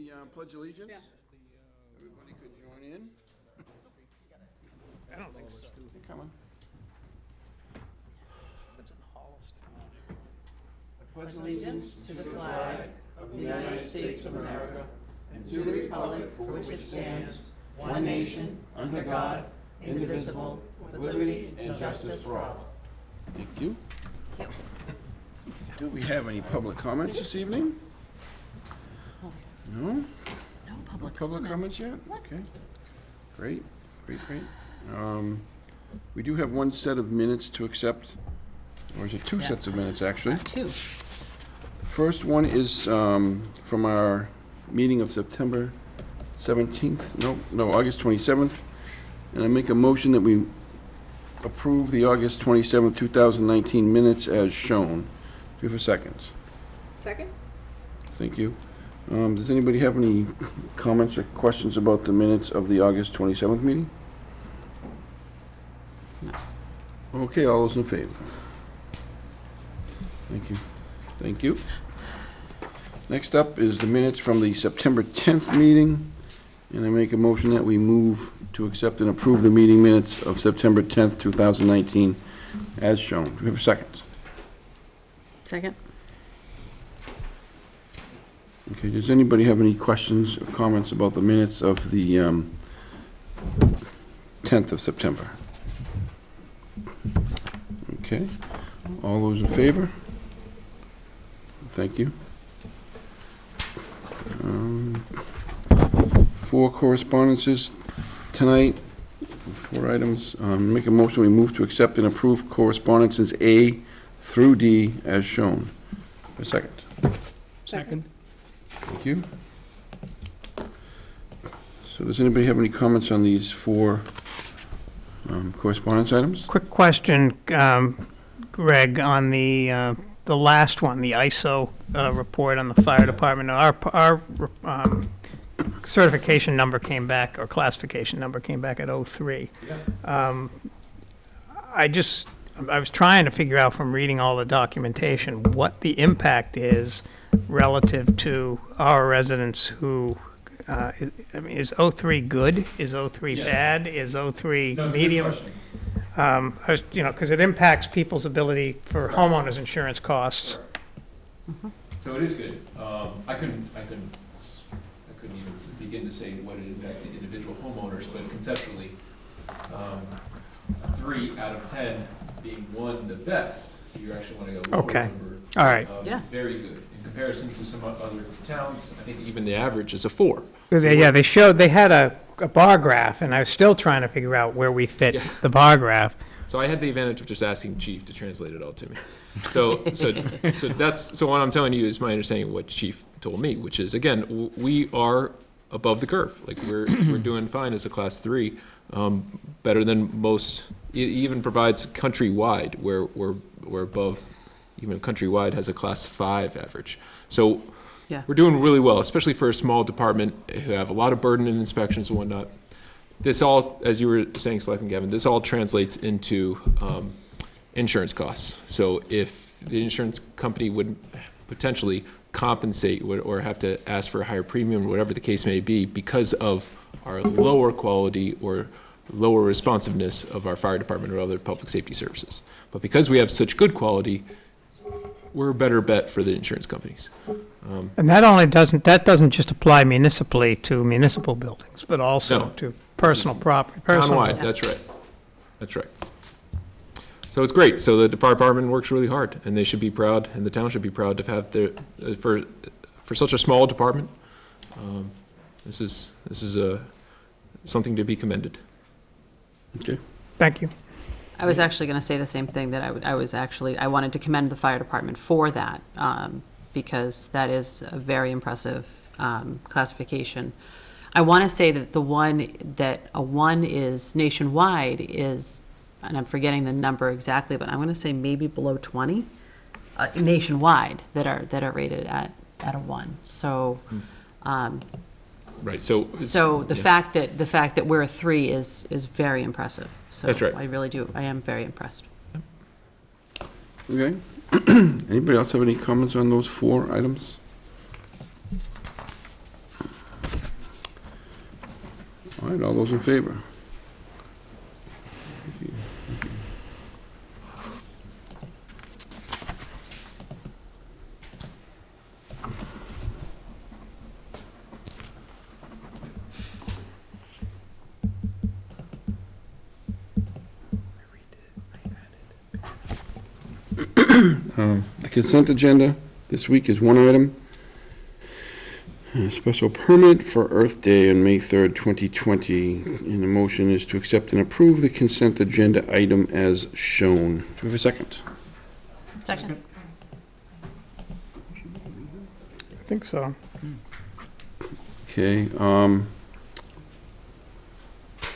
the Pledge of Allegiance? Yeah. Everybody could join in. I don't think so. Hey, come on. Lives in Holliston. I pledge Allegiance to the flag of the United States of America and to the republic for which it stands, one nation, under God, indivisible, with liberty and justice for all. Thank you. Do we have any public comments this evening? No? No No public comments yet? Okay. Great. We do have one set of minutes to accept, or is it two sets of minutes, actually? Two. The first one is from our meeting of September 17th, no, August 27th. And I make a motion that we approve the August 27th, 2019 minutes as shown. Do you have a second? Second? Thank you. Does anybody have any comments or questions about the minutes of the August 27th meeting? No. Okay, all those in favor? Thank you. Thank you. Next up is the minutes from the September 10th meeting, and I make a motion that we move to accept and approve the meeting minutes of September 10th, 2019, as shown. Do we have a second? Second? Okay, does anybody have any questions or comments about the minutes of the 10th of September? Okay, all those in favor? Thank you. 4 correspondences tonight, 4 items. Make a motion, we move to accept and approve correspondences A through D as shown. A second. Second. Thank you. So does anybody have any comments on these 4 correspondence items? Quick question, Greg, on the last one, the ISO report on the fire department. Our certification number came back, or classification number came back at 03. Yeah. I was trying to figure out from reading all the documentation what the impact is relative to our residents who, is 03 good? Is 03 Yes. bad? Is 03 No, it's a good medium? question. Because it impacts people's ability for homeowners insurance costs. So it is good. I couldn't even begin to say what it impacted individual homeowners, but conceptually, 3 out of 10 being 1 the best, so you actually want to go lower Okay. number. All right. Yeah. It's very good. In comparison to some other towns, I think even the average is a 4. Because, they had a bar graph, and I was still trying to figure out where we fit Yeah. the bar graph. So I had the advantage of just asking Chief to translate it all to me. So what I'm telling you is my understanding of what Chief told me, which is, again, we are above the curve. Like we're doing fine as a class 3, better than most. It even provides countrywide, where we're above. Even countrywide has a class 5 average. So Yeah. we're doing really well, especially for a small department who have a lot of burden in inspections and whatnot. This all, as you were saying, Selectman Gavin, this all translates into insurance costs. So if the insurance company would potentially compensate or have to ask for a higher premium, whatever the case may be, because of our lower quality or lower responsiveness of our fire department or other public safety services. But because we have such good quality, we're a better bet for the insurance companies. And that doesn't just apply municipally to municipal buildings, but also No. to personal property. Townwide, that's right. That's right. So it's great. So the fire department works really hard, and they should be proud, and the town should be proud to have their, for such a small department. This is something to be commended. Okay. Thank you. I was actually going to say the same thing, that I wanted to commend the fire department for that, because that is a very impressive classification. I want to say that a 1 is nationwide is, and I'm forgetting the number exactly, but I'm going to say maybe below 20 nationwide that are rated at a 1. So. Right. So The fact that we're a 3 is very impressive. So That's right. I am very impressed. Okay. Anybody else have any comments on those 4 items? All right, all those in favor? The consent agenda this week is one item. A special permit for Earth Day on May 3rd, 2020. And the motion is to accept and approve the consent agenda item as shown. Do we have a second? Second. I think so. Okay,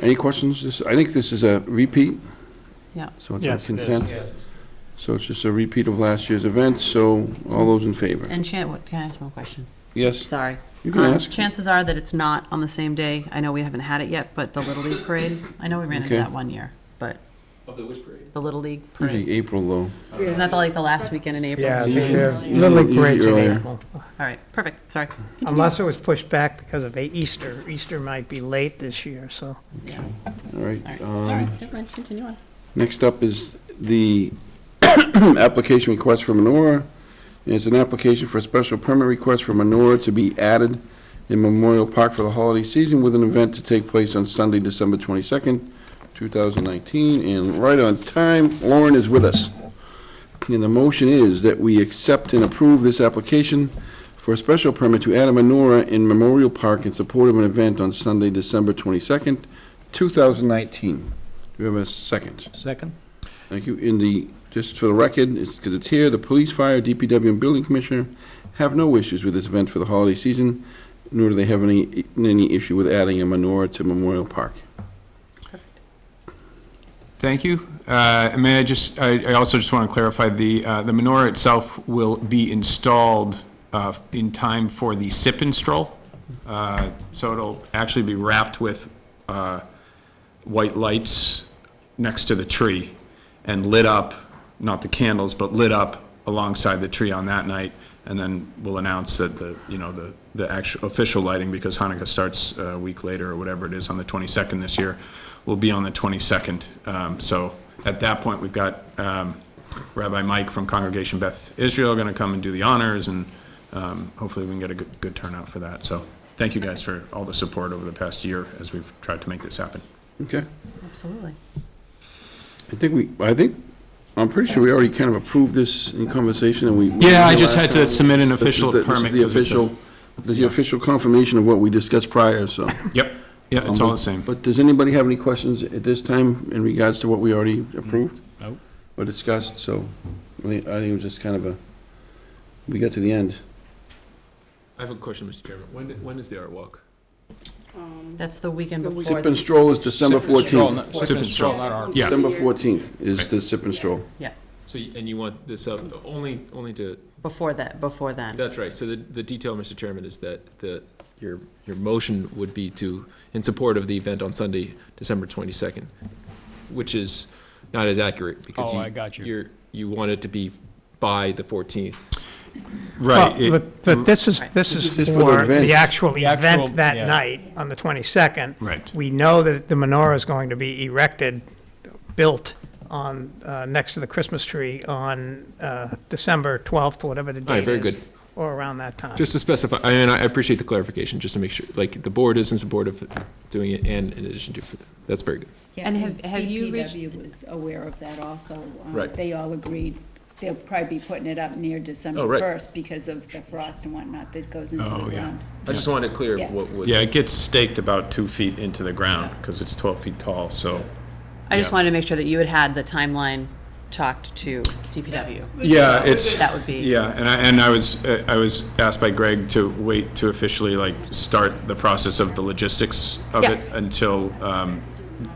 any questions? I think this is a repeat. Yeah. So it's Yes, on it is. consent. So it's just a repeat of last year's event, so all those in favor? And can I ask one question? Yes, Sorry. you can ask. Chances are that it's not on the same day. I know we haven't had it yet, but the Little League Parade, I know we ran into Okay. that one year, but Of the which parade? the Little League Usually Parade. April, though. Isn't that like the last weekend in April? Yeah, Usually- Little League usually Parade's in earlier. April. All right, perfect, sorry. Unless it was pushed back because of Easter. Easter might be late this year, so. Yeah. All right. All right, sorry, never mind, continue on. Next up is the application request for menorah. And it's an application for a special permit request for menorah to be added in Memorial Park for the holiday season with an event to take place on Sunday, December 22nd, 2019. And right on time, Lauren is with us. And the motion is that we accept and approve this application for a special permit to add a menorah in Memorial Park in support of an event on Sunday, December 22nd, 2019. Do we have a second? Second? Thank you. Just for the record, because it's here, the police, fire, DPW, and building commissioner have no issues with this event for the holiday season, nor do they have any issue with adding a menorah to Memorial Park. Thank you. May I also just want to clarify, the menorah itself will be installed in time for the sip and stroll. So it'll actually be wrapped with white lights next to the tree and lit up, not the candles, but lit up alongside the tree on that night. And then we'll announce that the actual official lighting, because Hanukkah starts a week later or whatever it is on the 22nd this year, will be on the 22nd. So at that point, we've got Rabbi Mike from Congregation Beth Israel going to come and do the honors, and hopefully we can get a good turnout for that. So thank you guys for all the support over the past year as we've tried to make this happen. Okay. Absolutely. I'm pretty sure we already kind of approved this in conversation, and we. Yeah, I just had to Last time. submit an This is official the- permit. This 'cause is it's a- the official confirmation of what we discussed prior, so. Yep, yeah, it's all the same. But does anybody have any questions at this time in regards to what we already approved? No. Or discussed, so I think it was just kind of we got to the end. I have a question, Mr. Chairman. When is the art walk? That's the weekend before. Sip and stroll is December Sip and stroll, 14th. Sip and stroll, not art. Yeah. December 14th is the sip and stroll. Yeah, So, and you want this up only to, before then. that's right. So the detail, Mr. Chairman, is that your motion would be in support of the event on Sunday, December 22nd, which is not as accurate because Oh, I got you. You want it to be by the 14th. Right. Well, but this is This is for the for event. the actual The actual- event that yeah. night on the 22nd. Right. We know that the menorah is going to be built on, next to the Christmas tree on December 12th, whatever the All right, date is. very good. Or around that time. Just to specify, I appreciate the clarification, just to make sure, like, the board is in support of doing it and in addition to, that's very good. Yeah, And have you reached- DPW was aware of that also. Right. They all agreed. They'll probably be putting it up near December Oh, right. 1st because of the frost and whatnot that goes into Oh, the yeah. ground. I just wanted to clear Yeah. what was. Yeah, it gets staked about 2 feet into the ground because it's 12 feet tall, so. I just Yeah. wanted to make sure that you had the timeline talked to DPW. Yeah, it's. That would be. Yeah, and I was asked by Greg to wait to officially start the process of the logistics of Yeah. it until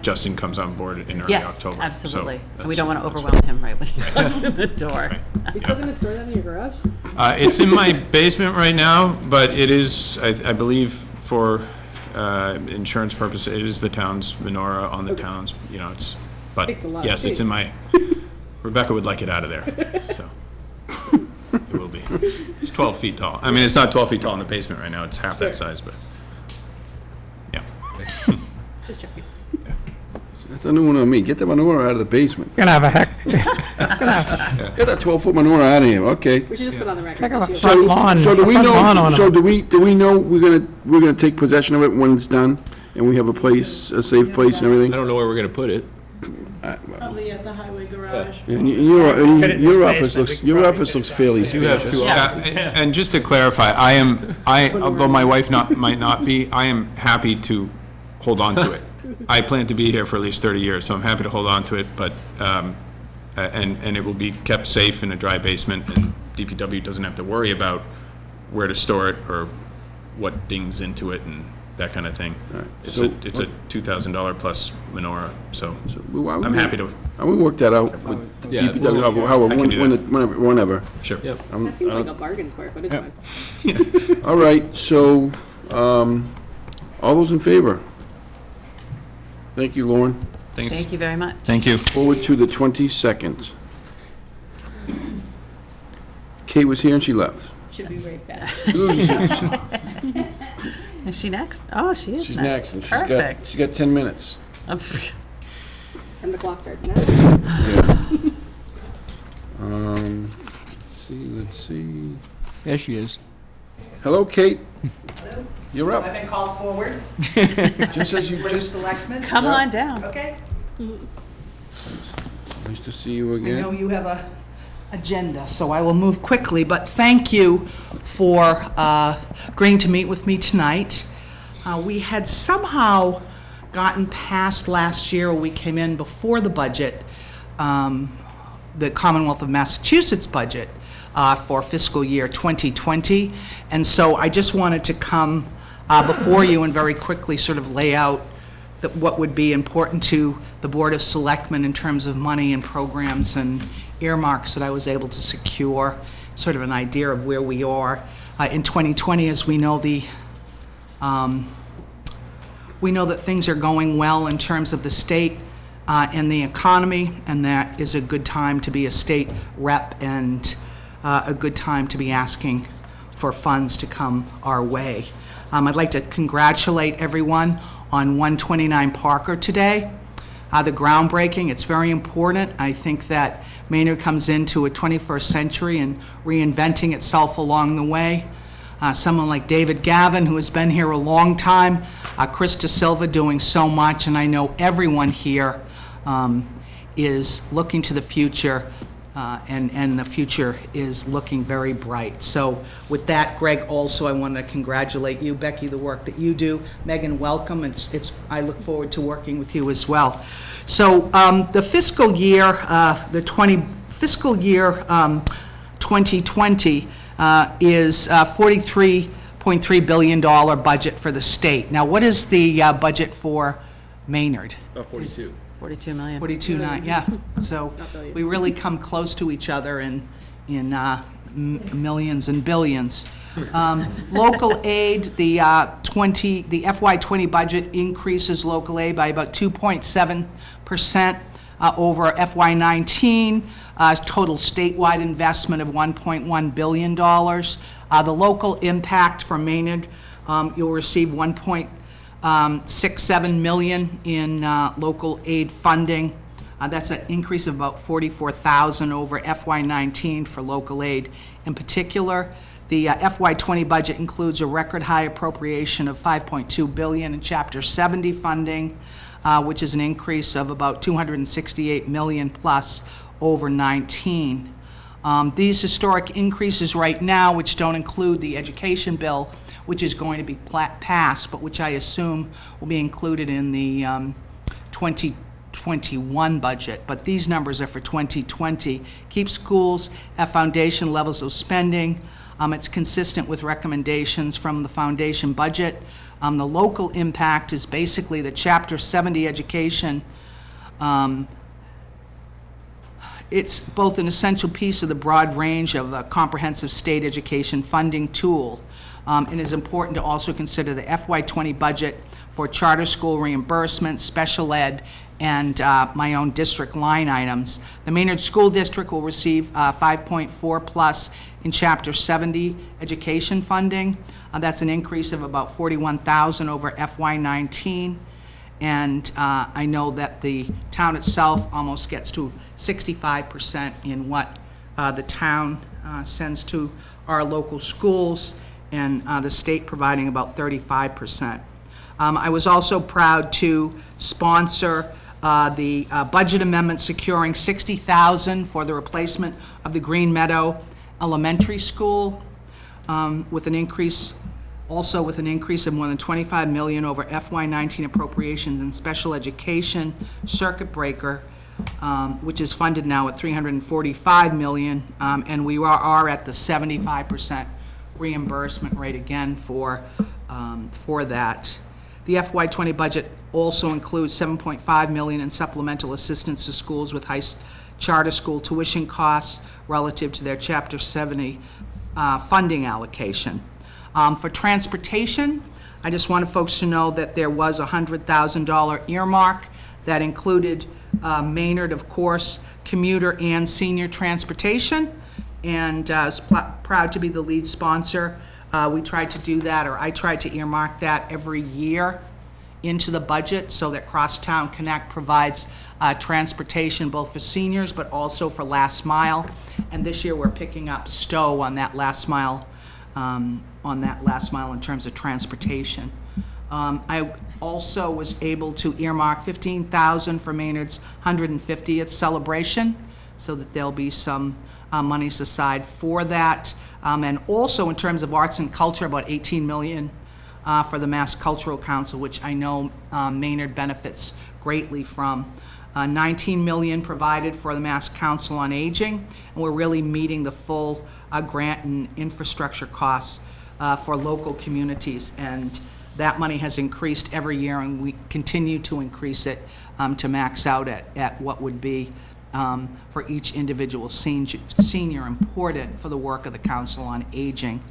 Justin comes on board in early Yes, October. absolutely. So We don't want to that's- overwhelm him right when he comes in the door. You still gonna store that in your garage? It's in my basement right now, but it is, I believe, for insurance purposes, it is the town's menorah on the town's, it's, but Takes a lot of yes, it's space. in my, Rebecca would like it out of there, so. It will be. It's 12 feet tall. I mean, it's not 12 feet tall in the basement right now, it's half that size, but, yeah. Just checking. That's a new one on me. Get the manure out of the basement. You're gonna have a heck, Get that 12-foot manure out of here, okay. We should just put on the record. heck of that a you- front lawn. So do we front lawn know, so ornament. do we know we're gonna take possession of it when it's done? And we have a place, a safe place and I everything? don't know where we're gonna put it. Probably at the highway garage. And Put it in your this office basement. We looks, could your probably office fit looks it fairly You have spacious. two Yeah. offices. And just to clarify, although my wife might not be, I am happy to hold on to it. I plan to be here for at least 30 years, so I'm happy to hold on to it, but, and it will be kept safe in a dry basement, and DPW doesn't have to worry about where to store it or what dings into it and that kind of thing. It's So- a $2,000 plus menorah, so Well, I'm happy to, We work that out with Yeah. DPW, however, I can do that. whenever. sure. Yep. That seems like a bargain square footage. Yeah. One. All right, so, all those in favor? Thank you, Lauren. Thanks. Thank you very much. Thank you. Forward to the 22nd. Kate was here and she left. Should be right back. Is she next? Oh, she is She's next, and she's got, Perfect. she's got 10 minutes. And the clock starts now. Let's see. There she is. Hello, Kate. You're I've up. been called forward Just as you, for the just, selectmen. Come on down. Okay, nice to see you I know again. you have a agenda, so I will move quickly, but thank you for agreeing to meet with me tonight. We had somehow gotten past last year, we came in before the budget, the Commonwealth of Massachusetts budget for fiscal year 2020, and so I just wanted to come before you and very quickly sort of lay out what would be important to the Board of Selectmen in terms of money and programs and earmarks that I was able to secure, sort of an idea of where we are. In 2020, as we know, we know that things are going well in terms of the state and the economy, and that is a good time to be a state rep and a good time to be asking for funds to come our way. I'd like to congratulate everyone on 129 Parker today. The groundbreaking, it's very important. I think that Maynard comes into a 21st century and reinventing itself along the way. Someone like David Gavin, who has been here a long time, Chris De Silva doing so much, and I know everyone here is looking to the future, and the future is looking very bright. So with that, Greg, also I want to congratulate you, Becky, the work that you do. Megan, welcome. I look forward to working with you as well. So the fiscal year, fiscal year 2020 is $43.3 billion budget for the state. Now, what is the budget for Maynard? 42. 42 million. 42.9, yeah. So we really come close to each other in millions and billions. Local aid, the FY20 budget increases local aid by about 2.7% over FY19. Total statewide investment of $1.1 billion. The local impact from Maynard, you'll receive $1.67 million in local aid funding. That's an increase of about $44,000 over FY19 for local aid. In particular, the FY20 budget includes a record high appropriation of $5.2 billion in Chapter 70 funding, which is an increase of about $268 million plus over 19. These historic increases right now, which don't include the education bill, which is going to be passed, but which I assume will be included in the 2021 budget. But these numbers are for 2020. Keep schools at foundation levels of spending. It's consistent with recommendations from the foundation budget. The local impact is basically the Chapter 70 education. It's both an essential piece of the broad range of the comprehensive state education funding tool. It is important to also consider the FY20 budget for charter school reimbursement, special ed, and my own district line items. The Maynard School District will receive 5.4 plus in Chapter 70 education funding. That's an increase of about $41,000 over FY19. And I know that the town itself almost gets to 65% in what the town sends to our local schools, and the state providing about 35%. I was also proud to sponsor the budget amendment securing $60,000 for the replacement of the Green Meadow Elementary School, with an increase of more than $25 million over FY19 appropriations in special education circuit breaker, which is funded now at $345 million, and we are at the 75% reimbursement rate again for that. The FY20 budget also includes $7.5 million in supplemental assistance to schools with high charter school tuition costs relative to their Chapter 70 funding allocation. For transportation, I just wanted folks to know that there was a $100,000 earmark that included Maynard, of course, commuter and senior transportation, and I was proud to be the lead sponsor. We tried to do that, or I tried to earmark that every year into the budget so that Crosstown Connect provides transportation both for seniors but also for last mile. And this year we're picking up Stowe on that last mile, in terms of transportation. I also was able to earmark $15,000 for Maynard's 150th celebration, so that there'll be some monies aside for that. And also in terms of arts and culture, about $18 million for the Mass Cultural Council, which I know Maynard benefits greatly from. $19 million provided for the Mass Council on Aging, and we're really meeting the full grant and infrastructure costs for local communities, and that money has increased every year, and we continue to increase it to max out at what would be for each individual senior important for the work of the Council on Aging.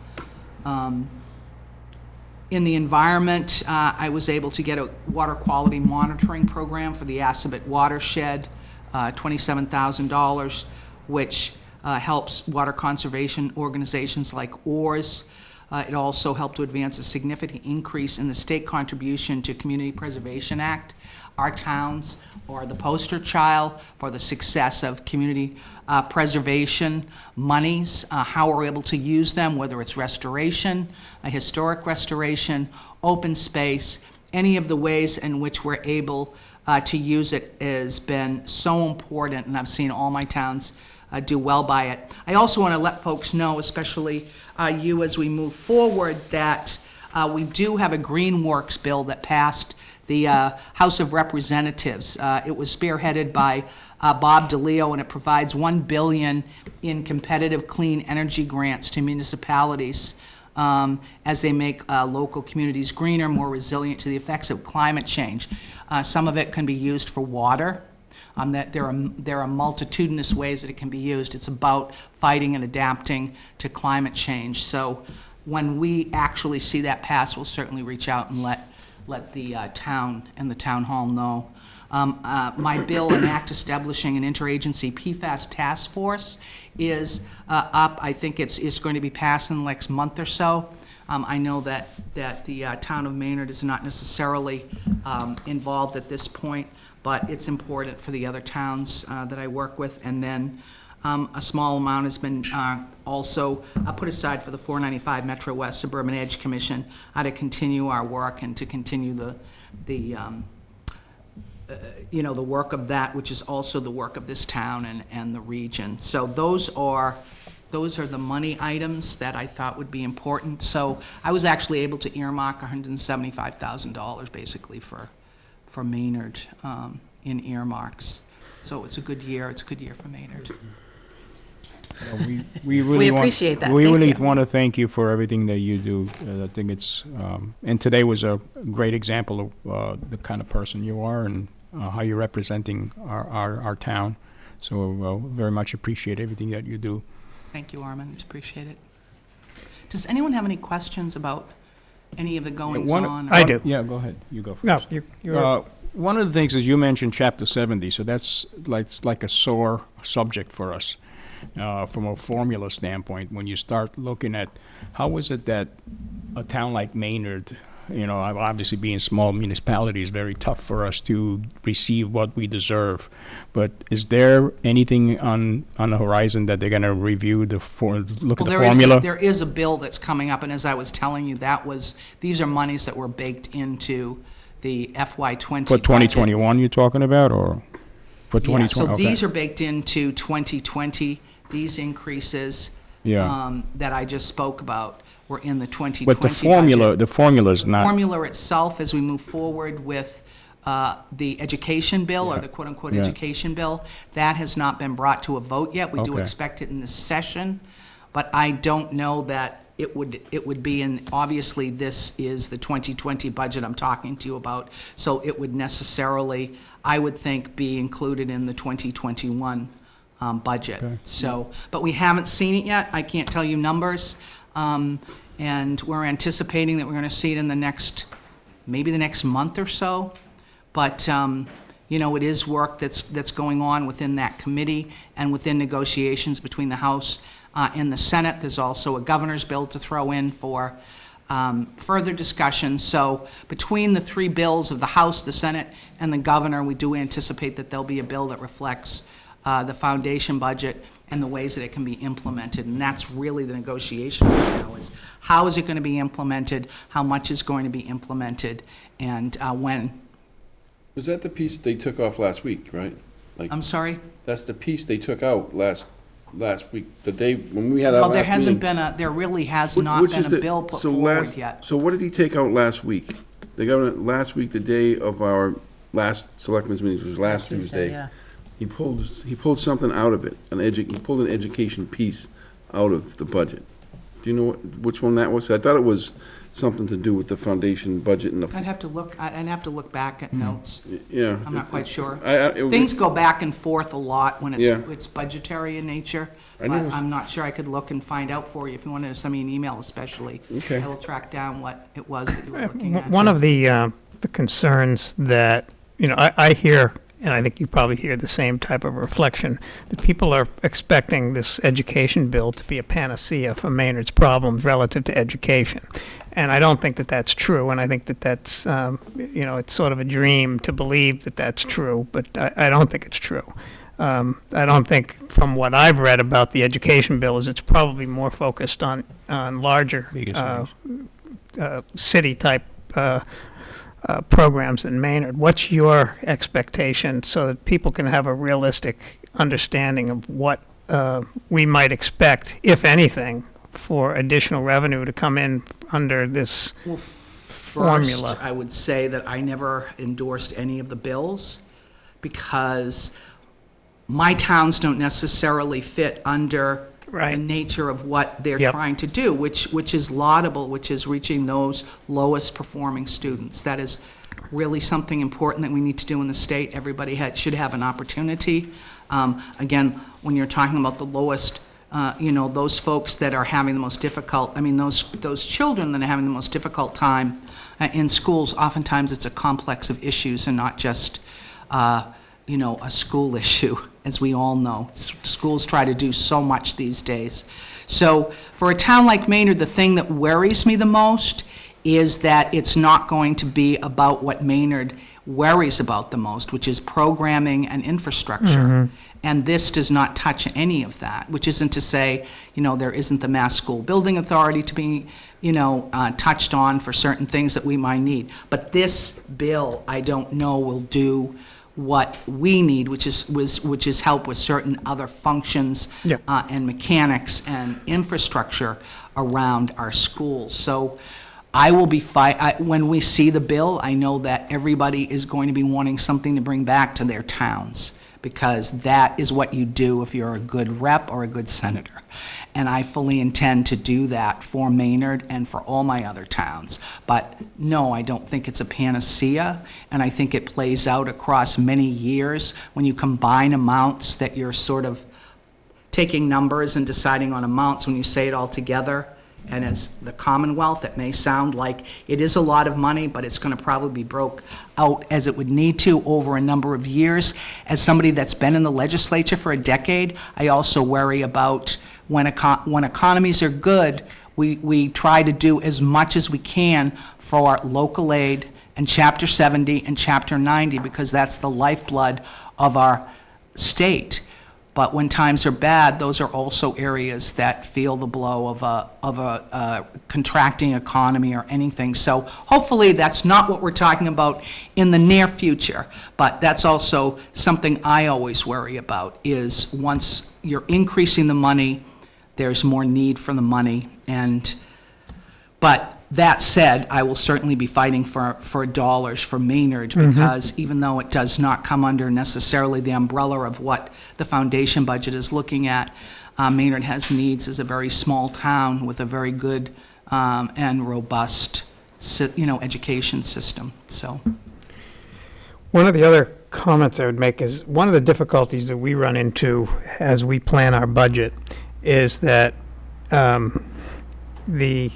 In the environment, I was able to get a water quality monitoring program for the Assabet watershed, $27,000, which helps water conservation organizations like ORS. It also helped to advance a significant increase in the state contribution to Community Preservation Act. Our towns are the poster child for the success of community preservation monies, how we're able to use them, whether it's restoration, historic restoration, open space, any of the ways in which we're able to use it has been so important, and I've seen all my towns do well by it. I also want to let folks know, especially you as we move forward, that we do have a Green Works bill that passed the House of Representatives. It was spearheaded by Bob DeLeo, and it provides $1 billion in competitive clean energy grants to municipalities as they make local communities greener, more resilient to the effects of climate change. Some of it can be used for water. That there are multitudinous ways that it can be used. It's about fighting and adapting to climate change. So when we actually see that pass, we'll certainly reach out and let the town and the town hall know. My bill and act establishing an interagency PFAS task force is up. I think it's going to be passed in the next month or so. I know that the town of Maynard is not necessarily involved at this point, but it's important for the other towns that I work with. And then a small amount has been also put aside for the 495 Metro West Suburban Edge Commission to continue our work and to continue the work of that, which is also the work of this town and the region. So those are the money items that I thought would be important. So I was actually able to earmark $175,000 basically for Maynard in earmarks. So it's a good year. It's a good year for Maynard. We appreciate that. We Thank really you. want to thank you for everything that you do. I think it's, and today was a great example of the kind of person you are and how you're representing our town. So very much appreciate everything that you do. Thank you, Armin. Appreciate it. Does anyone have any questions about any of the goings-on? I do. Yeah, go ahead. You go first. No, you're One of the things is you mentioned Chapter 70, so that's like a sore subject for us from a formula standpoint. When you start looking at how is it that a town like Maynard obviously being small municipalities, very tough for us to receive what we deserve. But is there anything on the horizon that they're going to review look at the formula? There is a bill that's coming up, and as I was telling you, these are monies that were baked into the FY20 For budget. 2021 you're talking about, or for 2020? Yeah, so Okay. these are baked into 2020. These increases Yeah. that I just spoke about were in the 2020 But budget. the formula's not. Formula itself, as we move forward with the education bill, or the quote-unquote Yeah. education bill, that has not been brought to a vote yet. We do Okay. expect it in this session, but I don't know that it would be in, obviously, this is the 2020 budget I'm talking to you about, so it would necessarily, I would think, be included in the 2021 budget. Okay. So, but we haven't seen it yet. I can't tell you numbers. And we're anticipating that we're going to see it in maybe the next month or so. But, it is work that's going on within that committee and within negotiations between the House and the Senate. There's also a governor's bill to throw in for further discussion. So between the three bills of the House, the Senate, and the governor, we do anticipate that there'll be a bill that reflects the foundation budget and the ways that it can be implemented. And that's really the negotiation right now, is how is it going to be implemented, how much is going to be implemented, and when. Was that the piece they took off last week, right? I'm sorry? That's the piece they took out last week, the day, when we had our Well, last meeting. there really has Which- not which been is a the- bill put so forward last- yet. So what did he take out last week? The governor, last week, the day of our last selectmen's meeting, which was last Tuesday. yeah. He pulled something out of it, he pulled an education piece out of the budget. Do you know which one that was? I thought it was something to do with the foundation budget and the, I'd have to look back at notes. yeah. I'm not quite sure. It was- Things go back and forth a lot when Yeah. it's budgetary in nature. I But knew it was- I'm not sure. I could look and find out for you if you wanted to send me an email especially. Okay. I will track down what it was that you were looking at. One of the concerns that, I hear, and I think you probably hear the same type of reflection, that people are expecting this education bill to be a panacea for Maynard's problems relative to education. And I don't think that that's true, and I think that that's, it's sort of a dream to believe that that's true, but I don't think it's true. I don't think, from what I've read about the education bill, is it's probably more focused on larger Bigger city-type programs in Maynard. What's your expectation so that people can have a realistic understanding of what we might expect, if anything, for additional revenue to come in under this Well, formula? first, I would say that I never endorsed any of the bills because my towns don't necessarily fit under the Right. nature of what they're Yep. trying to do, which is laudable, which is reaching those lowest performing students. That is really something important that we need to do in the state. Everybody should have an opportunity. Again, when you're talking about the lowest, those folks that are having the most difficult, those children that are having the most difficult time in schools, oftentimes it's a complex of issues and not just, a school issue, as we all know. Schools try to do so much these days. So for a town like Maynard, the thing that worries me the most is that it's not going to be about what Maynard worries about the most, which is programming and infrastructure. And this does not touch any of that, which isn't to say, there isn't the Mass School Building Authority to be, touched on for certain things that we might need. But this bill, I don't know, will do what we need, which is help with certain other functions Yeah. and mechanics and infrastructure around our schools. So I will be when we see the bill, I know that everybody is going to be wanting something to bring back to their towns, because that is what you do if you're a good rep or a good senator. And I fully intend to do that for Maynard and for all my other towns. But no, I don't think it's a panacea, and I think it plays out across many years when you combine amounts that you're sort of taking numbers and deciding on amounts when you say it all together. And as the Commonwealth, it may sound like it is a lot of money, but it's going to probably be broke out as it would need to over a number of years. As somebody that's been in the legislature for a decade, I also worry about when economies are good, We try to do as much as we can for local aid and Chapter 70 and Chapter 90, because that's the lifeblood of our state. But when times are bad, those are also areas that feel the blow of a contracting economy or anything. So hopefully that's not what we're talking about in the near future. But that's also something I always worry about, is once you're increasing the money, there's more need for the money. But that said, I will certainly be fighting for dollars for Maynard, because even though it does not come under necessarily the umbrella of what the foundation budget is looking at, Maynard has needs as a very small town with a very good and robust, education system. So, One of the other comments I would make is, one of the difficulties that we run into as we plan our budget is that the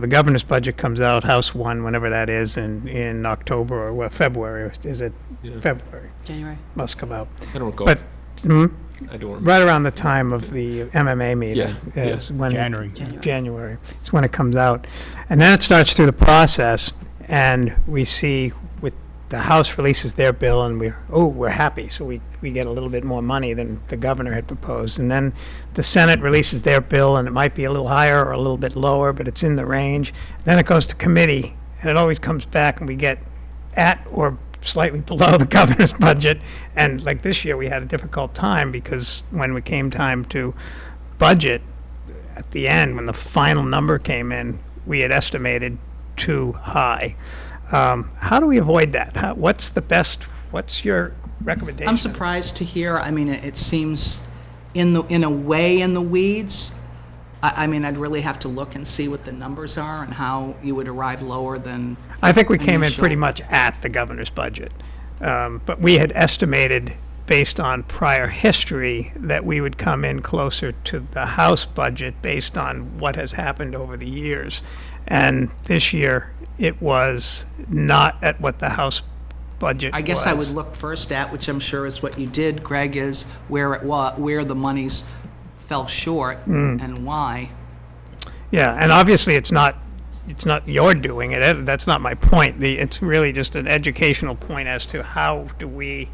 governor's budget comes out, House 1, whenever that is, in October or February. Is it Yeah. February? January. Must come out. I don't recall. But I don't remember. right around the time of the MMA meeting. Yeah, is when January. January. It's when it comes out. And then it starts through the process, and we see with the House releases their bill, and we're happy. So we get a little bit more money than the governor had proposed. And then the Senate releases their bill, and it might be a little higher or a little bit lower, but it's in the range. Then it goes to committee, and it always comes back, and we get at or slightly below the governor's budget. And like this year, we had a difficult time, because when it came time to budget, at the end, when the final number came in, we had estimated too high. How do we avoid that? What's your recommendation? I'm surprised to hear, it seems in a way in the weeds. I'd really have to look and see what the numbers are and how you would arrive lower than. I think we came in initial. pretty much at the governor's budget. But we had estimated, based on prior history, that we would come in closer to the House budget based on what has happened over the years. And this year, it was not at what the House budget was. I guess I would look first at, which I'm sure is what you did, Greg, is where the monies fell short and why. Yeah, and obviously it's not your doing it. That's not my point. It's really just an educational point as to how do we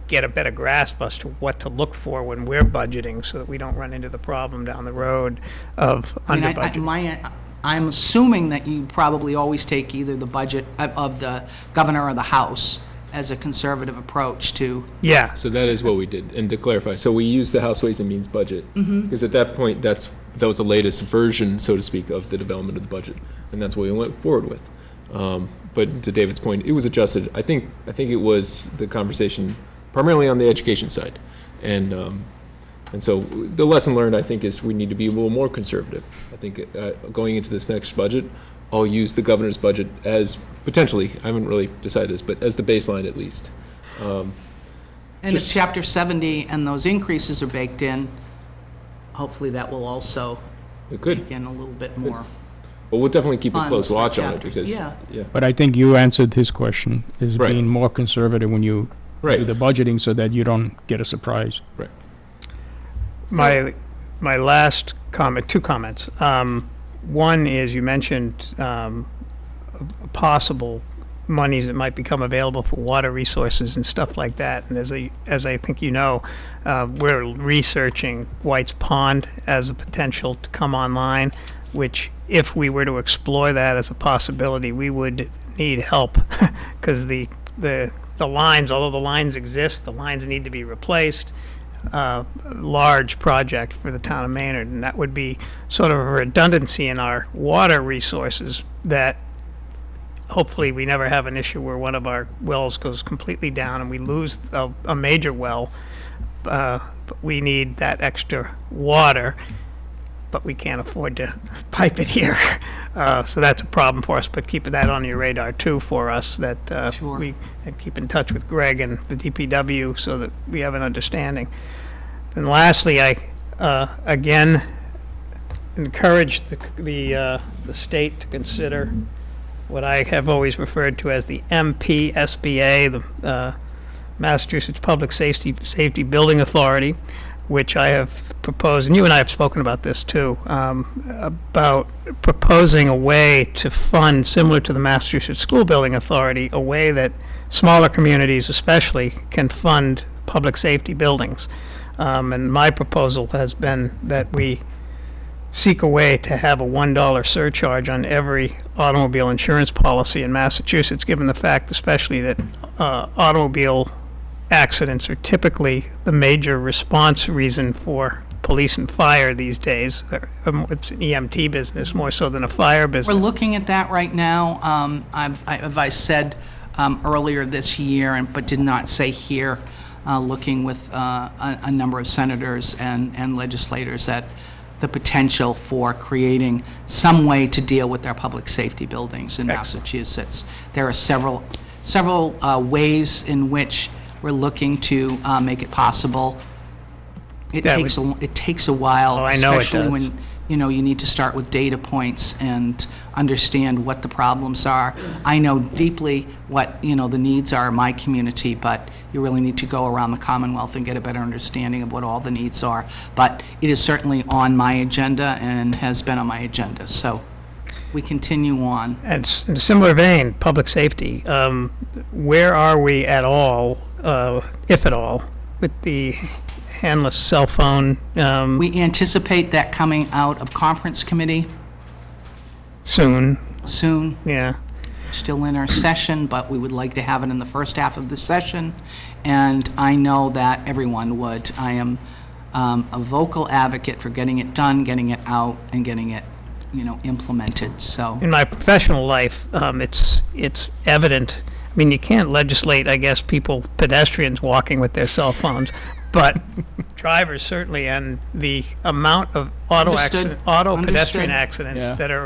get a better grasp as to what to look for when we're budgeting, so that we don't run into the problem down the road of under budgeting. I'm assuming that you probably always take either the budget of the governor or the House as a conservative approach to. Yeah. So that is what we did. And to clarify, so we used the House Ways and Means budget, because at that point, that was the latest version, so to speak, of the development of the budget, and that's what we went forward with. But to David's point, it was adjusted. I think it was the conversation primarily on the education side, and so the lesson learned, I think, is we need to be a little more conservative. I think going into this next budget, I'll use the governor's budget as potentially, I haven't really decided this, but as the baseline at least. And if Chapter 70 and those increases are baked in, hopefully that will also It could. bake in a little bit more. But we'll definitely keep a Funds close for watch on it, chapters, because, yeah. But I think you answered his question, is Right. being more conservative when you Right. do the budgeting, so that you don't get a surprise. Right. My last comment, two comments. One is, you mentioned possible monies that might become available for water resources and stuff like that. And as I think you know, we're researching White's Pond as a potential to come online, which, if we were to explore that as a possibility, we would need help, because the lines, although the lines exist, the lines need to be replaced. Large project for the town of Maynard, and that would be sort of a redundancy in our water resources, that hopefully we never have an issue where one of our wells goes completely down and we lose a major well. But we need that extra water, but we can't afford to pipe it here. So that's a problem for us, but keep that on your radar too for us, that Sure. we keep in touch with Greg and the DPW so that we have an understanding. And lastly, I again encourage the state to consider what I have always referred to as the MPSBA, the Massachusetts Public Safety Building Authority, which I have proposed, and you and I have spoken about this too, about proposing a way to fund, similar to the Massachusetts School Building Authority, a way that smaller communities especially can fund public safety buildings. And my proposal has been that we seek a way to have a $1 surcharge on every automobile insurance policy in Massachusetts, given the fact especially that automobile accidents are typically the major response reason for police and fire these days. It's an EMT business more so than a fire We're business. looking at that right now. I said earlier this year, but did not say here, looking with a number of senators and legislators at the potential for creating some way to deal with our public safety buildings in Massachusetts. There are several ways in which we're looking to make it possible. It takes a while, Oh, I know it especially does. when you need to start with data points and understand what the problems are. I know deeply what the needs are in my community, but you really need to go around the Commonwealth and get a better understanding of what all the needs are. But it is certainly on my agenda and has been on my agenda. So we continue on. And in a similar vein, public safety, where are we at all, if at all, with the handless cell phone? We anticipate that coming out of conference committee Soon, soon. yeah. Still in our session, but we would like to have it in the first half of the session, and I know that everyone would. I am a vocal advocate for getting it done, getting it out, and getting it, implemented, so. In my professional life, it's evident. I mean, you can't legislate, I guess, pedestrians walking with their cell phones, but drivers certainly, and the amount of Understood. pedestrian Understood. accidents Yeah. that are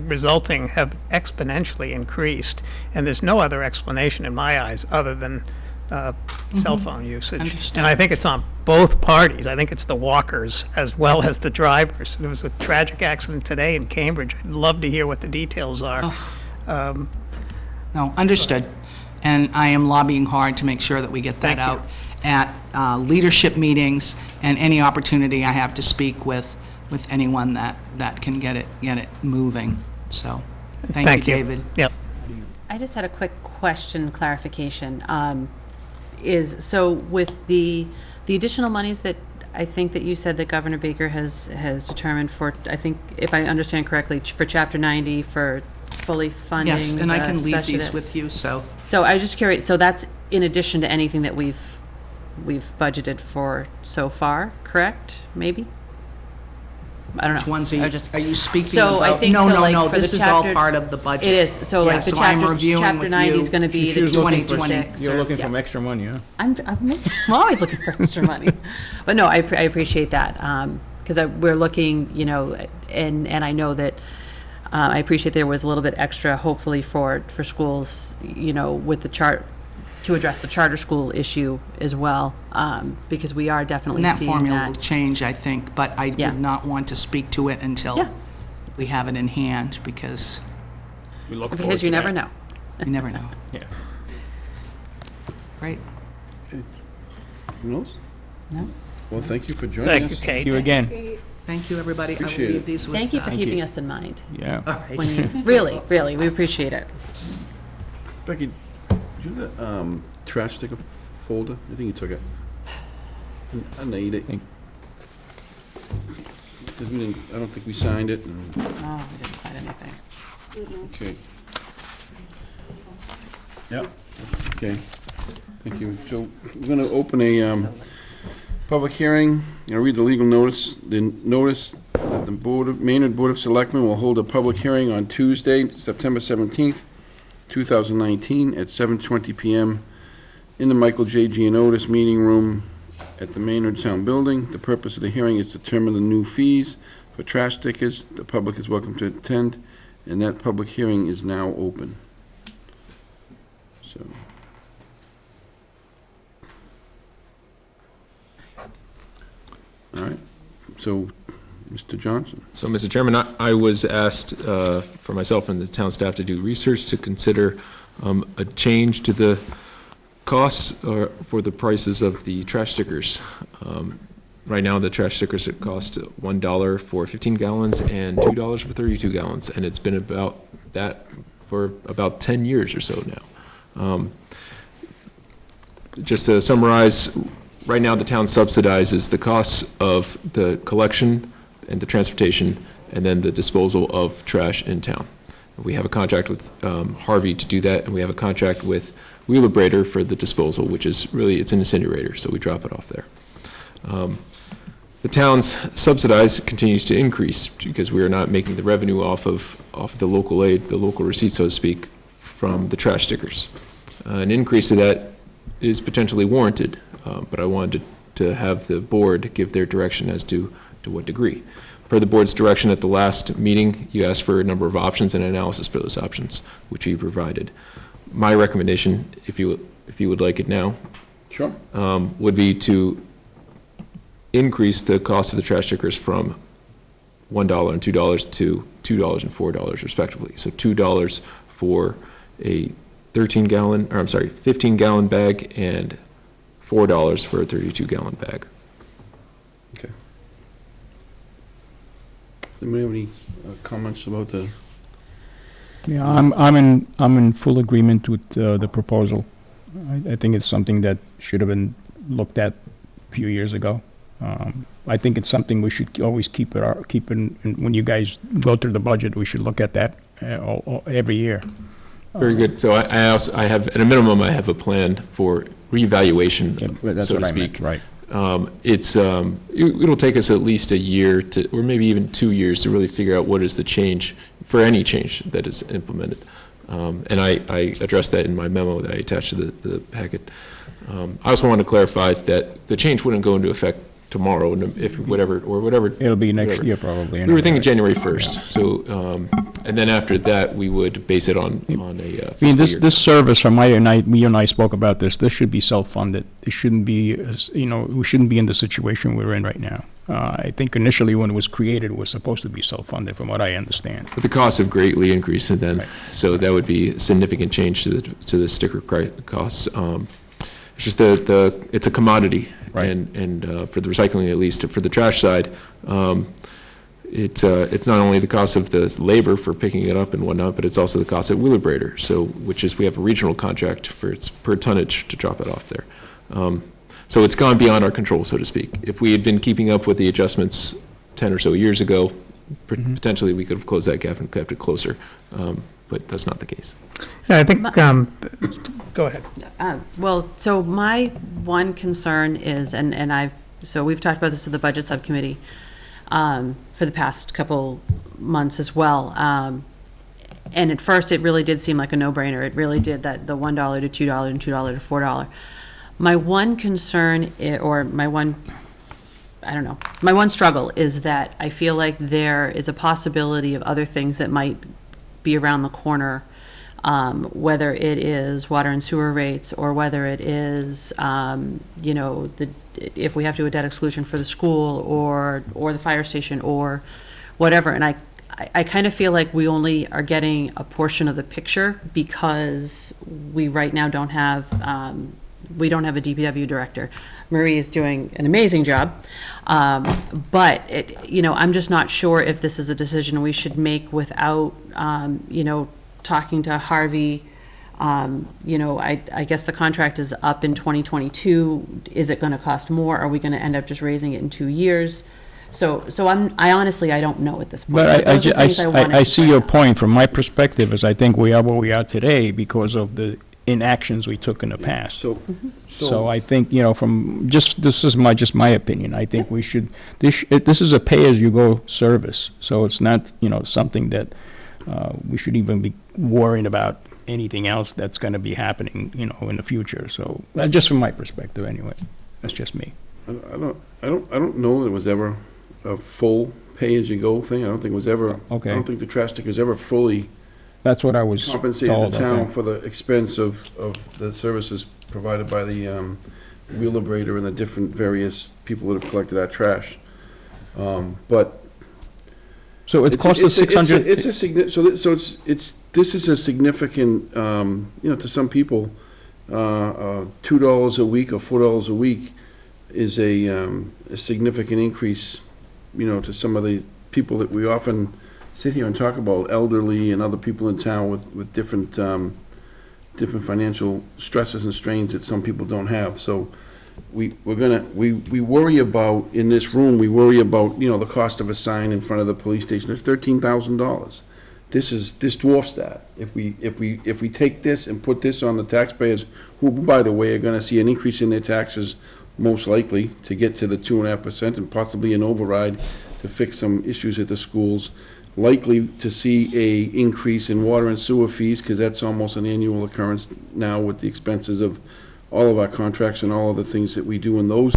resulting have exponentially increased, and there's no other explanation in my eyes other than cell phone usage. Understood. And I think it's on both parties. I think it's the walkers as well as the drivers. There was a tragic accident today in Cambridge. I'd love to hear what the details are. No, understood. And I am lobbying hard to make sure that we get that Thank you. out at leadership meetings and any opportunity I have to speak with anyone that can get it moving. So, thank you, David. Yep. I just had a quick question, clarification. So with the additional monies that I think that you said that Governor Baker has determined for, I think, if I understand correctly, for Chapter 90, for fully funding. Yes, and I can leave special these ed- with you, so. So I was just curious, so that's in addition to anything that we've budgeted for so far, correct? Maybe? I don't know. Which ones I are just- you speaking So about? I think so, like, No, for the this is all chapter- part of the budget. It is, so like the Yeah, so I'm chapter, reviewing Chapter with 90 is you. going to be She the was looking 266. You're or- looking yeah. for extra money, huh? I'm always looking for extra money. But no, I appreciate that, because we're looking, and I know that, I appreciate there was a little bit extra, hopefully, for schools, with the to address the charter school issue as well, because we are definitely And that seeing formula will that. change, I think, but I Yeah. would not want to speak to it until Yeah. we have it in hand, because We look forward Because you to never that. know. you never know. Yeah. Right? Anyone else? No? Well, thank you for joining Thank us. you, Thank Kate. you again. Thank you, everybody. I will Appreciate leave it. these with. Thank you for Thank keeping you. us in mind. Yeah. All right. When you, really, we appreciate it. Becky, do you have the trash sticker folder? I think you took it. I need it. Thank- Because I don't think we signed it. Oh, we didn't sign anything. Okay. Yep, okay. Thank you. So we're going to open a public hearing. I'll read the legal notice. The notice that the Maynard Board of Selectmen will hold a public hearing on Tuesday, September 17th, 2019, at 7:20 PM in the Michael J. Gianotis Meeting Room at the Maynard Town Building. The purpose of the hearing is to determine the new fees for trash stickers. The public is welcome to attend, and that public hearing is now open. So. All right, so, Mr. Johnson. So, Mr. Chairman, I was asked for myself and the town staff to do research to consider a change to the costs for the prices of the trash stickers. Right now, the trash stickers cost $1 for 15 gallons and $2 for 32 gallons, and it's been about that for about 10 years or so now. Just to summarize, right now the town subsidizes the costs of the collection and the transportation and then the disposal of trash in town. We have a contract with Harvey to do that, and we have a contract with Wheelabrator for the disposal, which is really, it's an incinerator, so we drop it off there. The town's subsidize continues to increase because we are not making the revenue off the local aid, the local receipt, so to speak, from the trash stickers. An increase of that is potentially warranted, but I wanted to have the board give their direction as to what degree. Per the board's direction at the last meeting, you asked for a number of options and analysis for those options, which we provided. My recommendation, if you would like it now, Sure. would be to increase the cost of the trash stickers from $1 and $2 to $2 and $4 respectively. So $2 for a 15-gallon bag and $4 for a 32-gallon bag. Okay. Does anybody have any comments about the? Yeah, I'm in full agreement with the proposal. I think it's something that should have been looked at a few years ago. I think it's something we should always keep in, when you guys go through the budget, we should look at that every year. Very good. So I have, at a minimum, I have a plan for reevaluation, That's so to what I speak. meant, right. It'll take us at least a year to, or maybe even 2 years to really figure out what is the change, for any change that is implemented. And I addressed that in my memo that I attached to the packet. I also want to clarify that the change wouldn't go into effect tomorrow, if whatever. It'll be next whatever. year probably. We were thinking anyway. January 1st, so, and then after that, we would base it on a I mean, fiscal year. this service, me and I spoke about this should be self-funded. It shouldn't be, we shouldn't be in the situation we're in right now. I think initially when it was created, it was supposed to be self-funded, from what I understand. But the costs have greatly increased since then, Right. so that would be a significant change to the sticker costs. It's just it's a commodity, Right. and for the recycling, at least, for the trash side, it's not only the cost of the labor for picking it up and whatnot, but it's also the cost at Wheelabrator, we have a regional contract for its per tonnage to drop it off there. So it's gone beyond our control, so to speak. If we had been keeping up with the adjustments 10 or so years ago, potentially we could have closed that gap and kept it closer, but that's not the case. Yeah, I think, go ahead. Well, so my one concern is, so we've talked about this at the Budget Subcommittee for the past couple months as well. And at first, it really did seem like a no-brainer. It really did, that the $1 to $2 and $2 to $4. My one concern, my one struggle is that I feel like there is a possibility of other things that might be around the corner, whether it is water and sewer rates, or whether it is, if we have to do a debt exclusion for the school or the fire station or whatever. And I kind of feel like we only are getting a portion of the picture because we right now don't have a DPW director. Marie is doing an amazing job, but I'm just not sure if this is a decision we should make without, talking to Harvey. I guess the contract is up in 2022. Is it going to cost more? Are we going to end up just raising it in 2 years? So I honestly, I don't know at this point. But Those are things wanted I to see find your out. point. From my perspective, is I think we are where we are today because of the inactions we took in the past. So I think, this is my opinion. I think we should, this is a pay-as-you-go service. So it's not, something that we should even be worrying about anything else that's going to be happening, in the future. So just from my perspective, anyway. That's just me. I don't know that it was ever a full pay-as-you-go thing. I don't think it was ever. Okay. I don't think the trash stickers ever fully That's what I was compensated told. the town okay. for the expense of the services provided by the Wheelabrator and the different various people that have collected our trash. But So it cost us 600. This is a significant, to some people, $2 a week or $4 a week is a significant increase, to some of the people that we often sit here and talk about, elderly and other people in town with different financial stresses and strains that some people don't have. So we worry about, in this room, we worry about, the cost of a sign in front of the police station. It's $13,000. This dwarfs that. If we take this and put this on the taxpayers, who, by the way, are gonna see an increase in their taxes, most likely, to get to the 2.5% and possibly an override to fix some issues at the schools, likely to see a increase in water and sewer fees, because that's almost an annual occurrence now with the expenses of all of our contracts and all of the things that we do in those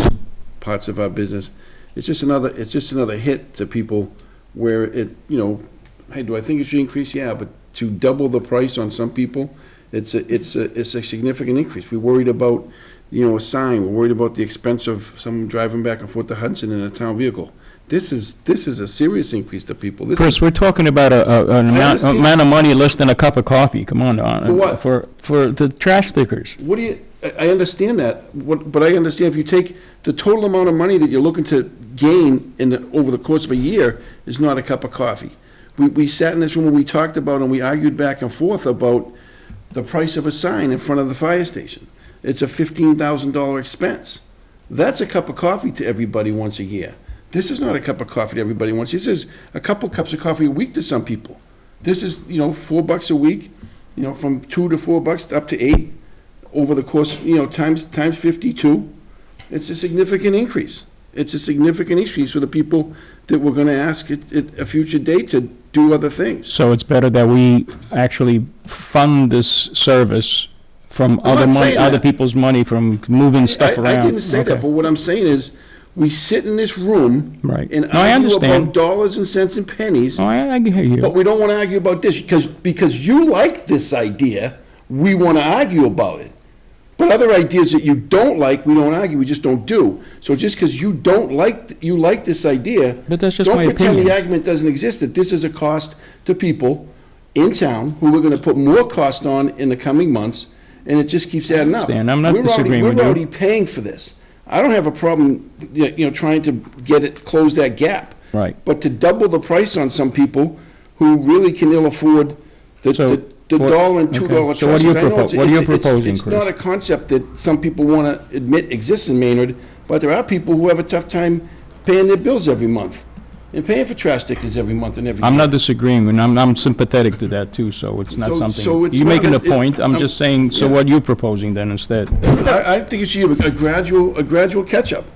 parts of our business. It's just another hit to people where it, hey, do I think it should increase? Yeah, but to double the price on some people, it's a significant increase. We're worried about, a sign. We're worried about the expense of someone driving back and forth to Hudson in a town vehicle. This is a serious increase to people. Chris, we're talking about an amount of money less than a cup of coffee. Come on, Don. For what? For the trash stickers. I understand that, but I understand if you take the total amount of money that you're looking to gain over the course of a year is not a cup of coffee. We sat in this room and we talked about and we argued back and forth about the price of a sign in front of the fire station. It's a $15,000 expense. That's a cup of coffee to everybody once a year. This is not a cup of coffee to everybody once. This is a couple cups of coffee a week to some people. This is, $4 a week, from $2 to $4 up to $8 over the course, times 52. It's a significant increase. It's a significant increase for the people that we're gonna ask at a future date to do other things. So it's better that we actually fund this service from other people's money, from moving stuff around. I didn't say that, Okay. but what I'm saying is, we sit in this room Right. and No, I argue understand. about dollars and cents and pennies, Oh, I hear you. but we don't want to argue about this, because you like this idea, we want to argue about it. But other ideas that you don't like, we don't argue, we just don't do. So just because you like this idea, But that's just my don't pretend opinion. the argument doesn't exist, that this is a cost to people in town who we're going to put more cost on in the coming months, and it just keeps adding up. understand. I'm not disagreeing with We're you. already paying for this. I don't have a problem, trying to close that gap. Right. But to double the price on some people who really can ill afford the So, $1 and okay. $2 So what are you trash. I know what are you proposing, it's Chris? not a concept that some people want to admit exists in Maynard, but there are people who have a tough time paying their bills every month and paying for trash stickers every month and every year. I'm not disagreeing, and I'm sympathetic to that too, so it's not So something. it's You're not making a a- point, I'm just saying, so yeah. what you're proposing then instead? I think it should be a gradual catch-up.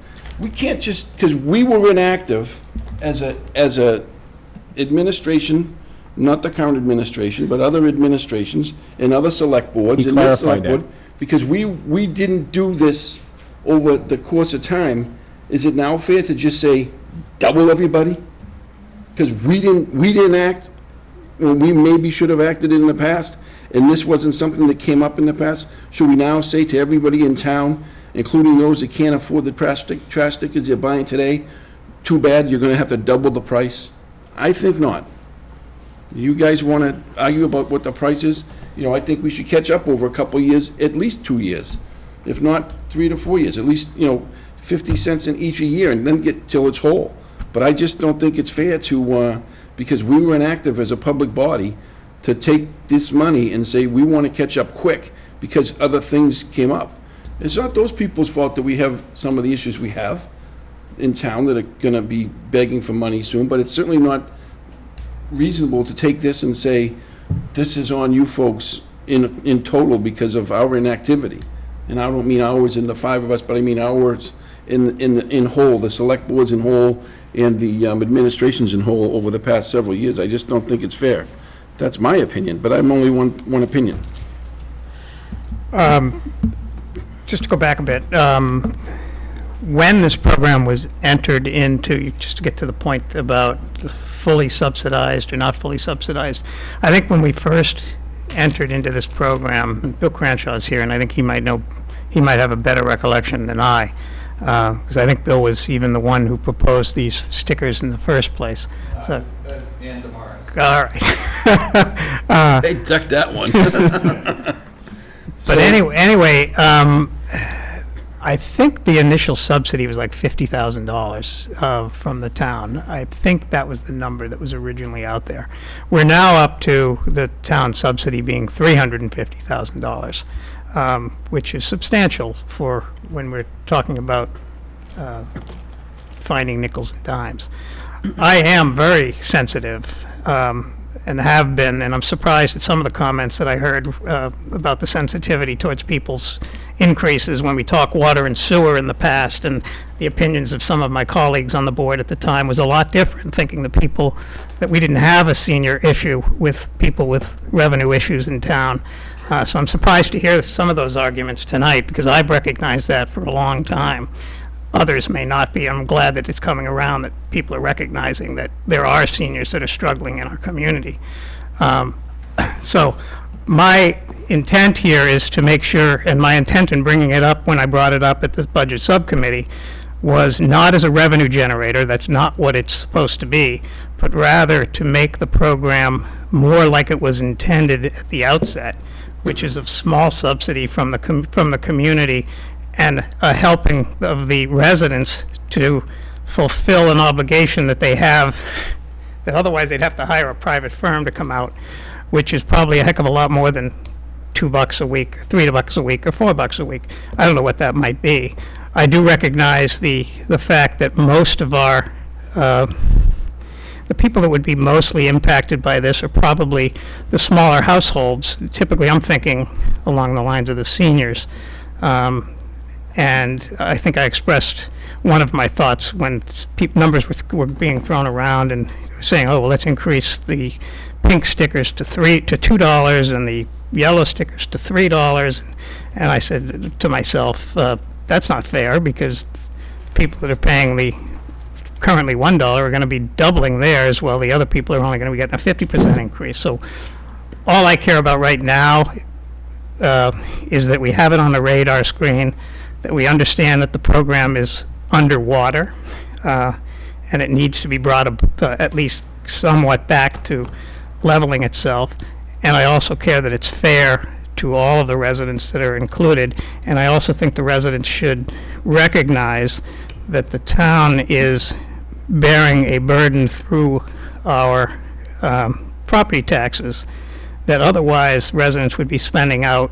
We can't just, because we were inactive as a administration, not the current administration, but other administrations and other select boards. He and this clarified select board, because we didn't do this over the course of time. Is it now fair to just say, double everybody? Because we didn't act, when we maybe should have acted in the past, and this wasn't something that came up in the past. Should we now say to everybody in town, including those that can't afford the trash stickers you're buying today, too bad, you're gonna have to double the price? I think not. You guys wanna argue about what the price is? I think we should catch up over a couple of years, at least 2 years, if not 3 to 4 years, at least, 50 cents in each a year, and then get till it's whole. But I just don't think it's fair to, because we were inactive as a public body, to take this money and say, we want to catch up quick because other things came up. It's not those people's fault that we have some of the issues we have in town that are going to be begging for money soon, but it's certainly not reasonable to take this and say, this is on you folks in total because of our inactivity. And I don't mean ours in the 5 of us, but I mean ours in whole, the select boards in whole, and the administrations in whole over the past several years. I just don't think it's fair. That's my opinion, but I'm only one opinion. Just to go back a bit, when this program was entered into, just to get to the point about fully subsidized or not fully subsidized, I think when we first entered into this program, Bill Cranshaw's here, and I think he might have a better recollection than I, because I think Bill was even the one who proposed these stickers in the first place. So, That's Ann Damaris. all right. They ducked that one. But anyway, I think the initial subsidy was like $50,000 from the town. I think that was the number that was originally out there. We're now up to the town subsidy being $350,000, which is substantial for when we're talking about finding nickels and dimes. I am very sensitive, and have been, and I'm surprised at some of the comments that I heard about the sensitivity towards people's increases when we talk water and sewer in the past, and the opinions of some of my colleagues on the board at the time was a lot different, thinking that we didn't have a senior issue with people with revenue issues in town. So I'm surprised to hear some of those arguments tonight, because I've recognized that for a long time. Others may not be. I'm glad that it's coming around, that people are recognizing that there are seniors that are struggling in our community. So my intent here is to make sure, and my intent in bringing it up when I brought it up at the Budget Subcommittee was not as a revenue generator, that's not what it's supposed to be, but rather to make the program more like it was intended at the outset, which is a small subsidy from the community and a helping of the residents to fulfill an obligation that they have, that otherwise they'd have to hire a private firm to come out, which is probably a heck of a lot more than $2 a week, or $3 a week, or $4 a week. I don't know what that might be. I do recognize the fact that most of our, the people that would be mostly impacted by this are probably the smaller households. Typically, I'm thinking along the lines of the seniors. And I think I expressed one of my thoughts when numbers were being thrown around and saying, oh, well, let's increase the pink stickers to $2 and the yellow stickers to $3. And I said to myself, that's not fair, because people that are paying the currently $1 are going to be doubling theirs, while the other people are only going to be getting a 50% increase. So all I care about right now is that we have it on the radar screen, that we understand that the program is underwater, and it needs to be brought at least somewhat back to leveling itself. And I also care that it's fair to all of the residents that are included. And I also think the residents should recognize that the town is bearing a burden through our property taxes that otherwise residents would be spending out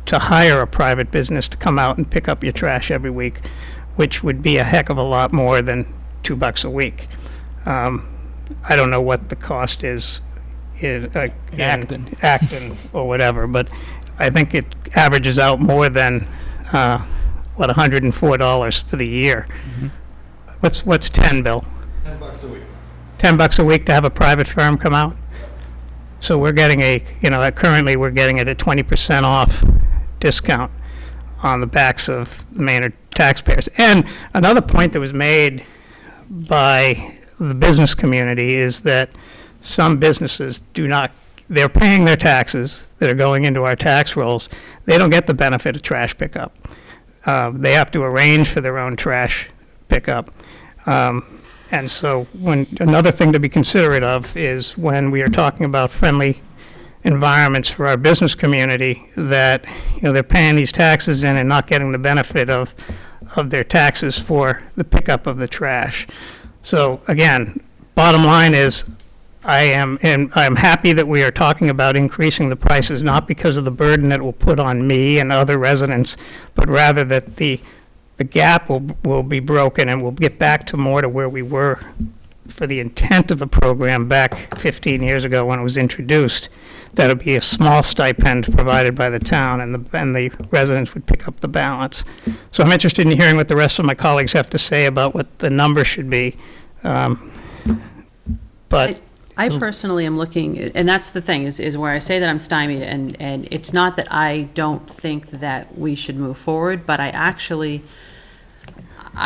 to hire a private business to come out and pick up your trash every week, which would be a heck of a lot more than $2 a week. I don't know what the cost is in Acton or whatever, but I think it averages out more than, $104 for the year. Mm-hmm. What's 10, Bill? $10 a week. $10 a week to have a private firm come out? So we're getting currently we're getting it at 20% off discount on the backs of the Maynard taxpayers. And another point that was made by the business community is that some businesses they're paying their taxes that are going into our tax rolls. They don't get the benefit of trash pickup. They have to arrange for their own trash pickup. And so another thing to be considerate of is when we are talking about friendly environments for our business community, that they're paying these taxes in and not getting the benefit of their taxes for the pickup of the trash. So again, bottom line is I'm happy that we are talking about increasing the prices, not because of the burden that it will put on me and other residents, but rather that the gap will be broken and we'll get back to more to where we were for the intent of the program back 15 years ago when it was introduced. That would be a small stipend provided by the town, and the residents would pick up the balance. So I'm interested in hearing what the rest of my colleagues have to say about what the number should be. But I personally am looking, and that's the thing, is where I say that I'm stymied, and it's not that I don't think that we should move forward, but I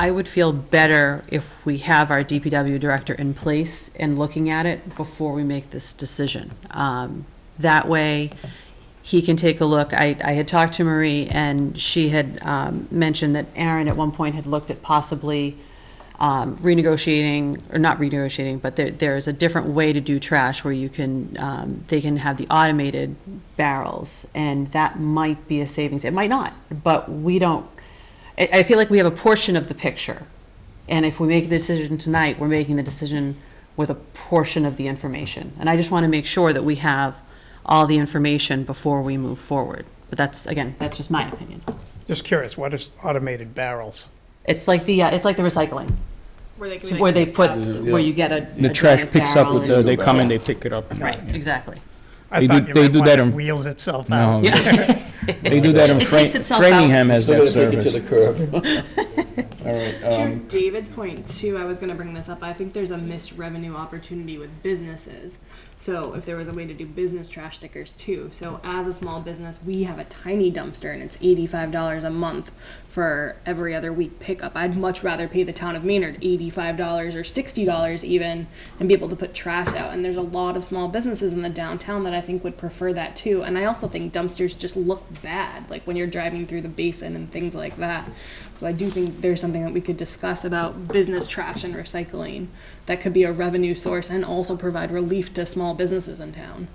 would feel better if we have our DPW director in place and looking at it before we make this decision. That way, he can take a look. I had talked to Marie, and she had mentioned that Aaron at one point had looked at possibly renegotiating, or not renegotiating, but there's a different way to do trash where you can, they can have the automated barrels, and that might be a savings. It might not, but we don't, I feel like we have a portion of the picture. And if we make the decision tonight, we're making the decision with a portion of the information. And I just want to make sure that we have all the information before we move forward. But that's, again, that's just my opinion. Just curious, what is automated barrels? It's like the recycling, Where they can where they put, Yeah. where you get a. The a trash giant picks up barrel with the, and- they come and Yeah. they pick it up. Right, exactly. I They thought do- you they meant do one that that in- wheels itself No. out. Yeah. They do that in It takes itself out. Framingham has Still that gotta take it to service. the curb. All right, To David's point too, I was gonna bring this up, I think there's a missed revenue opportunity with businesses. So if there was a way to do business trash stickers too. So as a small business, we have a tiny dumpster and it's $85 a month for every other week pickup. I'd much rather pay the town of Maynard $85 or $60 even and be able to put trash out. And there's a lot of small businesses in the downtown that I think would prefer that too. And I also think dumpsters just look bad, like when you're driving through the basin and things like that. So I do think there's something that we could discuss about business trash and recycling that could be a revenue source and also provide relief to small businesses in town.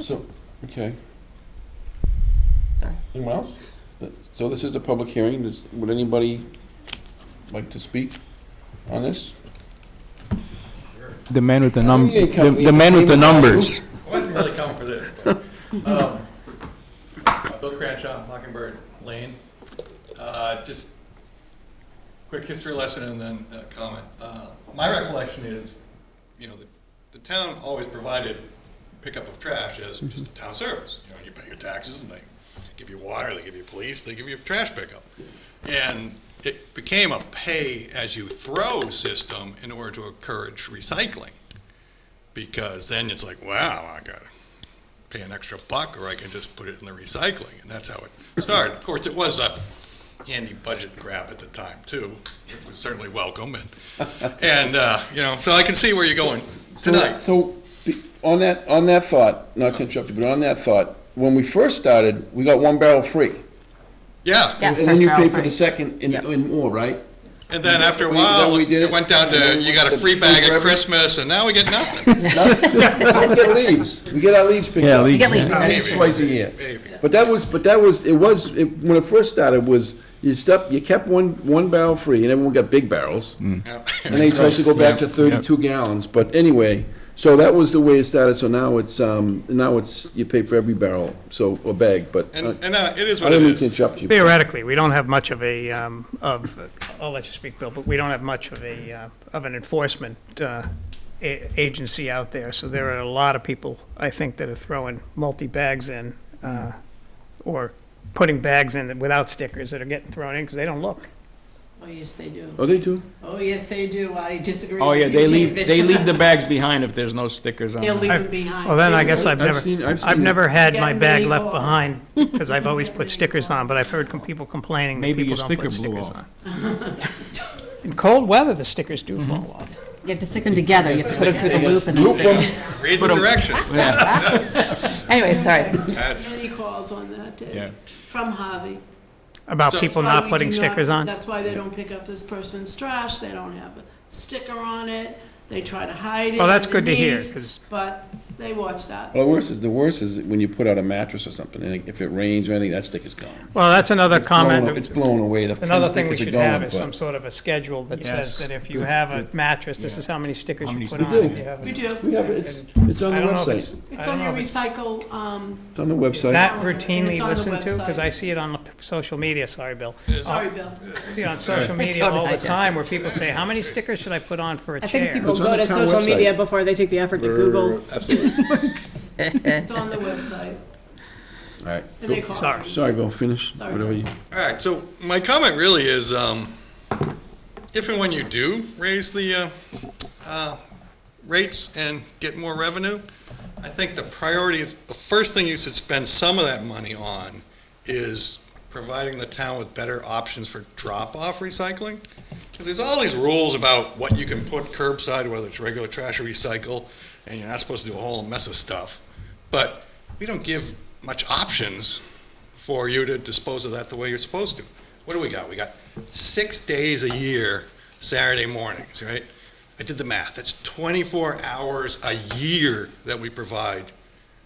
so, okay. Sorry. Anyone else? So this is a public hearing. Would anybody like to speak on this? The man with the You ain't come- the man with the numbers. I wasn't really coming for this, but, Bill Cranshaw, Mockingbird Lane. Just quick history lesson and then a comment. My recollection is, you know, the town always provided pickup of trash as just a town service. You know, you pay your taxes and they give you water, they give you police, they give you trash pickup. And it became a pay-as-you-throw system in order to encourage recycling. Because then it's like, wow, I gotta pay an extra buck or I can just put it in the recycling. And that's how it started. Of course, it was a handy budget grab at the time too, which was certainly welcome. And you know, so I can see where you're going tonight. So, on that thought, not to interrupt you, but on that thought, when we first started, we got one barrel free. Yeah, And then first you barrel pay for free. the second Yep. and more, right? And then after a Is that while, what we did? it went down And then to, you we got a went free to bag free at for Christmas and now we get nothing. We get leaves. We get our leaves picked Yeah, up. leaves. You get leaves. Leaves twice a year. Maybe. But when it first started was, you kept one barrel free and everyone got big barrels. Yeah. And they supposed to go back to Yeah, 32 gallons, but anyway, so that was the way it started, so now it's, you pay for every barrel, so, or bag, but, And it is I what it didn't mean to is. interrupt you. Theoretically, we don't have much of a, I'll let you speak, Bill, but we don't have much of an enforcement agency out there. So there are a lot of people, I think, that are throwing multi-bags in, or putting bags in without stickers that are getting thrown in because they don't look. Oh, yes, they do. Oh, they do? Oh, yes, they do. I disagree Oh, with yeah, you, they leave David. the bags behind if there's no stickers on They'll them. leave them behind. Well, then I guess I've I've seen I've it. never had Get my rid bag of left yours. behind because I've always put stickers on, but I've heard people complaining that Maybe people your don't put sticker blew stickers off. on. In cold weather, the stickers do fall off. You have to stick them together, you have to put them through the loop and Loop then them. stick Read the directions. them. Anyway, sorry. That's, Many calls on that, Dave, Yeah. from Harvey. About So- people That's why not we putting do not- stickers on? That's why they don't pick up this person's trash, they don't have a sticker on it, they try to hide it Well, that's good to hear, underneath, 'cause- but they watch that. Well, the worst is when you put out a mattress or something, and if it rains or anything, that sticker's gone. Well, that's another It's blown- comment. It's blown away, the 10 Another thing we stickers are should have gone, is some but. sort of a schedule that Yes. says that if you have a mattress, this is how many stickers How you many put on. stickers? If you have a- We do, We have, it's on the I don't know if website. it's- it's I don't on know your if it's- recycle, It's on the Is website. that It's routinely on the listened to? Because website. I see it on the social media, sorry, Bill. sorry, Bill. See on social media Don't all the hijack time where people say, how many stickers should I put on for a I think chair? people It's on go the to town social website. media before they take the effort to Google. Absolutely. It's on the website, All right. and they call. Sorry. me. Sorry, Bill, finish, Sorry. whatever you. all right, so my comment really is, if and when you do raise the rates and get more revenue, I think the priority, the first thing you should spend some of that money on is providing the town with better options for drop-off recycling. Because there's all these rules about what you can put curbside, whether it's regular trash or recycle, and you're not supposed to do a whole mess of stuff. But we don't give much options for you to dispose of that the way you're supposed to. What do we got? We got 6 days a year, Saturday mornings, right? I did the math. That's 24 hours a year that we provide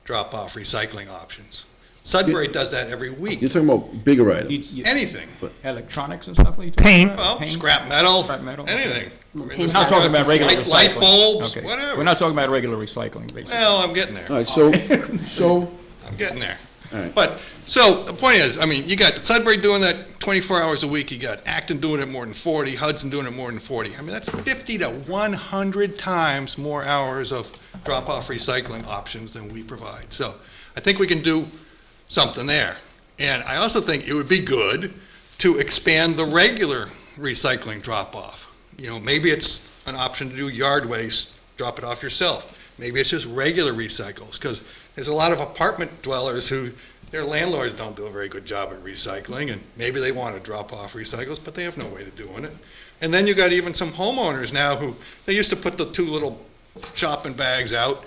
drop-off recycling options. Sudbury does that every week. You're talking about bigger items. Anything. Electronics and stuff like that? Paint. Well, scrap metal, Scrap metal, okay. anything. We're not talking about regular recycling. Light bulbs, Okay. whatever. We're not talking about regular recycling, basically. Well, I'm getting there. All right, so, I'm getting there. All right. But, so, the point is, I mean, you got Sudbury doing that 24 hours a week, you got Acton doing it more than 40, Hudson doing it more than 40. I mean, that's 50 to 100 times more hours of drop-off recycling options than we provide. So, I think we can do something there. And I also think it would be good to expand the regular recycling drop-off. You know, maybe it's an option to do yard waste, drop it off yourself. Maybe it's just regular recycles, because there's a lot of apartment dwellers who, their landlords don't do a very good job at recycling, and maybe they want to drop off recycles, but they have no way to doing it. And then you got even some homeowners now who, they used to put the 2 little shopping bags out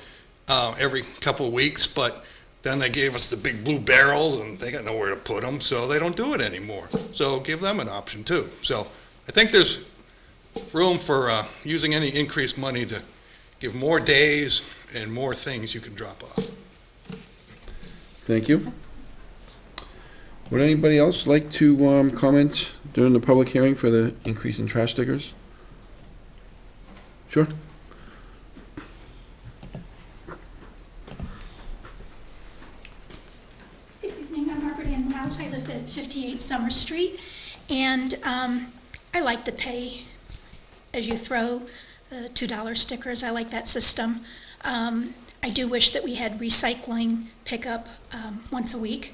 every couple of weeks, but then they gave us the big blue barrels, and they got nowhere to put them, so they don't do it anymore. So give them an option too. So I think there's room for using any increased money to give more days and more things you can drop off. thank you. Would anybody else like to comment during the public hearing for the increase in trash stickers? Sure. Good evening, I'm Margaret Ann Mouse. I live at 58 Summer Street, and I like the pay as you throw $2 stickers. I like that system. I do wish that we had recycling pickup once a week.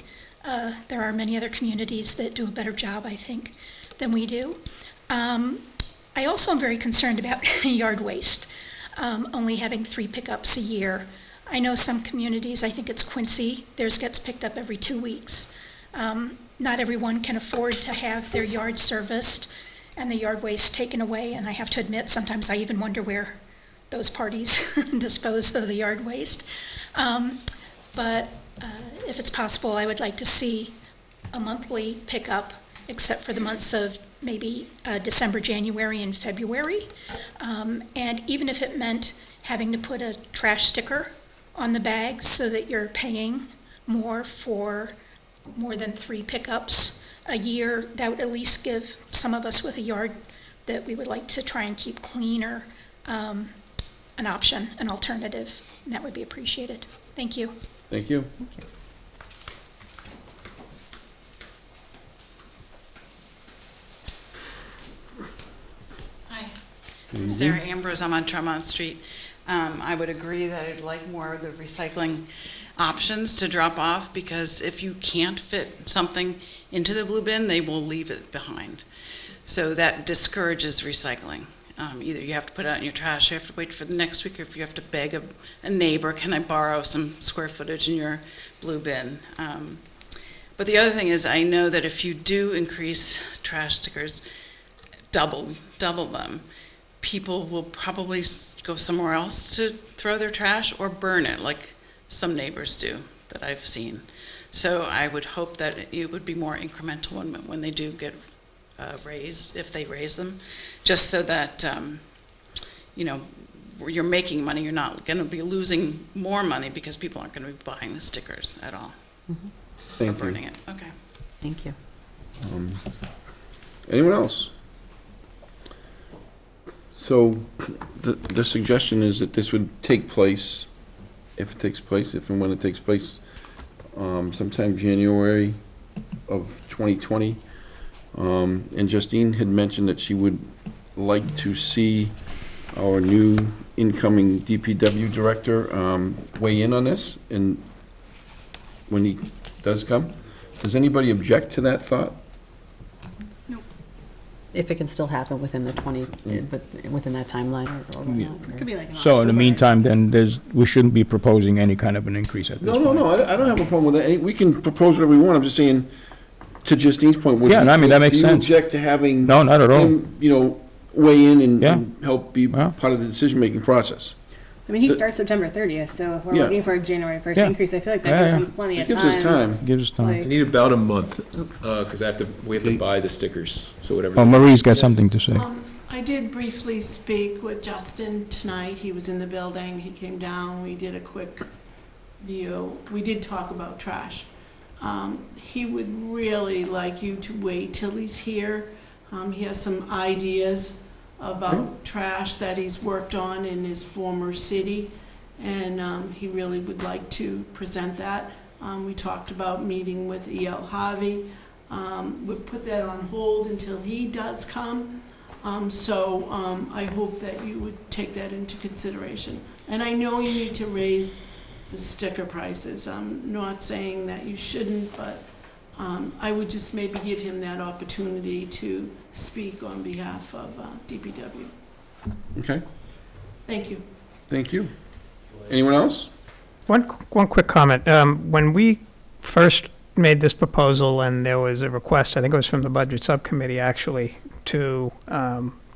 There are many other communities that do a better job, I think, than we do. I also am very concerned about yard waste, only having 3 pickups a year. I know some communities, I think it's Quincy, theirs gets picked up every 2 weeks. Not everyone can afford to have their yard serviced and the yard waste taken away, and I have to admit, sometimes I even wonder where those parties dispose of the yard waste. But if it's possible, I would like to see a monthly pickup, except for the months of maybe December, January, and February. And even if it meant having to put a trash sticker on the bag so that you're paying more for more than 3 pickups a year, that would at least give some of us with a yard that we would like to try and keep cleaner an option, an alternative, and that would be appreciated. Thank you. Thank you. Hi, Sarah Ambrose, I'm on Tremont Street. I would agree that I'd like more of the recycling options to drop off, because if you can't fit something into the blue bin, they will leave it behind. So that discourages recycling. Either you have to put it out in your trash, you have to wait for the next week, or if you have to beg a neighbor, can I borrow some square footage in your blue bin? But the other thing is, I know that if you do increase trash stickers, double them, people will probably go somewhere else to throw their trash or burn it, like some neighbors do that I've seen. So I would hope that it would be more incremental when they do get raised, if they raise them, just so that, you know, you're making money, you're not going to be losing more money because people aren't going to be buying the stickers at all. Thank or you. burning it. Okay. Thank you. Anyone else? So the suggestion is that this would take place, if it takes place, if and when it takes place, sometime January of 2020. And Justine had mentioned that she would like to see our new incoming DPW director weigh in on this, and when he does come. Does anybody object to that thought? If it can still happen within the 20, within that timeline or whatnot. Could be like an So in the October. meantime, then, we shouldn't be proposing any kind of an increase at this point. No, I don't have a problem with that. We can propose whatever we want. I'm just saying, to Justine's point, would Yeah, you- I mean, that makes do you sense. object to having No, not at all. him, weigh in and Yeah. and help be Yeah. part of the decision-making process? I mean, he starts September 30th, so if we're Yeah. looking for a January 1st Yeah. increase, I feel like that Yeah, gives yeah. him plenty It of gives time. us time. Gives us time. Like- I need about a month, because we have to buy the stickers, so whatever. Oh, Marie's got something to say. I did briefly speak with Justin tonight. He was in the building. He came down. We did a quick view. We did talk about trash. He would really like you to wait till he's here. He has some ideas about trash that he's worked on in his former city, and he really would like to present that. We talked about meeting with E.L. Harvey. We've put that on hold until he does come. I hope that you would take that into consideration. And I know you need to raise the sticker prices. I'm not saying that you shouldn't, but I would just maybe give him that opportunity to speak on behalf of DPW. Okay, Thank you. thank you. Anyone else? One quick comment. When we first made this proposal and there was a request, I think it was from the Budget Subcommittee actually, to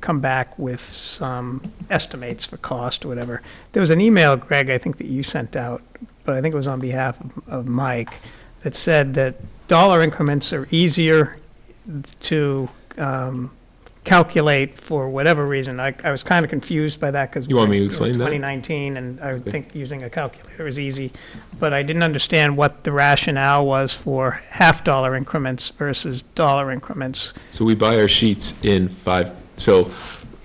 come back with some estimates for cost or whatever, there was an email, Greg, I think that you sent out, but I think it was on behalf of Mike, that said that dollar increments are easier to calculate for whatever reason. I was kind of confused by that because You want me to explain that? 2019, and I would think using a calculator is easy, but I didn't understand what the rationale was for half-dollar increments versus dollar increments. So we buy our sheets in so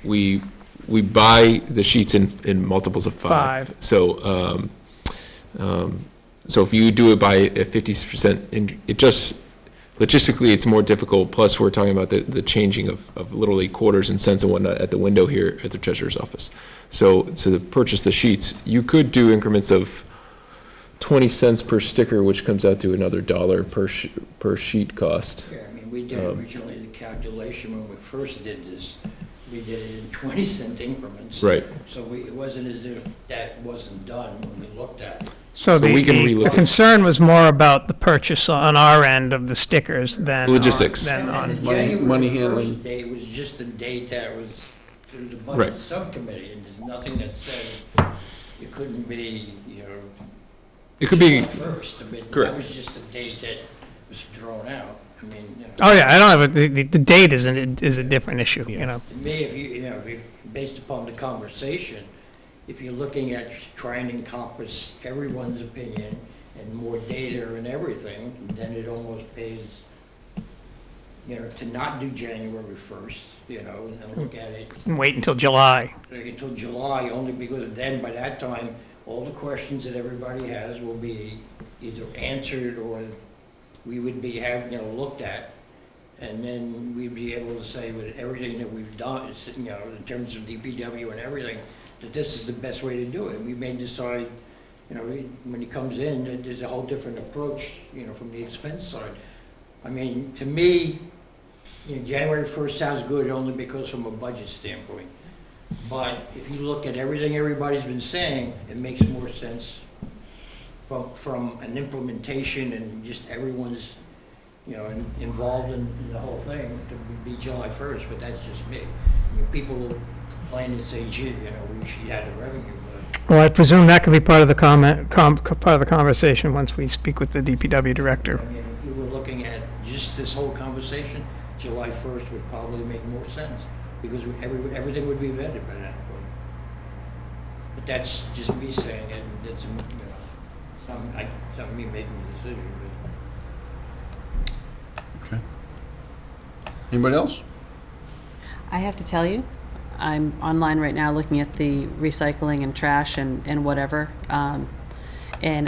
we buy the sheets in multiples of five. So, so if you do it by a 50%, it just, logistically, it's more difficult, plus we're talking about the changing of literally quarters and cents and whatnot at the window here at the treasurer's office. So to purchase the sheets, you could do increments of 20 cents per sticker, which comes out to another $1 per sheet cost. Yeah, I mean, we did originally the calculation when we first did this, we did it in 20-cent increments. Right. So it wasn't as if that wasn't done when we looked at it. So we can the relook at it. concern was more about the purchase on our end of the stickers than Logistics. than on. And the Money January handling. 1st date was just a date that was through the Right. budget subcommittee, and there's nothing that says it couldn't be, It could be, first. I mean, correct. that was just a date that was thrown out. I mean, Oh, yeah, I don't have, the date is a different issue, you know. To me, if you, based upon the conversation, if you're looking at trying to encompass everyone's opinion and more data and everything, then it almost pays, to not do January 1st, and look at it And wait until July. until July, only because then by that time, all the questions that everybody has will be either answered or we would be looked at. And then we'd be able to say with everything that we've done, in terms of DPW and everything, that this is the best way to do it. We may decide, when he comes in, that there's a whole different approach, from the expense side. I mean, to me, January 1st sounds good only because from a budget standpoint. But if you look at everything everybody's been saying, it makes more sense from an implementation and just everyone's involved in the whole thing to be July 1st, but that's just me. People will complain and say, gee, we should have the revenue, but. Well, I presume that can be part of the part of the conversation once we speak with the DPW director. I mean, if you were looking at just this whole conversation, July 1st would probably make more sense, because everything would be vetted by that point. But that's just me saying it, it's not me making the decision, but. Okay. Anybody else? I have to tell you, I'm online right now looking at the recycling and trash and whatever, and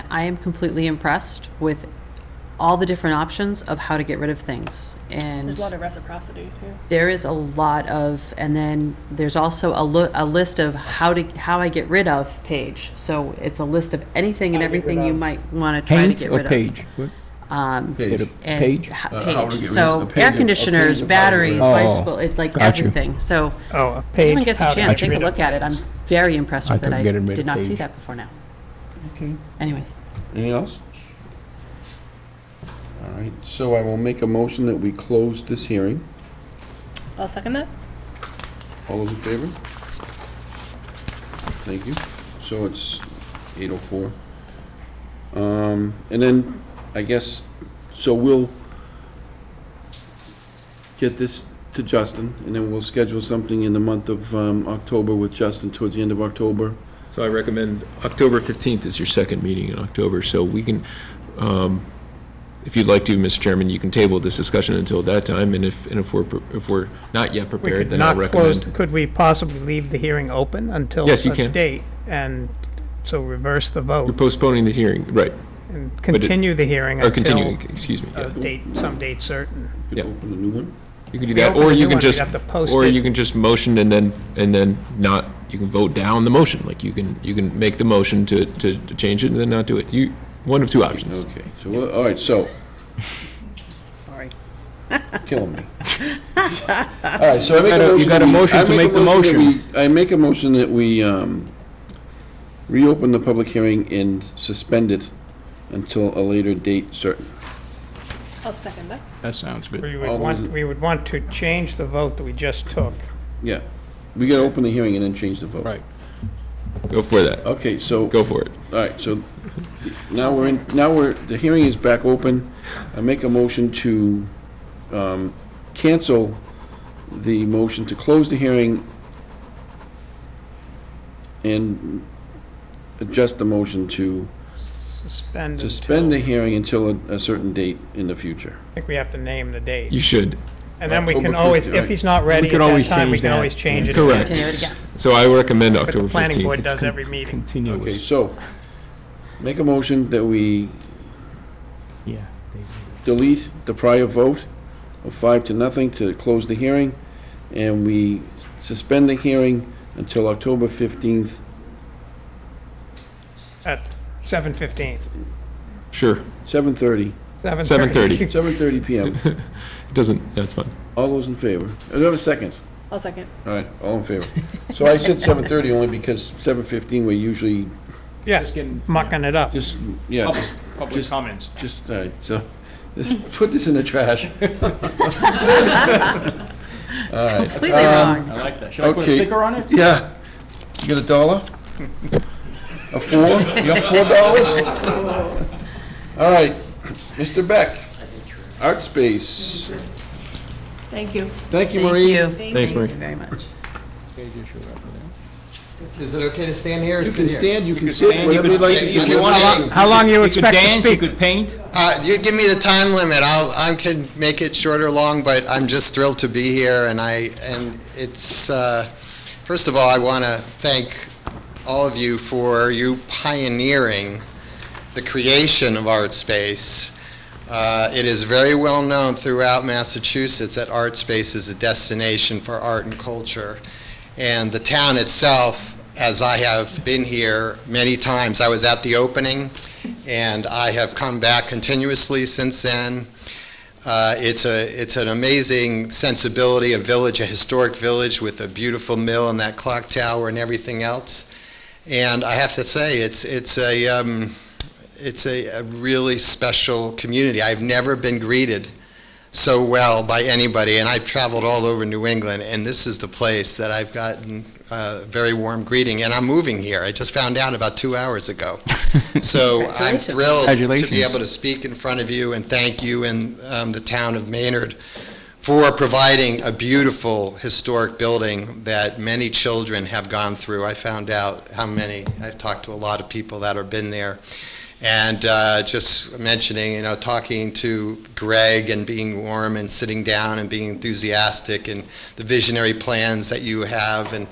I am completely impressed with all the different options of how to get rid of things. And There's a lot of reciprocity too. there is a lot of, and then there's also a list of how I get rid of page. So it's a list of anything and everything you might want to try to get rid of. Page? Page. And Page? How to get rid of So a page air of- conditioners, a page of how to get rid batteries, of- bicycle, it's like Got you. everything. So Oh, a if page. anyone gets how a to chance, get take a rid of look at it. I'm very impressed I with it. could I get rid of did not see page. that before now. Okay. Anyways. Anything else? All right, so I will make a motion that we close this hearing. I'll second that. All those in favor? Thank you. So it's 8:04. And then, I guess, so we'll get this to Justin, and then we'll schedule something in the month of October with Justin towards the end of October. so I recommend October 15th is your second meeting in October, so we can, if you'd like to, Mr. Chairman, you can table this discussion until that time, and if we're not yet We prepared, could then I'll not close, recommend. could we possibly leave the hearing open until Yes, you such can. date? And so reverse the You're vote postponing the hearing, right, and continue the hearing or until continuing, excuse me, a yeah. date, some date certain. Could Yeah. open a new one? You can do We that, open or a you new can one, we'd just, have to post or it. you can just motion and then not, you can vote down the motion, like you can make the motion to change it and then not do it. One of two options. Okay, so, all right, so, Sorry. killing me. All right, so I make a motion. You got a motion to make the motion. I make a motion that we reopen the public hearing and suspend it until a later date certain. I'll second that. That sounds good. We would want to change the vote that we just took. Yeah, we gotta open the hearing and then change the vote. Right. Go for that. Okay, so, Go for it. all right, so now the hearing is back open. I make a motion to cancel the motion to close the hearing and adjust the motion to Suspend suspend the until, hearing until a certain date in the future. I think we have to name the date. You should. And then we can October always, 15th, if right. he's not ready at could that always time, we change can that. always change it. Correct. Continue it again. So I recommend But October the planning board 15th. does every meeting. Continuous. Okay, so, make a motion that we Yeah. delete the prior vote of 5-0 to close the hearing, and we suspend the hearing until October 15th. At 7:15. Sure. 7:30, 7:30. 7:30 PM. It doesn't, that's fine. All those in favor? Do I have a second? I'll second. All right, all in favor. So I said 7:30 only because 7:15 we're usually Yeah, Just getting mucking it up. just, yeah, public Just- comments. just, so, just put this in the trash. All right. Completely wrong. I like that. Should I put a Okay. sticker on it? Yeah. You get $1? A 4? You got $4? All right, Mr. Beck, Art Space. Thank you. Thank you, Marie. Thanks, Marie. Thank you very much. Is it okay to stand here or You sit can here? stand, you can could sit, stand, whatever you you'd could- like to you do. could sit. How long you You could expect to dance, you speak? could paint. You give me the time limit. I can make it short or long, but I'm just thrilled to be here. And it's first of all, I want to thank all of you for you pioneering the creation of Art Space. It is very well known throughout Massachusetts that Art Space is a destination for art and culture. And the town itself, as I have been here many times, I was at the opening, and I have come back continuously since then. It's an amazing sensibility, a village, a historic village with a beautiful mill and that clock tower and everything else. And I have to say, it's a really special community. I've never been greeted so well by anybody, and I've traveled all over New England, and this is the place that I've gotten a very warm greeting, and I'm moving here. I just found out about 2 hours ago. So I'm thrilled to be Congratulations. able to speak in front of you and thank you and the town of Maynard for providing a beautiful historic building that many children have gone through. I found out how many. I've talked to a lot of people that have been there. And just mentioning, talking to Greg and being warm and sitting down and being enthusiastic and the visionary plans that you have, and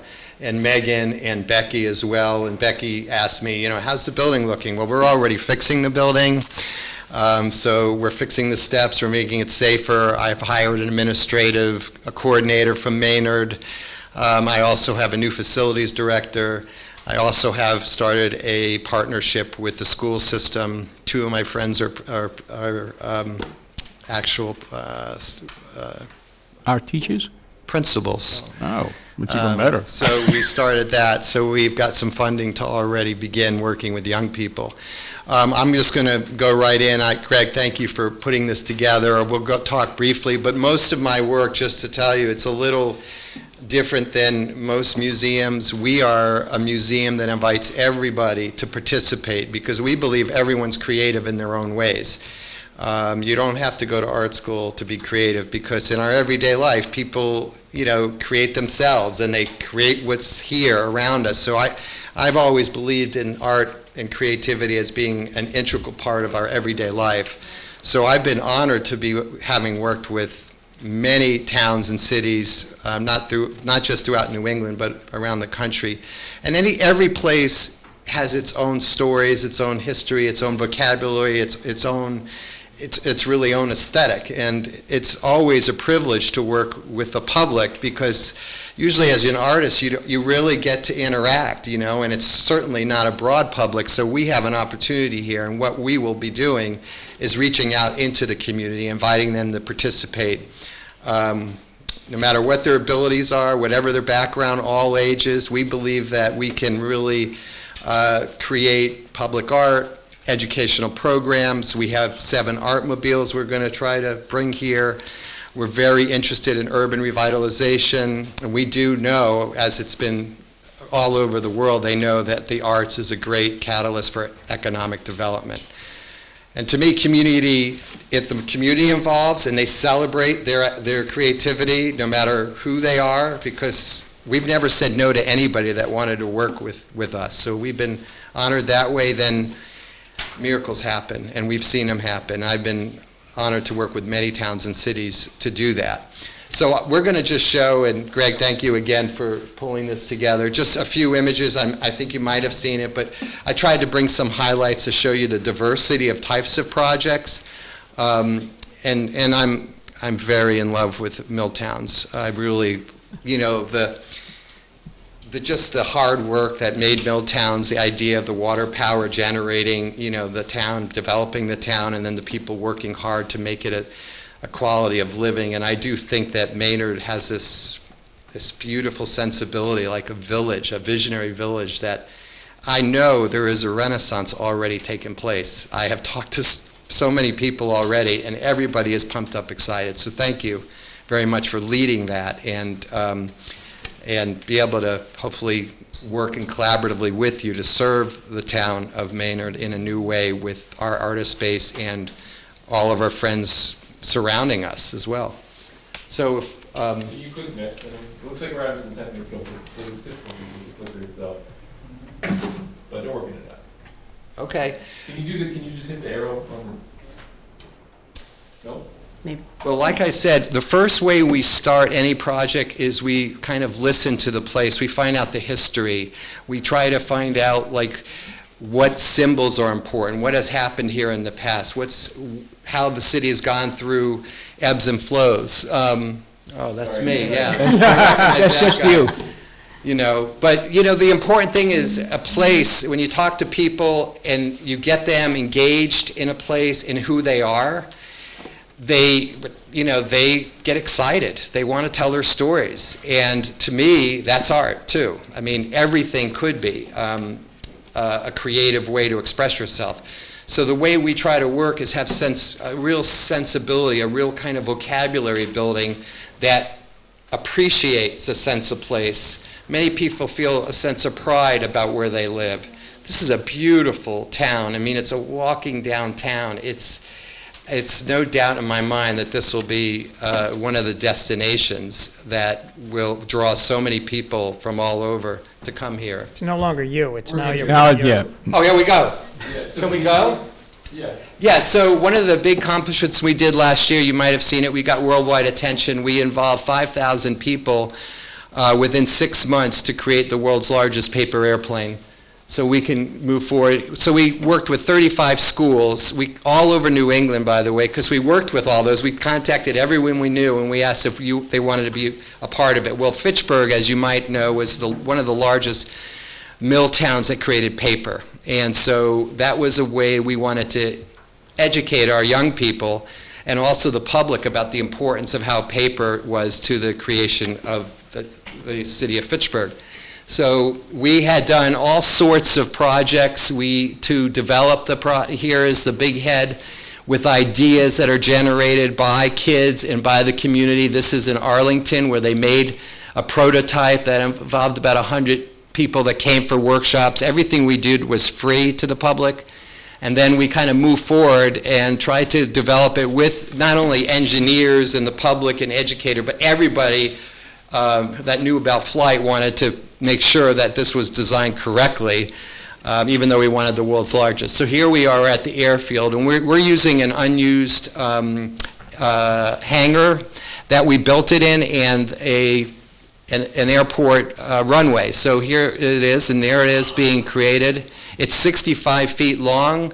Megan and Becky as well. And Becky asked me, how's the building looking? Well, we're already fixing the building. So we're fixing the steps, we're making it safer. I've hired an administrative coordinator from Maynard. I also have a new facilities director. I also have started a partnership with the school system. Two of my friends are actual Our teachers? principals. Oh, it's even better. So we started that, so we've got some funding to already begin working with young people. I'm just going to go right in. Greg, thank you for putting this together. We'll talk briefly, but most of my work, just to tell you, it's a little different than most museums. We are a museum that invites everybody to participate because we believe everyone's creative in their own ways. You don't have to go to art school to be creative because in our everyday life, people, create themselves and they create what's here around us. So I've always believed in art and creativity as being an integral part of our everyday life. So I've been honored to be having worked with many towns and cities, not just throughout New England, but around the country. And every place has its own stories, its own history, its own vocabulary, its really own aesthetic. And it's always a privilege to work with the public, because usually as an artist, you really get to interact, and it's certainly not a broad public, so we have an opportunity here, and what we will be doing is reaching out into the community, inviting them to participate. No matter what their abilities are, whatever their background, all ages, we believe that we can really create public art, educational programs. We have 7 artmobiles we're going to try to bring here. We're very interested in urban revitalization, and we do know, as it's been all over the world, they know that the arts is a great catalyst for economic development. And to me, community, if the community involves and they celebrate their creativity, no matter who they are, because we've never said no to anybody that wanted to work with us. So we've been honored that way, then miracles happen, and we've seen them happen. I've been honored to work with many towns and cities to do that. So we're going to just show, and Greg, thank you again for pulling this together, just a few images. I think you might have seen it, but I tried to bring some highlights to show you the diversity of types of projects. And I'm very in love with Milltowns. I really, just the hard work that made Milltowns, the idea of the water power generating, the town, developing the town, and then the people working hard to make it a quality of living. And I do think that Maynard has this beautiful sensibility, like a village, a visionary village, that I know there is a renaissance already taking place. I have talked to so many people already, and everybody is pumped up, excited. So thank you very much for leading that, and be able to hopefully work collaboratively with you to serve the town of Maynard in a new way with our artist base and all of our friends surrounding us as well. So if, you click next, and it looks like we're having some technical difficulties with the clicker itself, but they're working it out. Okay. Can you just hit the arrow on the, no? Maybe. Well, like I said, the first way we start any project is we kind of listen to the place. We find out the history. We try to find out what symbols are important, what has happened here in the past, how the city has gone through ebbs and flows. That's Sorry. me, yeah. That's just you. But the important thing is a place, when you talk to people and you get them engaged in a place, in who they are, they get excited. They want to tell their stories. And to me, that's art too. I mean, everything could be a creative way to express yourself. So the way we try to work is have a real sensibility, a real kind of vocabulary building that appreciates a sense of place. Many people feel a sense of pride about where they live. This is a beautiful town. I mean, it's a walking downtown. It's no doubt in my mind that this will be one of the destinations that will draw so many people from all over to come here. It's no longer you, it's now your. Yeah. Oh, here we go. Yeah, so Can we go? Yeah. Yeah, so one of the big accomplishments we did last year, you might have seen it, we got worldwide attention. We involved 5,000 people within 6 months to create the world's largest paper airplane. So we can move forward. So we worked with 35 schools, all over New England, by the way, because we worked with all those. We contacted everyone we knew, and we asked if they wanted to be a part of it. Well, Fitchburg, as you might know, was one of the largest mill towns that created paper. And so that was a way we wanted to educate our young people and also the public about the importance of how paper was to the creation of the city of Fitchburg. So we had done all sorts of projects to develop here is the big head with ideas that are generated by kids and by the community. This is in Arlington, where they made a prototype that involved about 100 people that came for workshops. Everything we did was free to the public. And then we kind of moved forward and tried to develop it with not only engineers and the public and educator, but everybody that knew about flight wanted to make sure that this was designed correctly. even though we wanted the world's largest. So here we are at the airfield, and we're using an unused hangar that we built it in, and an airport runway. So here it is, and there it is being created. It's 65 feet long.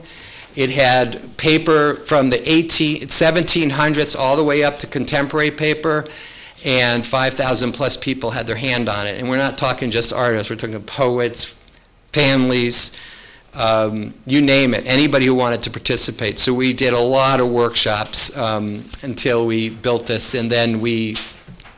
It had paper from the 1700s all the way up to contemporary paper, and 5,000 plus people had their hand on it. And we're not talking just artists, we're talking poets, families, you name it, anybody who wanted to participate. So we did a lot of workshops until we built this, and then we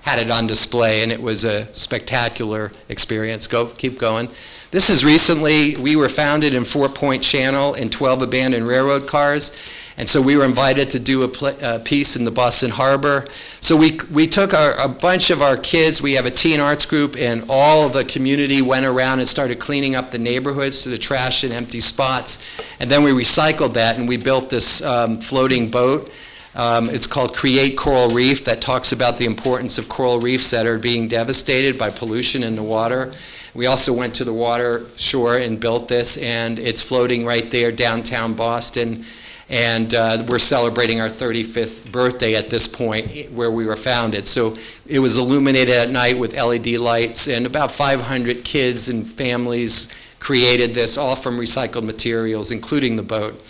had it on display, and it was a spectacular experience. Keep going. This is recently, we were founded in Fort Point Channel in 12 abandoned railroad cars, and so we were invited to do a piece in the Boston Harbor. So we took a bunch of our kids, we have a teen arts group, and all of the community went around and started cleaning up the neighborhoods to the trash and empty spots, and then we recycled that, and we built this floating boat. It's called Create Coral Reef, that talks about the importance of coral reefs that are being devastated by pollution in the water. We also went to the water shore and built this, and it's floating right there downtown Boston. And we're celebrating our 35th birthday at this point where we were founded. So it was illuminated at night with LED lights, and about 500 kids and families created this, all from recycled materials, including the boat.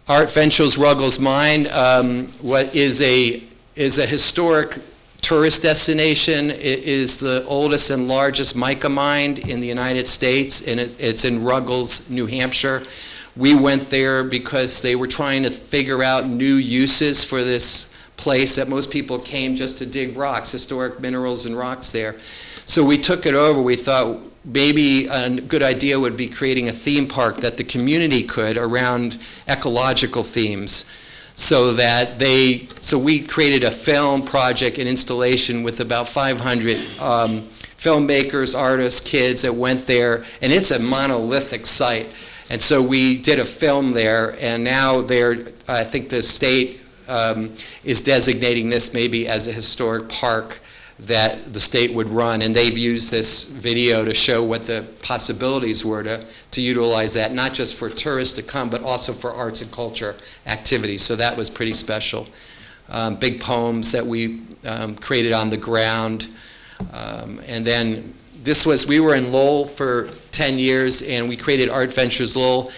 Art Ventures Ruggles Mine what is a historic tourist destination. It is the oldest and largest mica mine in the United States, and it's in Ruggles, New Hampshire. We went there because they were trying to figure out new uses for this place, that most people came just to dig rocks, historic minerals and rocks there. So we took it over. We thought maybe a good idea would be creating a theme park that the community could around ecological themes. So we created a film project and installation with about 500 filmmakers, artists, kids that went there, and it's a monolithic site. And so we did a film there, and now I think the state is designating this maybe as a historic park that the state would run, and they've used this video to show what the possibilities were to utilize that, not just for tourists to come, but also for arts and culture activities. So that was pretty special. Big poems that we created on the ground. And then we were in Lowell for 10 years, and we created Art Ventures Lowell.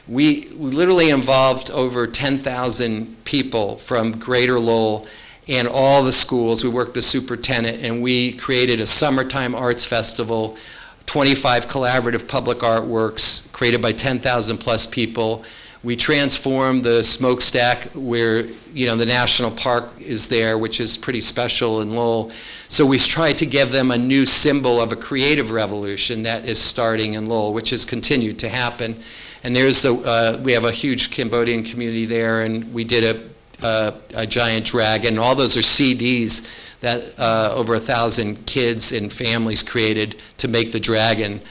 We literally involved over 10,000 people from Greater Lowell and all the schools. We worked the superintendent, and we created a summertime arts festival, 25 collaborative public artworks created by 10,000 plus people. We transformed the smokestack where, the national park is there, which is pretty special in Lowell. So we tried to give them a new symbol of a creative revolution that is starting in Lowell, which has continued to happen. And we have a huge Cambodian community there, and we did a giant dragon. All those are CDs that over 1,000 kids and families created to make the dragon.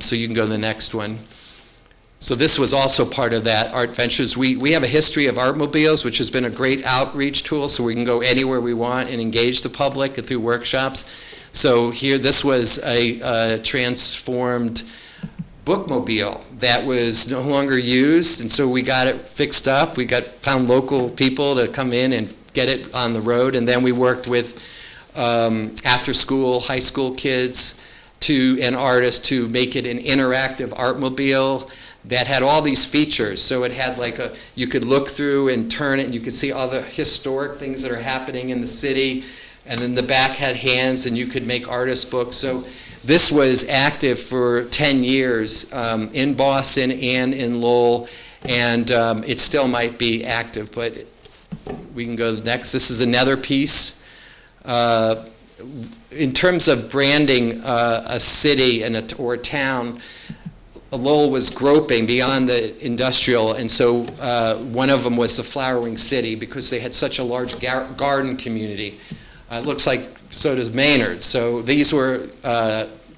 So you can go to the next one. So this was also part of that Art Ventures. We have a history of Artmobiles, which has been a great outreach tool, so we can go anywhere we want and engage the public through workshops. So here, this was a transformed bookmobile that was no longer used, and so we got it fixed up. We found local people to come in and get it on the road, and then we worked with after-school, high school kids and artists to make it an interactive Artmobile that had all these features. So it had you could look through and turn it, and you could see all the historic things that are happening in the city, and then the back had hands, and you could make artist books. So this was active for 10 years in Boston and in Lowell, and it still might be active, but we can go to the next. This is another piece. In terms of branding a city or a town, Lowell was groping beyond the industrial, and so one of them was the flowering city, because they had such a large garden community. It looks like so does Maynard. So these were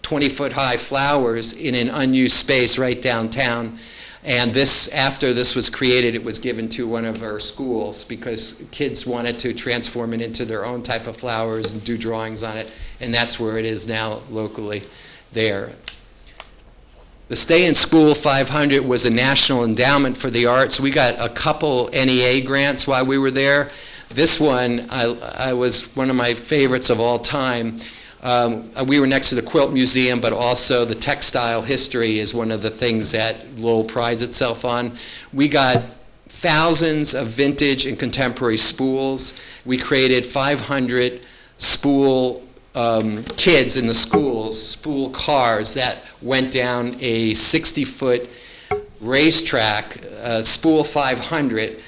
20-foot high flowers in an unused space right downtown. And after this was created, it was given to one of our schools because kids wanted to transform it into their own type of flowers and do drawings on it. And that's where it is now locally there. The Stay in School 500 was a national endowment for the arts. We got a couple NEA grants while we were there. This one, I was one of my favorites of all time. We were next to the Quilt Museum, but also the textile history is one of the things that Lowell prides itself on. We got thousands of vintage and contemporary spools. We created 500 spool kids in the schools, spool cars that went down a 60-foot racetrack, Spool 500.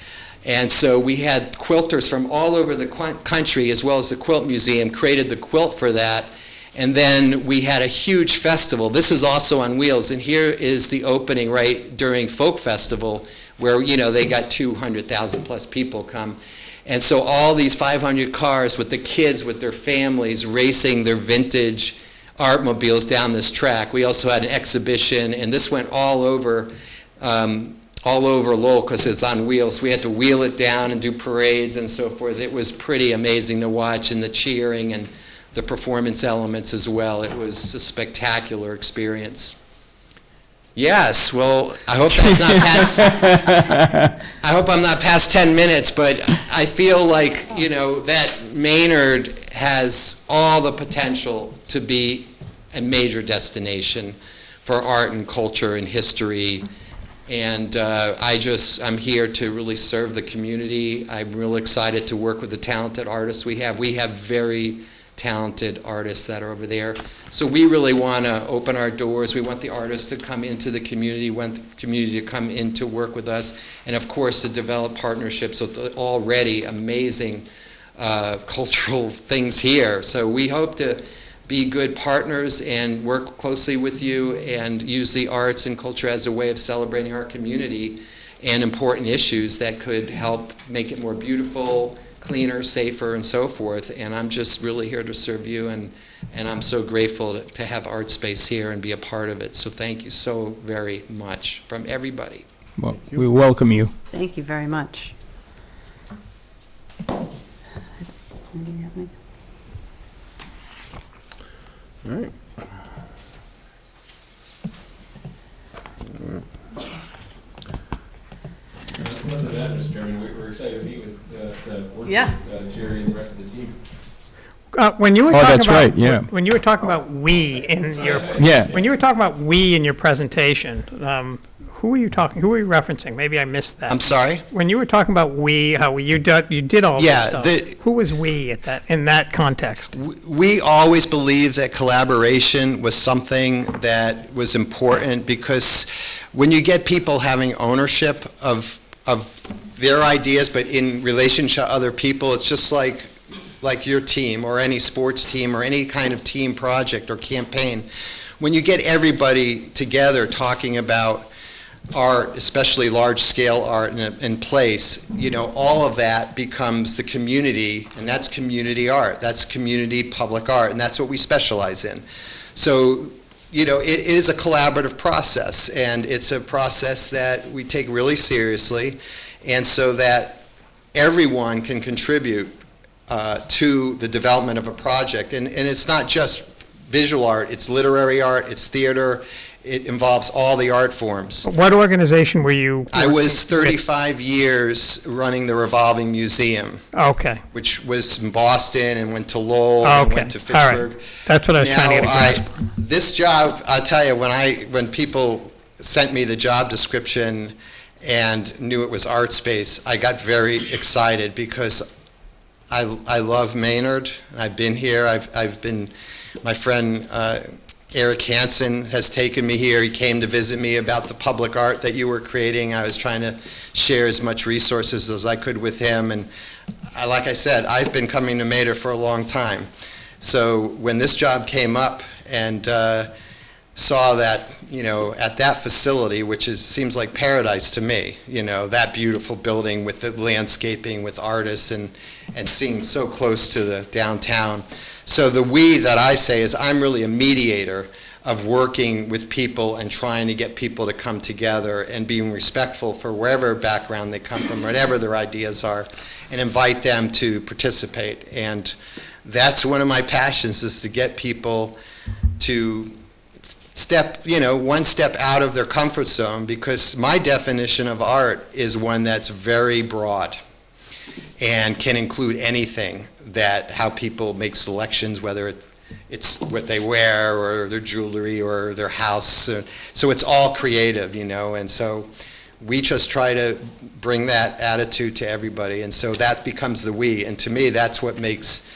And so we had quilters from all over the country, as well as the Quilt Museum, created the quilt for that. And then we had a huge festival. This is also on wheels, and here is the opening right during Folk Festival, where, you know, they got 200,000 plus people come. And so all these 500 cars with the kids, with their families, racing their vintage artmobiles down this track. We also had an exhibition, and this went all over Lowell because it's on wheels. We had to wheel it down and do parades and so forth. It was pretty amazing to watch, and the cheering and the performance elements as well. It was a spectacular experience. Yes, well, I hope that's not past, I hope I'm not past 10 minutes, but I feel like, you know, that Maynard has all the potential to be a major destination for art and culture and history. And I'm here to really serve the community. I'm real excited to work with the talented artists we have. We have very talented artists that are over there. So we really want to open our doors. We want the artists to come into the community, want the community to come in to work with us, and of course to develop partnerships with the already amazing cultural things here. So we hope to be good partners and work closely with you and use the arts and culture as a way of celebrating our community and important issues that could help make it more beautiful, cleaner, safer, and so forth. And I'm just really here to serve you, and I'm so grateful to have Art Space here and be a part of it. So thank you so very much from everybody. Well, we welcome you. Thank you very much. All right. Other than that, Mr. Chairman, we're excited to meet with, work Yeah. with Jerry and the rest of the team. When you were Oh, talking that's about, right, yeah. when you were talking about we in your, Yeah. when you were talking about we in your presentation, who were you referencing? Maybe I missed that. I'm sorry? When you were talking about we, how you did all Yeah, this stuff, who was we in that context? We always believed that collaboration was something that was important, because when you get people having ownership of their ideas, but in relation to other people, it's just like your team or any sports team or any kind of team project or campaign. When you get everybody together talking about art, especially large-scale art in place, you know, all of that becomes the community, and that's community art. That's community public art, and that's what we specialize in. So, you know, it is a collaborative process, and it's a process that we take really seriously, and so that everyone can contribute to the development of a project. And it's not just visual art, it's literary art, it's theater, it involves all the art forms. What organization were you? I was working 35 years running the Revolving Museum, with? Okay. which was in Boston and went to Lowell Oh, and okay. went to All right. Fitchburg. That's what I was trying to get a grasp. This job, I'll tell you, when people sent me the job description and knew it was Art Space, I got very excited, because I love Maynard, and I've been here. My friend Eric Hansen has taken me here. He came to visit me about the public art that you were creating. I was trying to share as much resources as I could with him. And like I said, I've been coming to Maynard for a long time. So when this job came up and saw that, you know, at that facility, which seems like paradise to me, you know, that beautiful building with the landscaping, with artists, and seeing so close to the downtown. So the we that I say is I'm really a mediator of working with people and trying to get people to come together and being respectful for wherever background they come from, whatever their ideas are, and invite them to participate. And that's one of my passions, is to get people to one step out of their comfort zone, because my definition of art is one that's very broad and can include anything, that how people make selections, whether it's what they wear or their jewelry or their house. So it's all creative, and so we just try to bring that attitude to everybody, and so that becomes the we. And to me, that's what makes,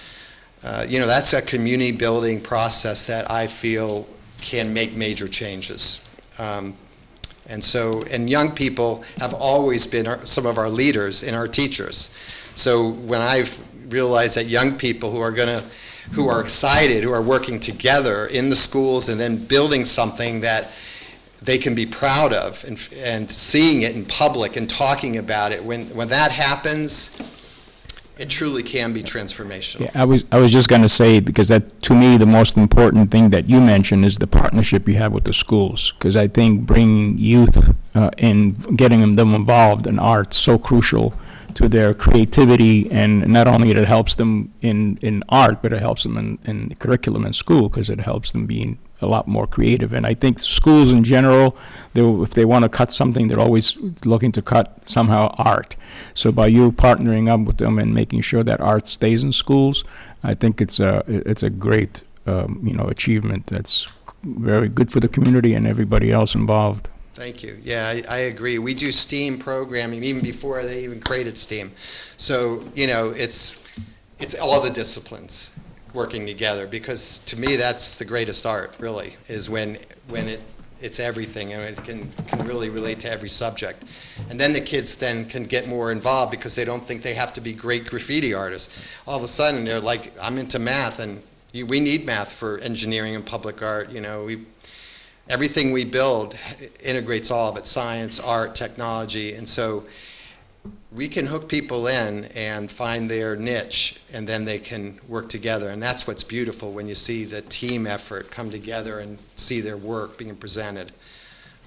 that's a community building process that I feel can make major changes. And young people have always been some of our leaders and our teachers. So when I've realized that young people who are excited, who are working together in the schools and then building something that they can be proud of, and seeing it in public and talking about it, when that happens, it truly can be transformational. Yeah, I was just going to say, because that, to me, the most important thing that you mentioned is the partnership you have with the schools, because I think bringing youth and getting them involved in art is so crucial to their creativity, and not only it helps them in art, but it helps them in the curriculum in school, because it helps them being a lot more creative. And I think schools in general, if they want to cut something, they're always looking to cut somehow art. So by you partnering up with them and making sure that art stays in schools, I think it's a great achievement that's very good for the community and everybody else involved. Thank you. Yeah, I agree. We do STEAM programming even before they even created STEAM. So, it's all the disciplines working together, because to me that's the greatest art, really, is when it's everything, and it can really relate to every subject. And then the kids then can get more involved, because they don't think they have to be great graffiti artists. All of a sudden they're like, I'm into math, and we need math for engineering and public art. Everything we build integrates all of it: science, art, technology. And so we can hook people in and find their niche, and then they can work together. And that's what's beautiful, when you see the team effort come together and see their work being presented.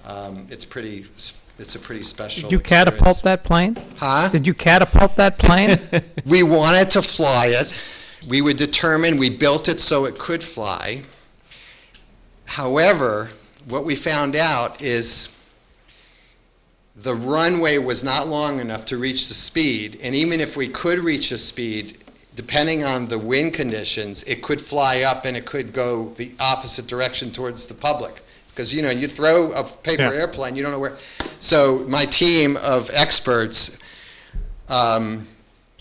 It's a pretty special Did you experience. catapult that plane? Huh? Did you catapult that plane? We wanted to fly it. We built it so it could fly. However, what we found out is the runway was not long enough to reach the speed, and even if we could reach the speed, depending on the wind conditions, it could fly up and it could go the opposite direction towards the public. Because, you throw a paper airplane, you don't know where. So my team of experts,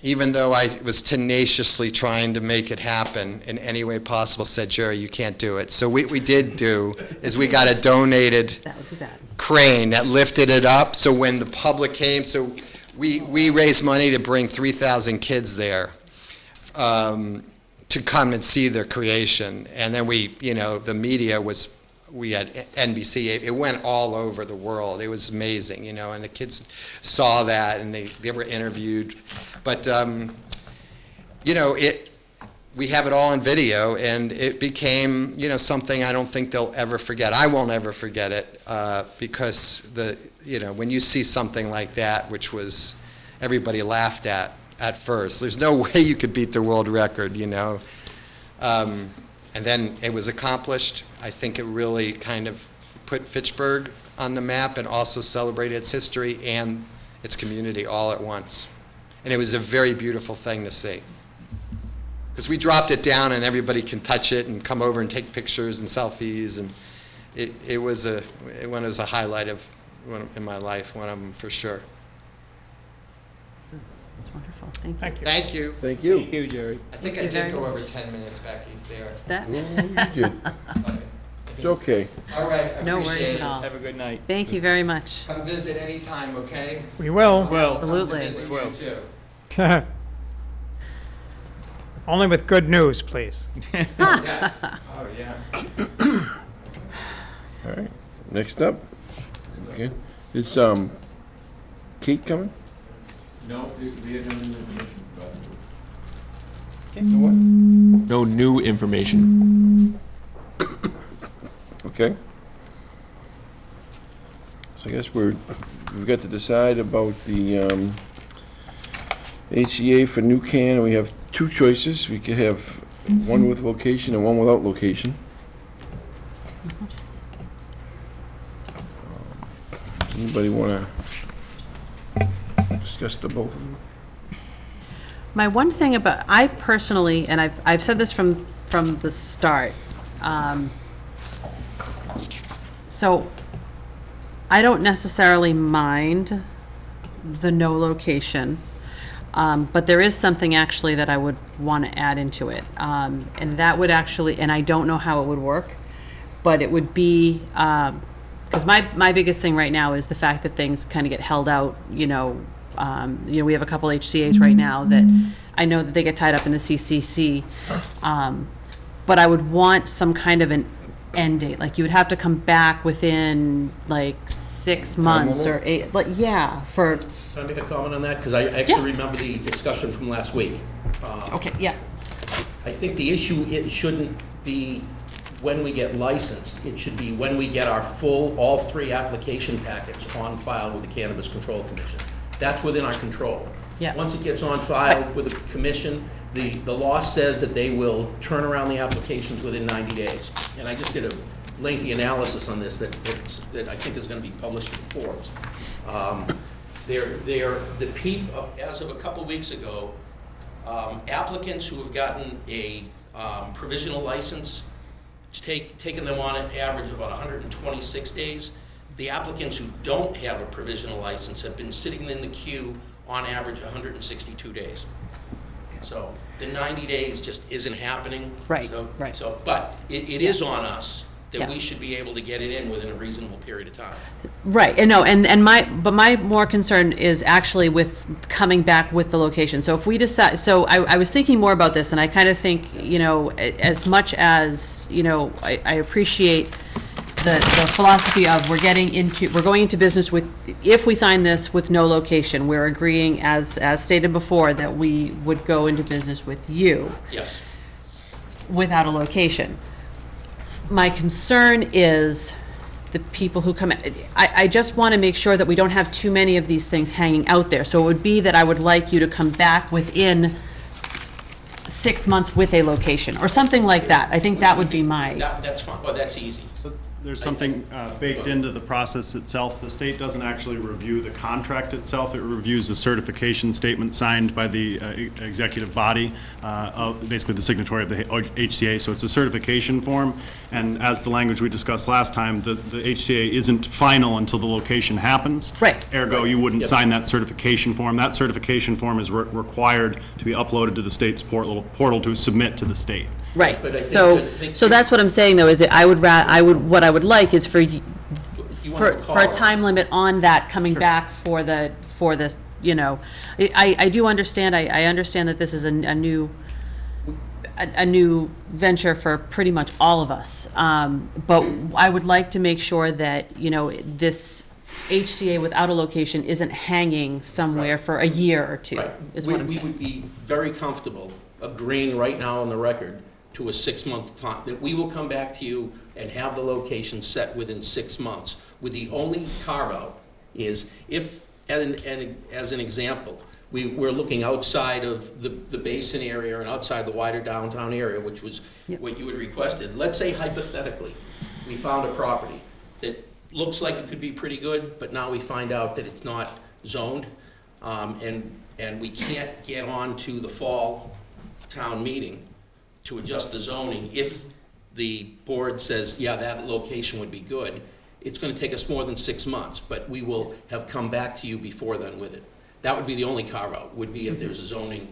even though I was tenaciously trying to make it happen in any way possible, said, Jerry, you can't do it. So what we did do is we got a donated crane that lifted it up. So when the public came, so we raised money to bring 3,000 kids there to come and see their creation. And then the media we had NBC, it went all over the world. It was amazing, and the kids saw that, and they were interviewed. But, we have it all on video, and it became, something I don't think they'll ever forget. I won't ever forget it, because when you see something like that, which was, everybody laughed at first, there's no way you could beat the world record, and then it was accomplished. I think it really kind of put Fitchburg on the map, and also celebrated its history and its community all at once. And it was a very beautiful thing to see. Because we dropped it down and everybody can touch it and come over and take pictures and selfies, and it was a highlight in my life, one of them for sure. That's wonderful. Thank you. Thank you. Thank you. Thank you, Jerry. I think I did go over 10 minutes, Becky, there. That's You did. It's okay. All right, I no worries appreciate at it. all. Have a good night. Thank you very much. Come visit anytime, okay? We will. Come Absolutely. to visit you too. Only with good news, please. Yeah. Oh, yeah. All right, next up. Okay, is Kate coming? No, we had no new information. What? No new information. Okay. So I guess we've got to decide about the ACA for New Can. We have two choices. We could have one with location and one without location. Anybody want to discuss the both of them? My one thing about, I personally, and I've said this from the start, so I don't necessarily mind the no location, but there is something actually that I would want to add into it. And that would actually, and I don't know how it would work, but it would be, because my biggest thing right now is the fact that things kind of get held out, we have a couple HCA's right now that I know that they get tied up in the CCC, but I would want some kind of an end date, like you would have to come back within like 6 months or 8, like, yeah, for. Can I make a comment on that? Because I actually remember the discussion from last week. Okay, yeah. I think the issue, it shouldn't be when we get licensed. It should be when we get our all 3 application packets on file with the Cannabis Control Commission. That's within our control. Yeah. Once it gets on file with the commission, the law says that they will turn around the applications within 90 days. And I just did a lengthy analysis on this that I think is going to be published in Forbes. As of a couple weeks ago, applicants who have gotten a provisional license, it's taken them on an average of about 126 days. The applicants who don't have a provisional license have been sitting in the queue on average 162 days. So the 90 days just isn't happening. Right, So, right. but it is on us that Yeah. we should be able to get it in within a reasonable period of time. Right, and no, and my more concern is actually with coming back with the location. So if we decide, so I was thinking more about this, and I kind of think, as much as, I appreciate the philosophy of we're going into business with, if we sign this with no location, we're agreeing, as stated before, that we would go into business with you Yes. without a location. My concern is the people who come, I just want to make sure that we don't have too many of these things hanging out there. So it would be that I would like you to come back within 6 months with a location, or something like that. I think that would be my. That's fine, well, that's easy. There's something baked into the process itself. The state doesn't actually review the contract itself. It reviews the certification statement signed by the executive body, basically the signatory of the HCA. So it's a certification form. And as the language we discussed last time, the HCA isn't final until the location happens. Right. Ergo, you wouldn't sign that certification form. That certification form is required to be uploaded to the state's portal to submit to the state. Right, But I so that's what I'm saying, though, is that what I would like is for a time limit on that coming back for this, I do understand, I understand that this is a new venture for pretty much all of us, but I would like to make sure that, this HCA without a location isn't hanging somewhere for a year or two, is what I'm saying. We would be very comfortable agreeing right now on the record to a 6-month time, that we will come back to you and have the location set within 6 months, with the only carve-out is if, as an example, we're looking outside of the basin area and outside the wider downtown area, which was what you had requested. Let's say hypothetically, we found a property that looks like it could be pretty good, but now we find out that it's not zoned, and we can't get on to the fall town meeting to adjust the zoning. If the board says, yeah, that location would be good, it's going to take us more than 6 months, but we will have come back to you before then with it. That would be the only carve-out, would be if there's a zoning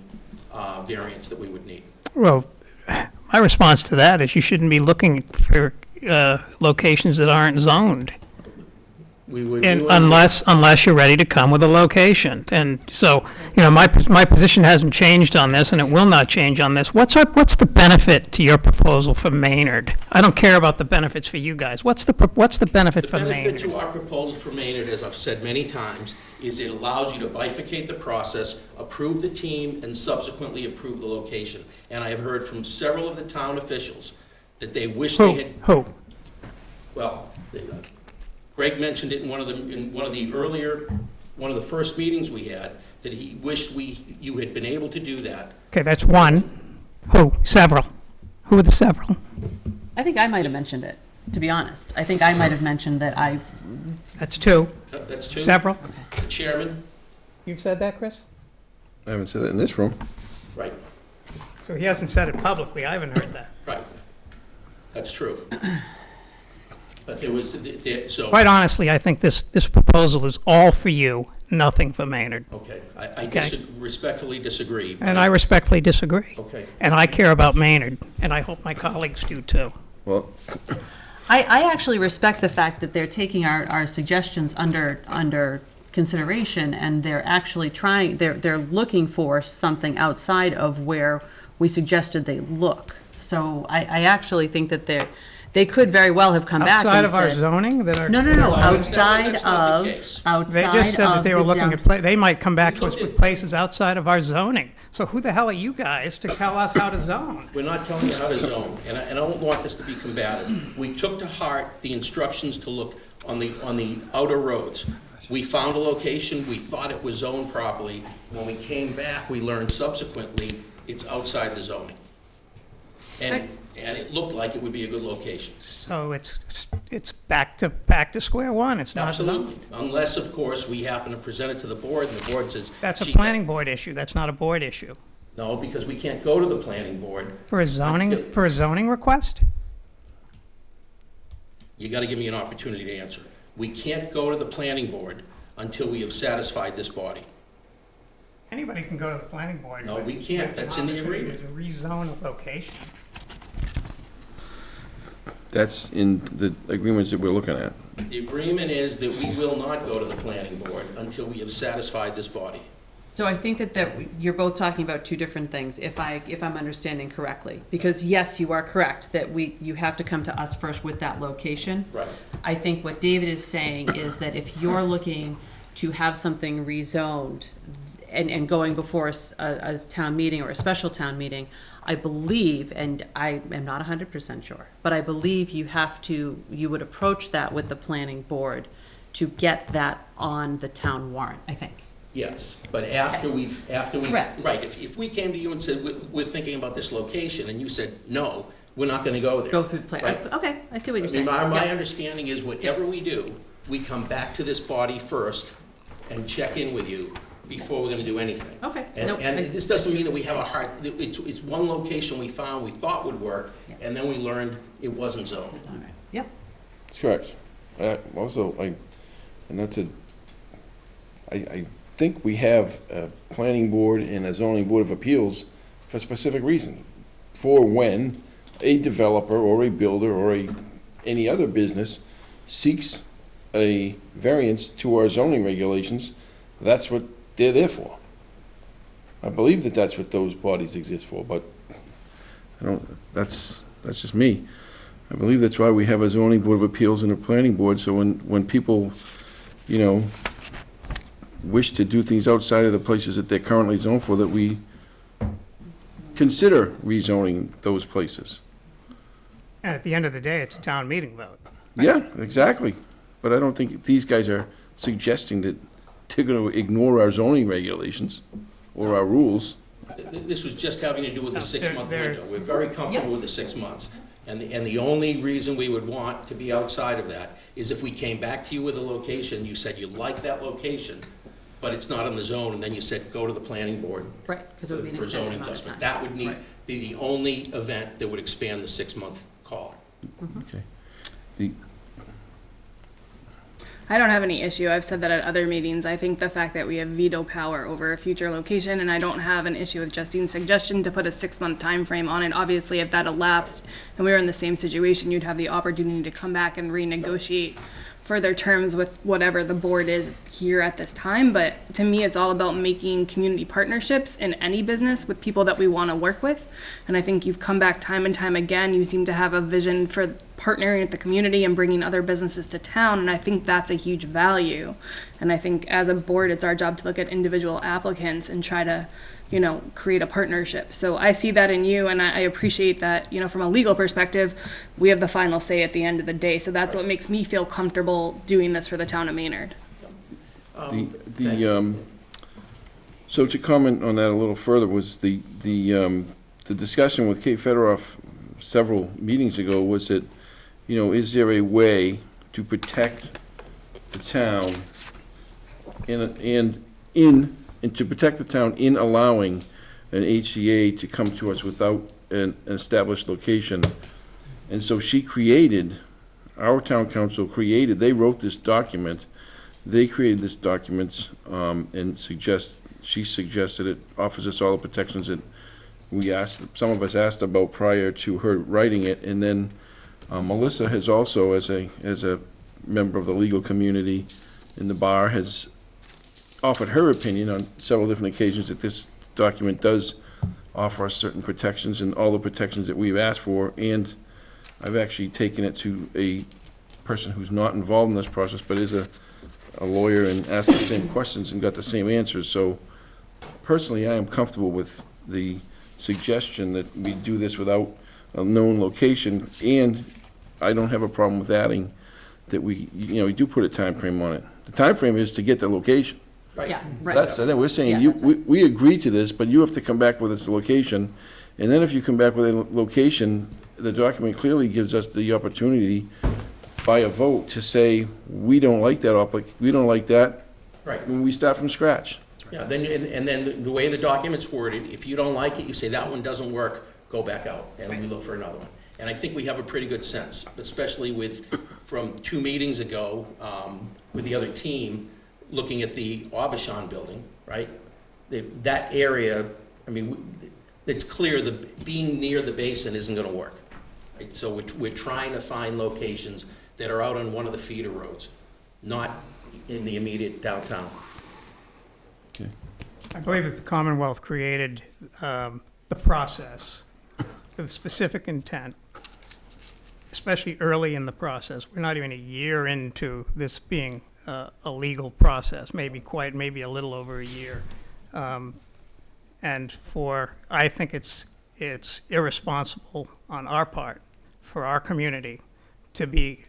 variance that we would need. Well, my response to that is you shouldn't be looking for locations that aren't zoned. Unless you're ready to come with a location. And so, my position hasn't changed on this, and it will not change on this. What's the benefit to your proposal for Maynard? I don't care about the benefits for you guys. What's the benefit for Maynard? The benefit to our proposal for Maynard, as I've said many times, is it allows you to bifurcate the process, approve the team, and subsequently approve the location. And I have heard from several of the town officials that they wish they had. Who? Well, Greg mentioned it in one of the first meetings we had, that he wished you had been able to do that. Okay, that's one. Who? Several. Who are the several? I think I might have mentioned it, to be honest. I think I might have mentioned that That's two. That's two? Several? The chairman, You've said that, Chris? I haven't said that in this room. right, So he hasn't said it publicly, I haven't heard that. right. That's true. But there was, so, Quite honestly, I think this proposal is all for you, nothing for Maynard. okay, I Okay. respectfully disagree. but And I respectfully disagree. Okay. And I care about Maynard, and I hope my colleagues do too. Well, I actually respect the fact that they're taking our suggestions under consideration, and they're actually they're looking for something outside of where we suggested they look. So I actually think that they could very well have come back and Outside of our said- zoning that are. No, outside that's not the of, case. They just said that they were looking at, they might come back to us looked with at- places outside of our zoning. So who the hell are you guys to tell us how to zone? We're not telling you how to zone, and I don't want this to be combative. We took to heart the instructions to look on the outer roads. We found a location, we thought it was zoned properly. When we came back, we learned subsequently it's outside the zoning. And it looked like it would be a good location. So it's back to square one, it's not zoned. Absolutely, unless, of course, we happen to present it to the board, and the board says. That's a "Gee, planning board issue, that's not a board issue. No, because we can't go to the planning board. For a zoning request? You gotta give me an opportunity to answer. We can't go to the planning board until we have satisfied this body. Anybody can go to the planning board. No, we can't. That's in the agreement. To rezone a location. that's in the agreements that we're looking at. The agreement is that we will not go to the planning board until we have satisfied this body. So I think that you're both talking about two different things, if I'm understanding correctly. Because yes, you are correct, that you have to come to us first with that location. Right. I think what David is saying is that if you're looking to have something rezoned and going before a town meeting or a special town meeting, I believe, and I am not 100% sure, but I believe you would approach that with the planning board to get that on the town warrant, I think. Yes, but after we've, Correct. right, if we came to you and said, we're thinking about this location, and you said, no, we're not gonna go there. Go through the plan. Right. Okay, I see what you're I mean, saying. my Yeah. understanding is whatever we do, we come back to this body first and check in with you before we're gonna do anything. Okay. And, Nope. and this doesn't mean that we have a hard, it's one location we found, we thought would work, and then we learned it wasn't zoned. That's all right. Yep. That's correct. Also, I think we have a planning board and a zoning board of appeals for a specific reason. For when a developer or a builder or any other business seeks a variance to our zoning regulations, that's what they're there for. I believe that that's what those bodies exist for, but that's just me. I believe that's why we have a zoning board of appeals and a planning board, so when people, wish to do things outside of the places that they're currently zoned for, that we consider rezoning those places. And at the end of the day, it's a town meeting vote. Yeah, exactly. But I don't think these guys are suggesting that they're going to ignore our zoning regulations or our rules. This was just having to do with the No, 6-month they're- window. We're very comfortable with the 6 months. And the only reason we would want to be outside of that is if we came back to you with a location, you said you like that location, but it's not in the zone, and then you said, go to the planning board. Right, because it would be an For extended zoning amount of adjustment. time. That would Right. be the only event that would expand the 6-month call. Okay. I don't have any issue. I've said that at other meetings. I think the fact that we have veto power over a future location, and I don't have an issue with Justine's suggestion to put a 6-month time frame on it. Obviously, if that elapsed and we were in the same situation, you'd have the opportunity to come back and renegotiate further terms with whatever the board is here at this time. But to me, it's all about making community partnerships in any business with people that we want to work with. And I think you've come back time and time again. You seem to have a vision for partnering with the community and bringing other businesses to town. And I think that's a huge value. And I think as a board, it's our job to look at individual applicants and try to, create a partnership. So I see that in you, and I appreciate that, from a legal perspective, we have the final say at the end of the day. So that's what makes me feel comfortable doing this for the town of Maynard. So to comment on that a little further was the discussion with Kate Federoff several meetings ago was that, is there a way to protect the town and to protect the town in allowing an HCA to come to us without an established location. And so she created, our town council created, they wrote this document, they created this document, and she suggested it offers us all the protections that we asked, some of us asked about prior to her writing it. And then Melissa has also, as a member of the legal community in the bar, has offered her opinion on several different occasions that this document does offer us certain protections and all the protections that we've asked for. And I've actually taken it to a person who's not involved in this process, but is a lawyer, and asked the same questions and got the same answers. So personally, I am comfortable with the suggestion that we do this without a known location, and I don't have a problem with adding that we do put a time frame on it. The time frame is to get the location. Right. Yeah, right. That's, and then we're saying, Yeah, that's we agree to this, but you have to come back with this location. And then if you come back with a location, the document clearly gives us the opportunity by a vote to say, we don't like that, we don't like that. Right. And we start from scratch. Yeah, then, and then the way the document's worded, if you don't like it, you say that one doesn't work, go back out, and we look for another one. And I think we have a pretty good sense, especially from 2 meetings ago, with the other team, looking at the Aubuchon building, right? That area, I mean, it's clear that being near the basin isn't gonna work. Right? So we're trying to find locations that are out on one of the feeder roads, not in the immediate downtown. Okay. I believe that the Commonwealth created the process with specific intent, especially early in the process. We're not even a year into this being a legal process, maybe a little over a year. And I think it's irresponsible on our part, for our community, to be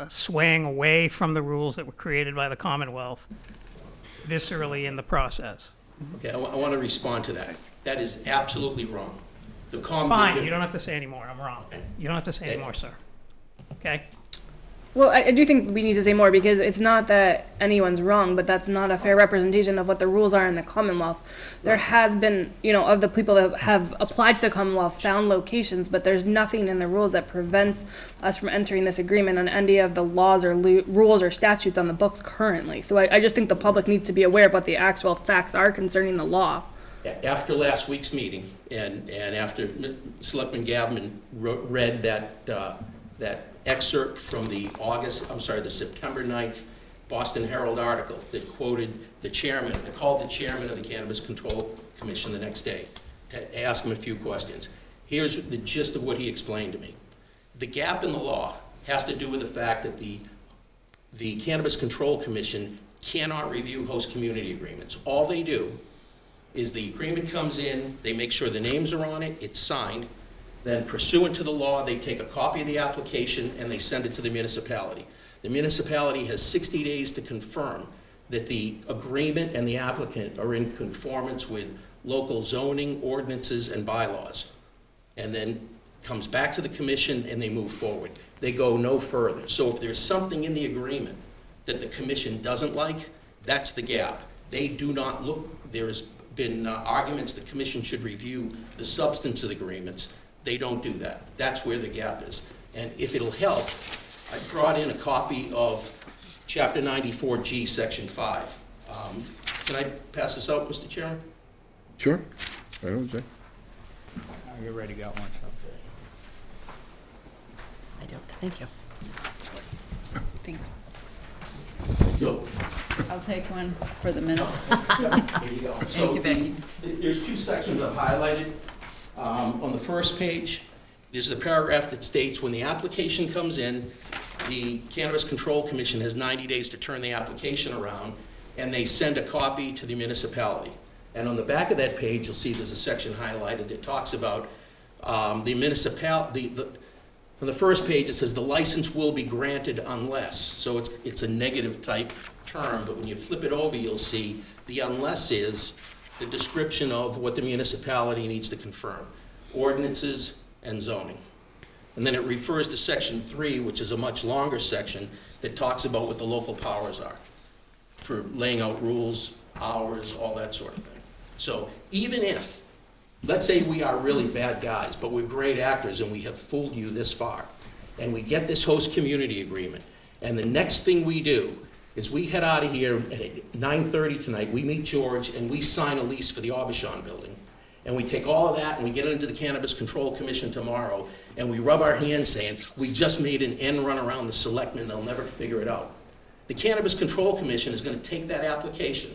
swaying away from the rules that were created by the Commonwealth this early in the process. Okay, I want to respond to that. That is absolutely wrong. Fine, you don't have to say anymore, I'm wrong. Okay. You don't have to say Okay. anymore, sir. Okay? Well, I do think we need to say more, because it's not that anyone's wrong, but that's not a fair representation of what the rules are in the Commonwealth. There has been, of the people that have applied to the Commonwealth, found locations, but there's nothing in the rules that prevents us from entering this agreement on any of the laws or rules or statutes on the books currently. So I just think the public needs to be aware of what the actual facts are concerning the law. After last week's meeting, and after Selectman Gavin read that excerpt from the September 9th Boston Herald article that quoted the chairman, I called the chairman of the Cannabis Control Commission the next day to ask him a few questions. Here's the gist of what he explained to me. The gap in the law has to do with the fact that the Cannabis Control Commission cannot review host community agreements. All they do is the agreement comes in, they make sure the names are on it, it's signed, then pursuant to the law, they take a copy of the application and they send it to the municipality. The municipality has 60 days to confirm that the agreement and the applicant are in conformance with local zoning, ordinances, and bylaws. And then comes back to the commission and they move forward. They go no further. So if there's something in the agreement that the commission doesn't like, that's the gap. They do not look, there's been arguments the commission should review the substance of the agreements. They don't do that. That's where the gap is. And if it'll help, I brought in a copy of Chapter 94G, Section 5. Can I pass this out, Mr. Chairman? Sure. I don't think. You already got one. I don't, thank you. Thanks. So, I'll take one for the minutes. there you go. So you, Becky. there's 2 sections I've highlighted. On the first page, there's the paragraph that states when the application comes in, the Cannabis Control Commission has 90 days to turn the application around, and they send a copy to the municipality. And on the back of that page, you'll see there's a section highlighted that talks about the municipality. On the first page, it says the license will be granted unless. So it's a negative type term, but when you flip it over, you'll see the unless is the description of what the municipality needs to confirm, ordinances and zoning. And then it refers to Section 3, which is a much longer section that talks about what the local powers are. for laying out rules, hours, all that sort of thing. So even if, let's say we are really bad guys, but we're great actors and we have fooled you this far, and we get this host community agreement, and the next thing we do is we head out of here at 9:30 tonight, we meet George, and we sign a lease for the Aubuchon building. And we take all of that and we get it into the Cannabis Control Commission tomorrow, and we rub our hands saying, we just made an end run around the selectmen, they'll never figure it out. The Cannabis Control Commission is gonna take that application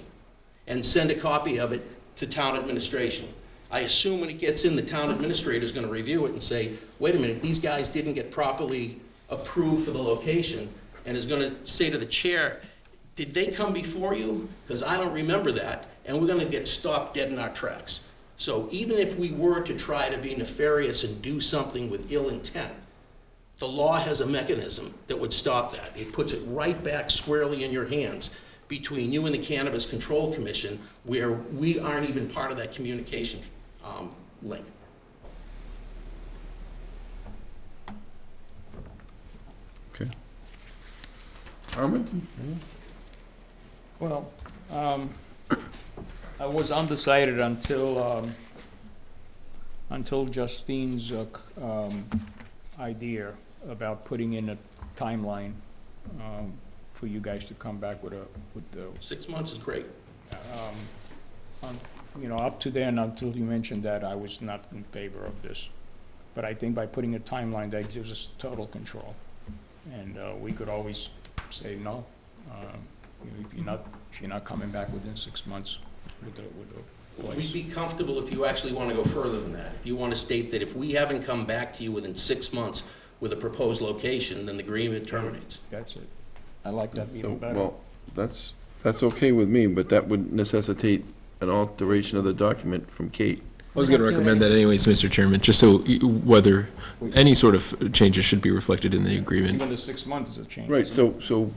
and send a copy of it to town administration. I assume when it gets in, the town administrator is gonna review it and say, wait a minute, these guys didn't get properly approved for the location, and is gonna say to the chair, did they come before you? Because I don't remember that, and we're gonna get stopped dead in our tracks. So even if we were to try to be nefarious and do something with ill intent, the law has a mechanism that would stop that. It puts it right back squarely in your hands between you and the Cannabis Control Commission, where we aren't even part of that communication link. Okay. Armin? Well, I was undecided until Justine's idea about putting in a timeline for you guys to come back with the 6 months is great. you know, up to then, until you mentioned that, I was not in favor of this. But I think by putting a timeline, that gives us total control. And we could always say no. If you're not coming back within 6 months with the place. We'd be comfortable if you actually want to go further than that. If you want to state that if we haven't come back to you within 6 months with a proposed location, then the agreement terminates. That's it. I like that So, even better. well, that's okay with me, but that would necessitate an alteration of the document from Kate. I was going to recommend that anyways, Mr. Chairman, just so whether any sort of changes should be reflected in the agreement. Even the 6 months is a change. Right, so,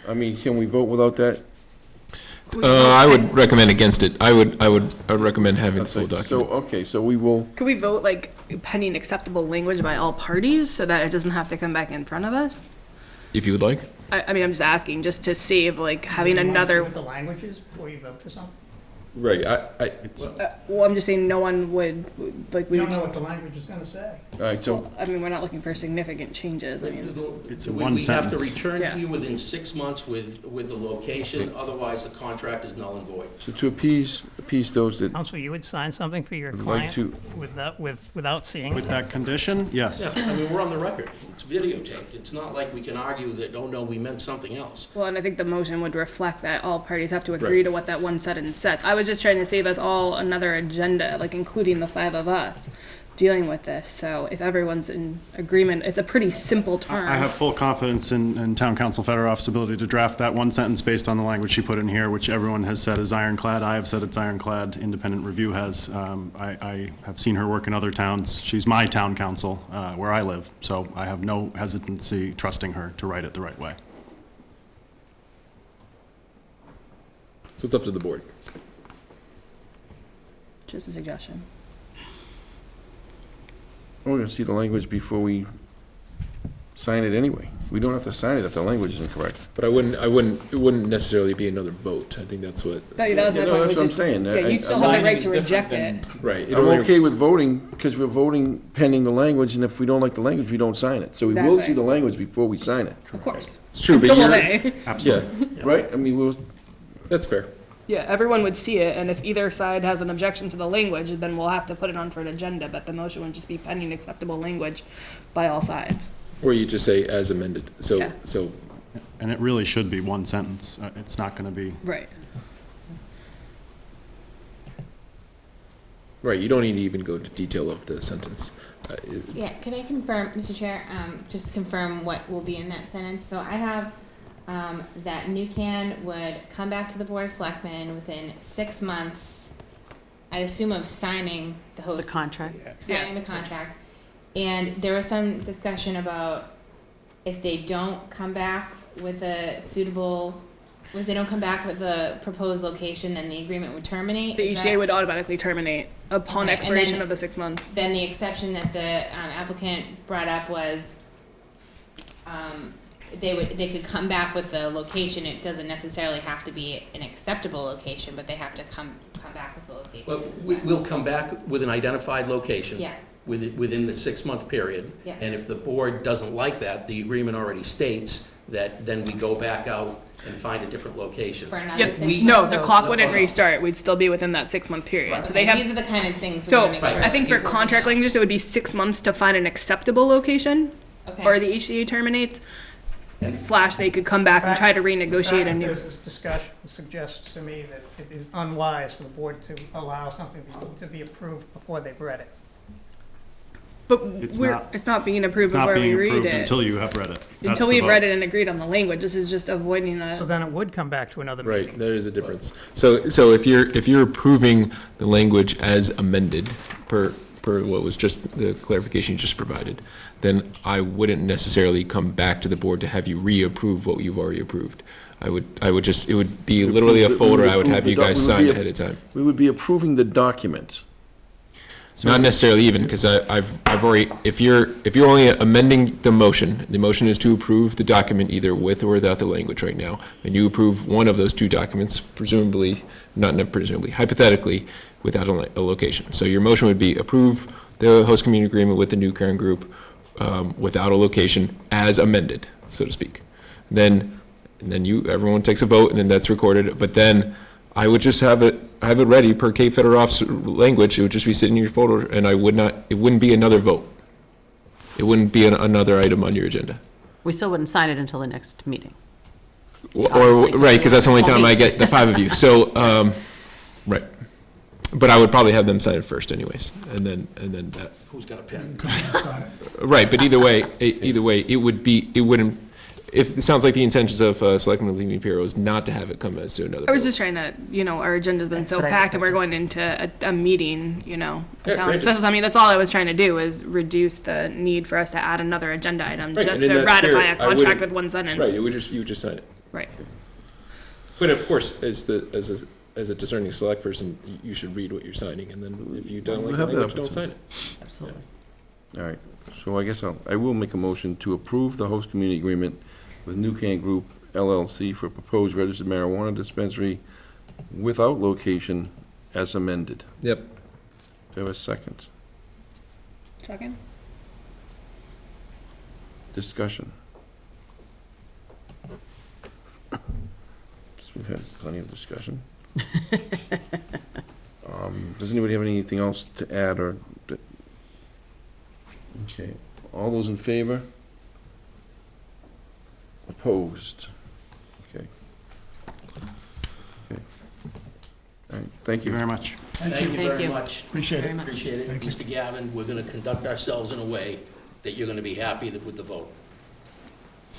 I mean, can we vote without that? I would recommend against it. I would recommend having the full So, document. okay, so we will, Could we vote like pending acceptable language by all parties so that it doesn't have to come back in front of us? If you would like. I mean, I'm just asking, just to save like having You wanna see another, what the language is before you vote for something? Right, well, I'm just saying no one would, like, We we don't know would, what the language is gonna say. all right, so, I mean, we're not looking for significant changes, I mean. It's a We one have to sentence. return Yeah. to you within 6 months with the location, otherwise the contract is null and void. so to appease those that Counsel, you would sign something for your would like client to, without seeing With it? that condition, yes. Yeah, I mean, we're on the record. It's videotaped. It's not like we can argue that, oh, no, we meant something else. Well, and I think the motion would reflect that all parties have to agree Right. to what that one sentence says. I was just trying to save us all another agenda, like including the five of us dealing with this. So if everyone's in agreement, it's a pretty simple term. I have full confidence in Town Council Federoff's ability to draft that one sentence based on the language she put in here, which everyone has said is ironclad. I have said it's ironclad. Independent Review has. I have seen her work in other towns. She's my town council where I live, so I have no hesitancy trusting her to write it the right way. So it's up to the board. Just a suggestion. we're gonna see the language before we sign it anyway. We don't have to sign it if the language isn't correct. But it wouldn't necessarily be another vote. I think that's what. That was my Yeah, no, point, that's was what I'm just- saying. Yeah, I- you still I'm have the Signing right is to different reject than- it. Right. I'm okay with voting, because we're voting pending the language, and if we don't like the language, we don't sign it. So we will see Exactly. the language before we sign it, Of course. It's true, And but so will you're, they. Absolutely. right? I mean, we'll, that's fair. Yeah, everyone would see it, and if either side has an objection to the language, then we'll have to put it on for an agenda, but the motion would just be pending acceptable language by all sides. Or you just say as amended. So, Yeah. so And it really should be one sentence. It's not going to be. Right. right, you don't need to even go to detail of the sentence. Yeah, can I confirm, Mr. Chair, just confirm what will be in that sentence? So I have that New Can would come back to the Board of Selectmen within 6 months, I assume of signing the host. The contract. Signing the contract. And there was some discussion about if they don't come back with a suitable, if they don't come back with a proposed location, then the agreement would terminate. The Is ECA that- would automatically terminate upon Okay, and expiration then- of the 6 months. Then the exception that the applicant brought up was they could come back with the location. It doesn't necessarily have to be an acceptable location, but they have to come back with the location. Well, we'll come back with an identified location. Yeah. Within the 6-month period. Yeah. And if the board doesn't like that, the agreement already states that then we go back out and find a different location. For another Yep. 6 months. No, the clock No, wouldn't no. restart. We'd still be within that 6-month period. So Okay, they have. these are the kind of things we So want to make sure. I think for you're working contract out. language, it would be 6 months to find an acceptable location, Okay. or the HCA terminates. / they could come back and try to renegotiate a new. There's this discussion suggests to me that it is unwise for the board to allow something to be approved before they've read it. But It's it's not being approved It's not before we being read approved it. until you have read it. That's Until the we've vote. read it and agreed on the language. This is just avoiding So the. then it would come back to another meeting. Right, there is a difference. So if you're approving the language as amended per what was just the clarification you just provided, then I wouldn't necessarily come back to the board to have you reapprove what you've already approved. I would just, it would be literally a folder I would have you guys sign ahead of time. We would be approving the document. Not necessarily even, because I've already, if you're only amending the motion is to approve the document either with or without the language right now, and you approve one of those two documents, presumably, not presumably, hypothetically, without a location. So your motion would be approve the host community agreement with the New Karen Group without a location as amended, so to speak. Then everyone takes a vote, and then that's recorded, but then I would just have it ready per Kate Federoff's language. It would just be sitting in your folder, and it wouldn't be another vote. It wouldn't be another item on your agenda. We still wouldn't sign it until the next meeting. Right, because that's the only time I get the 5 of you. So, right. But I would probably have them sign it first anyways, and then that. Who's got a pen? Right, but either way, it wouldn't, it sounds like the intentions of Selectman Levy Pirro is not to have it come as to another I was vote. just trying to, our agenda's been That's so what I packed and we're just- going into a meeting, a Yeah, town great. special. I mean, that's all I was trying to do is reduce the need for us to add another agenda item Right, just and in to that ratify spirit, a I contract wouldn't- with one sentence. Right, you would just sign it. Right. But of course, as a discerning select person, you should read what you're signing, and then if you don't We'll like have the that language, don't sign opportunity. it. Absolutely. All right, so I guess I will make a motion to approve the host community agreement with New Can Group LLC for proposed registered marijuana dispensary without location as amended. Yep. Do I have a second? Second? Discussion. We've had plenty of discussion. Does anybody have anything else to add or? Okay, all those in favor? Opposed? Okay. Okay. All right, thank you. Very much. Thank you Thank very you. much. Appreciate it. Appreciate it. Mr. Gavin, we're going to conduct ourselves in a way that you're going to be happy with the vote.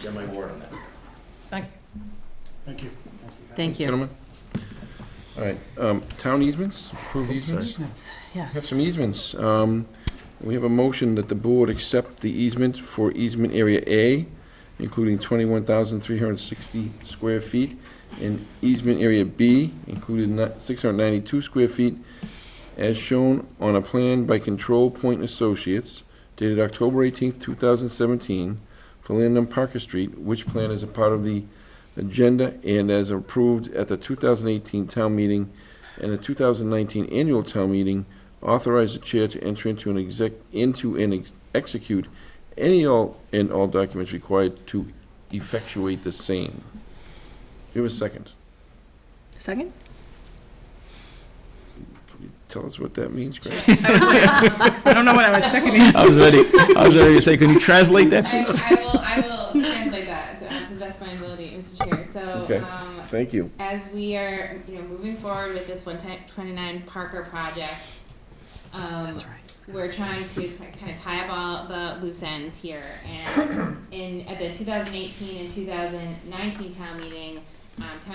You're my word on that. Thank you. Thank you. Thank you. Gentlemen? All right, town easements, approved easements? Easements, We have yes. some easements. We have a motion that the board accept the easement for easement area A, including 21,360 square feet, and easement area B, including 692 square feet, as shown on a plan by Control Point Associates dated October 18th, 2017, for land on Parker Street, which plan is a part of the agenda and as approved at the 2018 town meeting and the 2019 annual town meeting, authorize the chair to enter into and execute any and all documents required to effectuate the same. Do you have a second? Second? Can you tell us what that means, Greg? I don't know what I was seconding. I was ready to say, can you translate that? I will translate that to the best of my ability, Mr. Chair. So, Okay. Thank you. as we are, moving forward with this 129 Parker project, That's right. we're trying to kind of tie up all the loose ends here. And at the 2018 and 2019 town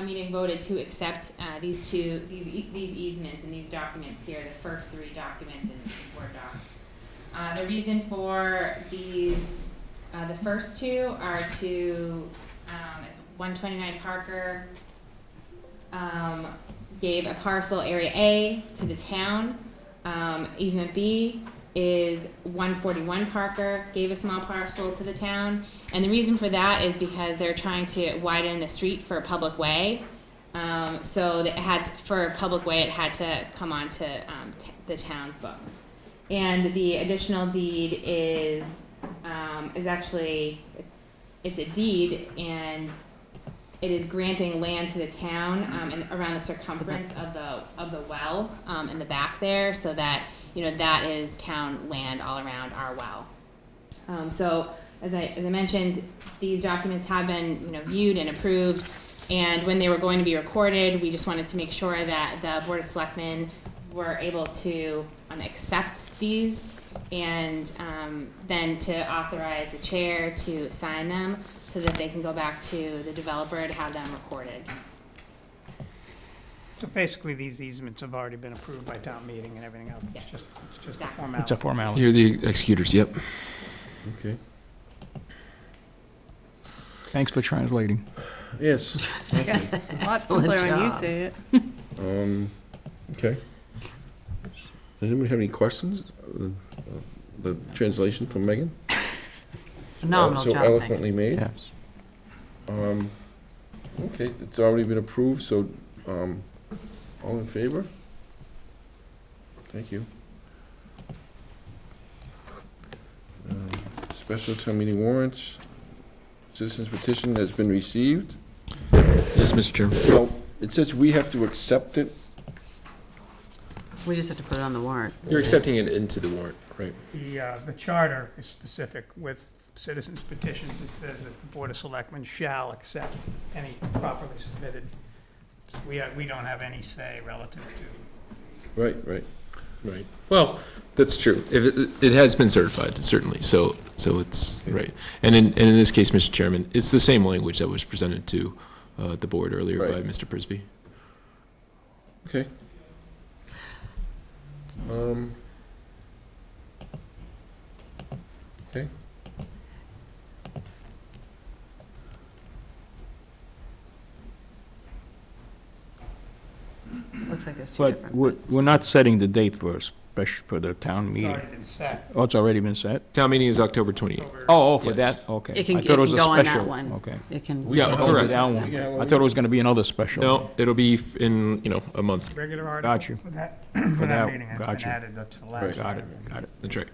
meeting voted to accept these easements and these documents here, the first three documents in Word docs. The reason for these, the first two are to, it's 129 Parker gave a parcel area A to the town. Easement B is 141 Parker, gave a small parcel to the town. And the reason for that is because they're trying to widen the street for a public way. So that it had, for a public way, it had to come onto the town's books. And the additional deed is actually, it's a deed, and it is granting land to the town and around the circumference of the well in the back there, so that, you know, that is town land all around our well. So as I mentioned, these documents have been, you know, viewed and approved, and when they were going to be recorded, we just wanted to make sure that the Board of Selectmen were able to accept these, and then to authorize the chair to sign them so that they can go back to the developer to have them recorded. So basically, these easements have already been approved by town meeting and everything else. It's just a Exactly. formality. It's a formality. You're the executors, yep. Okay. Thanks for translating. Yes. Lots Excellent simpler when you job. say it. Okay. Does anybody have any questions? The translation from Megan? Phenomenal So job, Megan. eloquently made. Yes. Okay, it's already been approved, so, all in favor? Thank you. Special town meeting warrants. Citizens petition has been received. Yes, Mr. Chairman. Well, it says we have to accept it. We just have to put it on the warrant. You're accepting it into the warrant, right? The charter is specific with citizens petitions. It says that the Board of Selectmen shall accept any properly submitted. So we don't have any say relative to. Right. Right. Well, that's true. If it has been certified, certainly. So it's right. And in this case, Mr. Chairman, it's the same language that was presented to the board earlier by Mr. Prisby. Okay. Okay. Looks like there's two But different. we're not setting the date for for the town It's meeting. already been set. Oh, it's already been set? Town meeting is October 28th. Oh, for Yes. that, okay. It can, I it thought it was can a go on that special. one. Okay. It can. Yeah, Oh, correct. that one. I thought it was gonna be another special. No, it'll be in, a month. Regular article Got you. for that, For for that that, meeting has got been you. added to the last. Got article. it. That's right.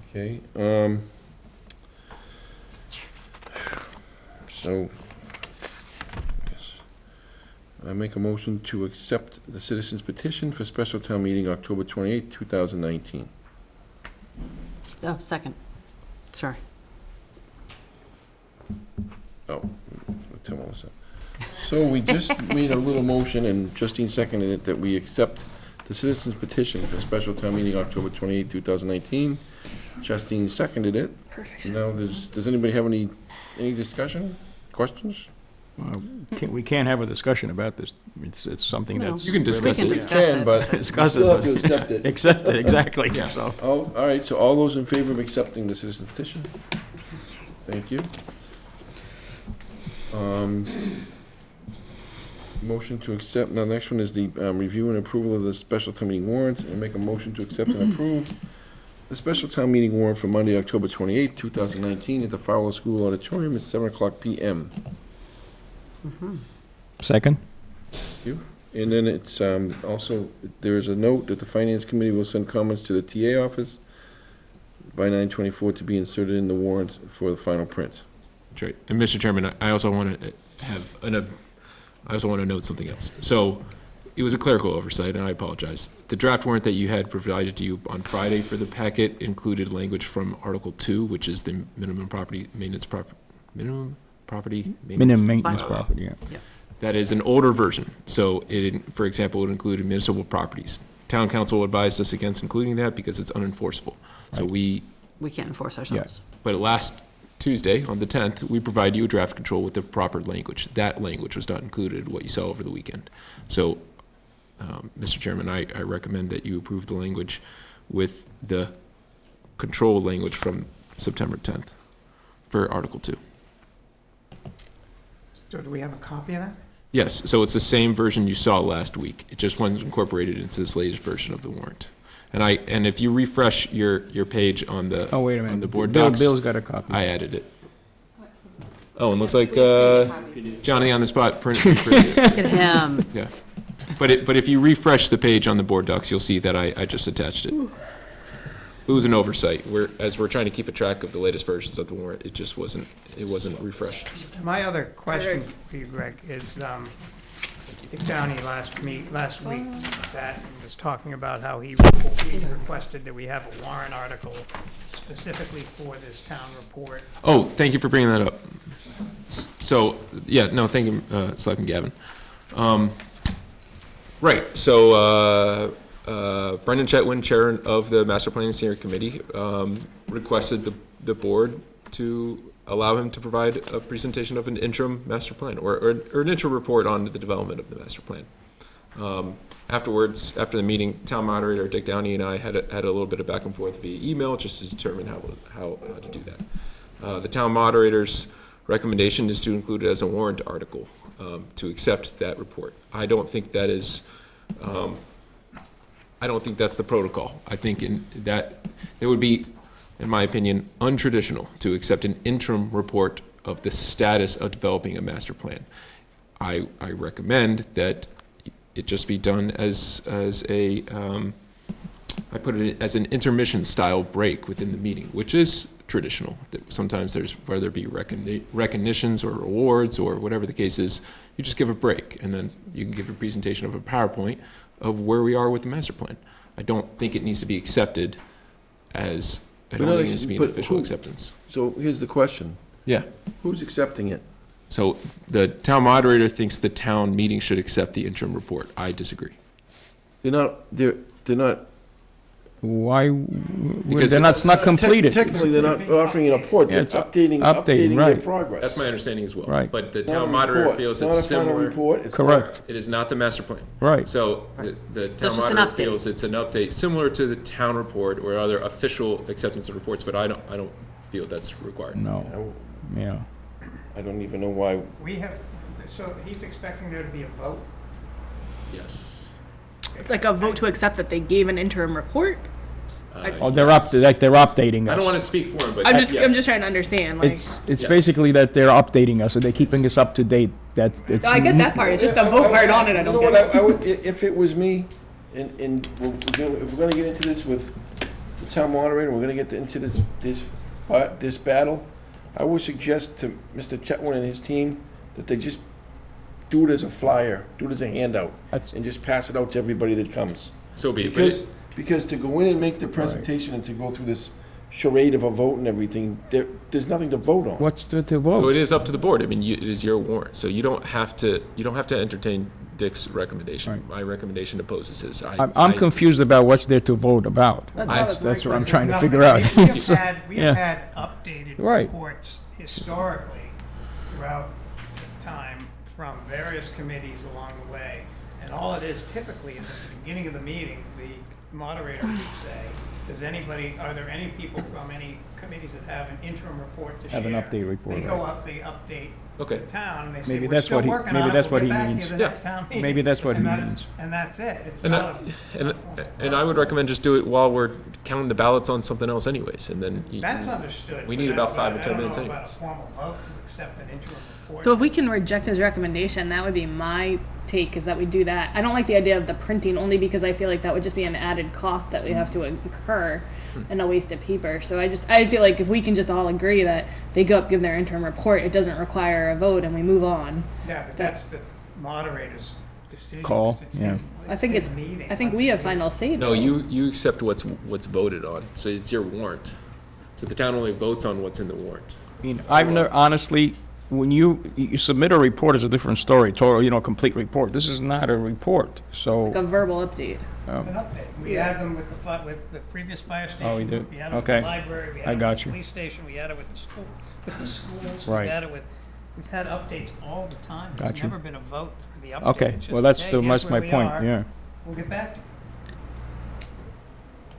Okay, so, yes. I make a motion to accept the citizens petition for special town meeting October 28th, 2019. Oh, second. Sorry. Oh, tell Melissa. So we just made a little motion, and Justine seconded it, that we accept the citizens petition for special town meeting October 28th, 2019. Justine seconded it. Perfect. Now, does anybody have any discussion, questions? We can't have a discussion about this. It's something No. that's. You can discuss We can it. discuss Can, it. but Discuss you still it, have to accept it. Accept it, exactly, Yeah. so. Oh, all right, so all those in favor of accepting the citizen petition? Thank you. Motion to accept, now, the next one is the review and approval of the special town meeting warrant, and make a motion to accept and approve the special town meeting warrant for Monday, October 28th, 2019, at the Fowler School Auditorium at 7:00 PM. Second? Thank you. And then it's also, there is a note that the Finance Committee will send comments to the TA office by 9/24 to be inserted in the warrant for the final print. That's right. And Mr. Chairman, I also want to I also want to note something else. So it was a clerical oversight, and I apologize. The draft warrant that you had provided to you on Friday for the packet included language from Article 2, which is the minimum property maintenance minimum property maintenance. Minimum maintenance bylaw. property, yeah. That is an older version. So it, for example, would include municipal properties. Town council advised us against including that because it's unenforceable. So we can't enforce ourselves. But last Tuesday, on the 10th, we provide you a draft control with the proper language. That language was not included in what you saw over the weekend. So, Mr. Chairman, I recommend that you approve the language with the control language from September 10th for Article 2. So do we have a copy of that? Yes, so it's the same version you saw last week. It just wasn't incorporated into this latest version of the warrant. And if you refresh your page on the Oh, wait a minute. on the board Bill- docs, Bill's got a copy. I added it. Oh, and looks like Johnny on the spot printed it. Look at him. Yeah, but if you refresh the page on the board docs, you'll see that I just attached it. It was an oversight. As we're trying to keep a track of the latest versions of the warrant, it wasn't refreshed. My other question for you, Greg, is, Dick Downey last week sat and was talking about how he requested that we have a warrant article specifically for this town report. Oh, thank you for bringing that up. So, yeah, no, thank you, Selectman Gavin. Right, so Brendan Chetwin, Chair of the Master Planning Steering Committee, requested the board to allow him to provide a presentation of an interim master plan, or an interim report on the development of the master plan. Afterwards, after the meeting, town moderator Dick Downey and I had a little bit of back and forth via email just to determine how to do that. The town moderator's recommendation is to include it as a warrant article, to accept that report. I don't think that is, I don't think that's the protocol. I think that it would be, in my opinion, untraditional to accept an interim report of the status of developing a master plan. I recommend that it just be done as I put it as an intermission style break within the meeting, which is traditional. That sometimes there's, whether it be recognitions or awards or whatever the case is, you just give a break and then you can give a presentation of a PowerPoint of where we are with the master plan. I don't think it needs to be accepted as, I don't think it needs to be an official acceptance. So here's the question. Yeah. Who's accepting it? So the town moderator thinks the town meeting should accept the interim report. I disagree. They're not. Why, Because they're not, it's not completed. Technically, they're not offering a report, Yeah, they're it's updating their right. progress. That's my understanding as well. Right. But the It's not town a moderator report. feels It's it's not a final similar. report. It's Correct. It is not the master plan. Right. So the it's town just an moderator update. feels it's an update similar to the town report or other official acceptance of reports, but I don't feel that's required. No, yeah. I don't even know why. We have, so he's expecting there to be a vote? Yes. Like a vote to accept that they gave an interim report? Oh, they're updating us. I don't want to speak for him, but I'm yes. just trying to understand, like. It's Yes. basically that they're updating us, so they're keeping us up to date. I get that part, it's just the vote part on it, I don't You know get what, I would, if it was me, and if we're gonna get into this with the town moderator, we're gonna get into this battle, I would suggest to Mr. Chetwin and his team that they just do it as a flyer, do it as a handout, and just pass it out to everybody that comes. So be it. Because to go in and make the presentation and to go through this charade of a vote and everything, there's nothing to vote on. What's to vote? So it is up to the board. I mean, it is your warrant, so you don't have to entertain Dick's recommendation. Right. My recommendation opposes his. I'm confused about what's there to vote about. That's what I'm trying to figure out. We have had updated Right. reports historically throughout the time from various committees along the way. And all it is typically is at the beginning of the meeting, the moderator would say, are there any people from any committees that have an interim report to share? Have an update report, They go right. up, they update Okay. the town, and they say, Maybe we're that's still what he- working maybe on it, that's we'll what get he back to means. you the Yeah. next town meeting. Maybe that's what he And means. And that's it. It's And, not and I would recommend just do it while we're counting the ballots on something else anyways, and then. That's understood. We but need I- about 5 but or 10 I minutes don't know anyways. about a formal vote to accept an interim report. So if we can reject his recommendation, that would be my take, is that we do that. I don't like the idea of the printing, only because I feel like that would just be an added cost that we have to incur and a waste of paper. So I feel like if we can just all agree that they go up, give their interim report, it doesn't require a vote, and we move on. Yeah, but that's the moderator's decision. Call, It's yeah. his- I think his it's, meeting. I think we have final say, No, though. you accept what's voted on, so it's your warrant. So the town only votes on what's in the warrant. I mean, honestly, when you submit a report, is a different story, total, complete report. This is not a report, so. Like a verbal update. It's an update. We had them with the previous fire station. Oh, we did? We had it with Okay. the library. We I had it got with the you. police station. We had it with the school, with the schools. Right. We've had updates all the time. Got It's you. never been a vote for the update. Okay, It's well, just, that's hey, here's my where we point, are. yeah. We'll get back to you.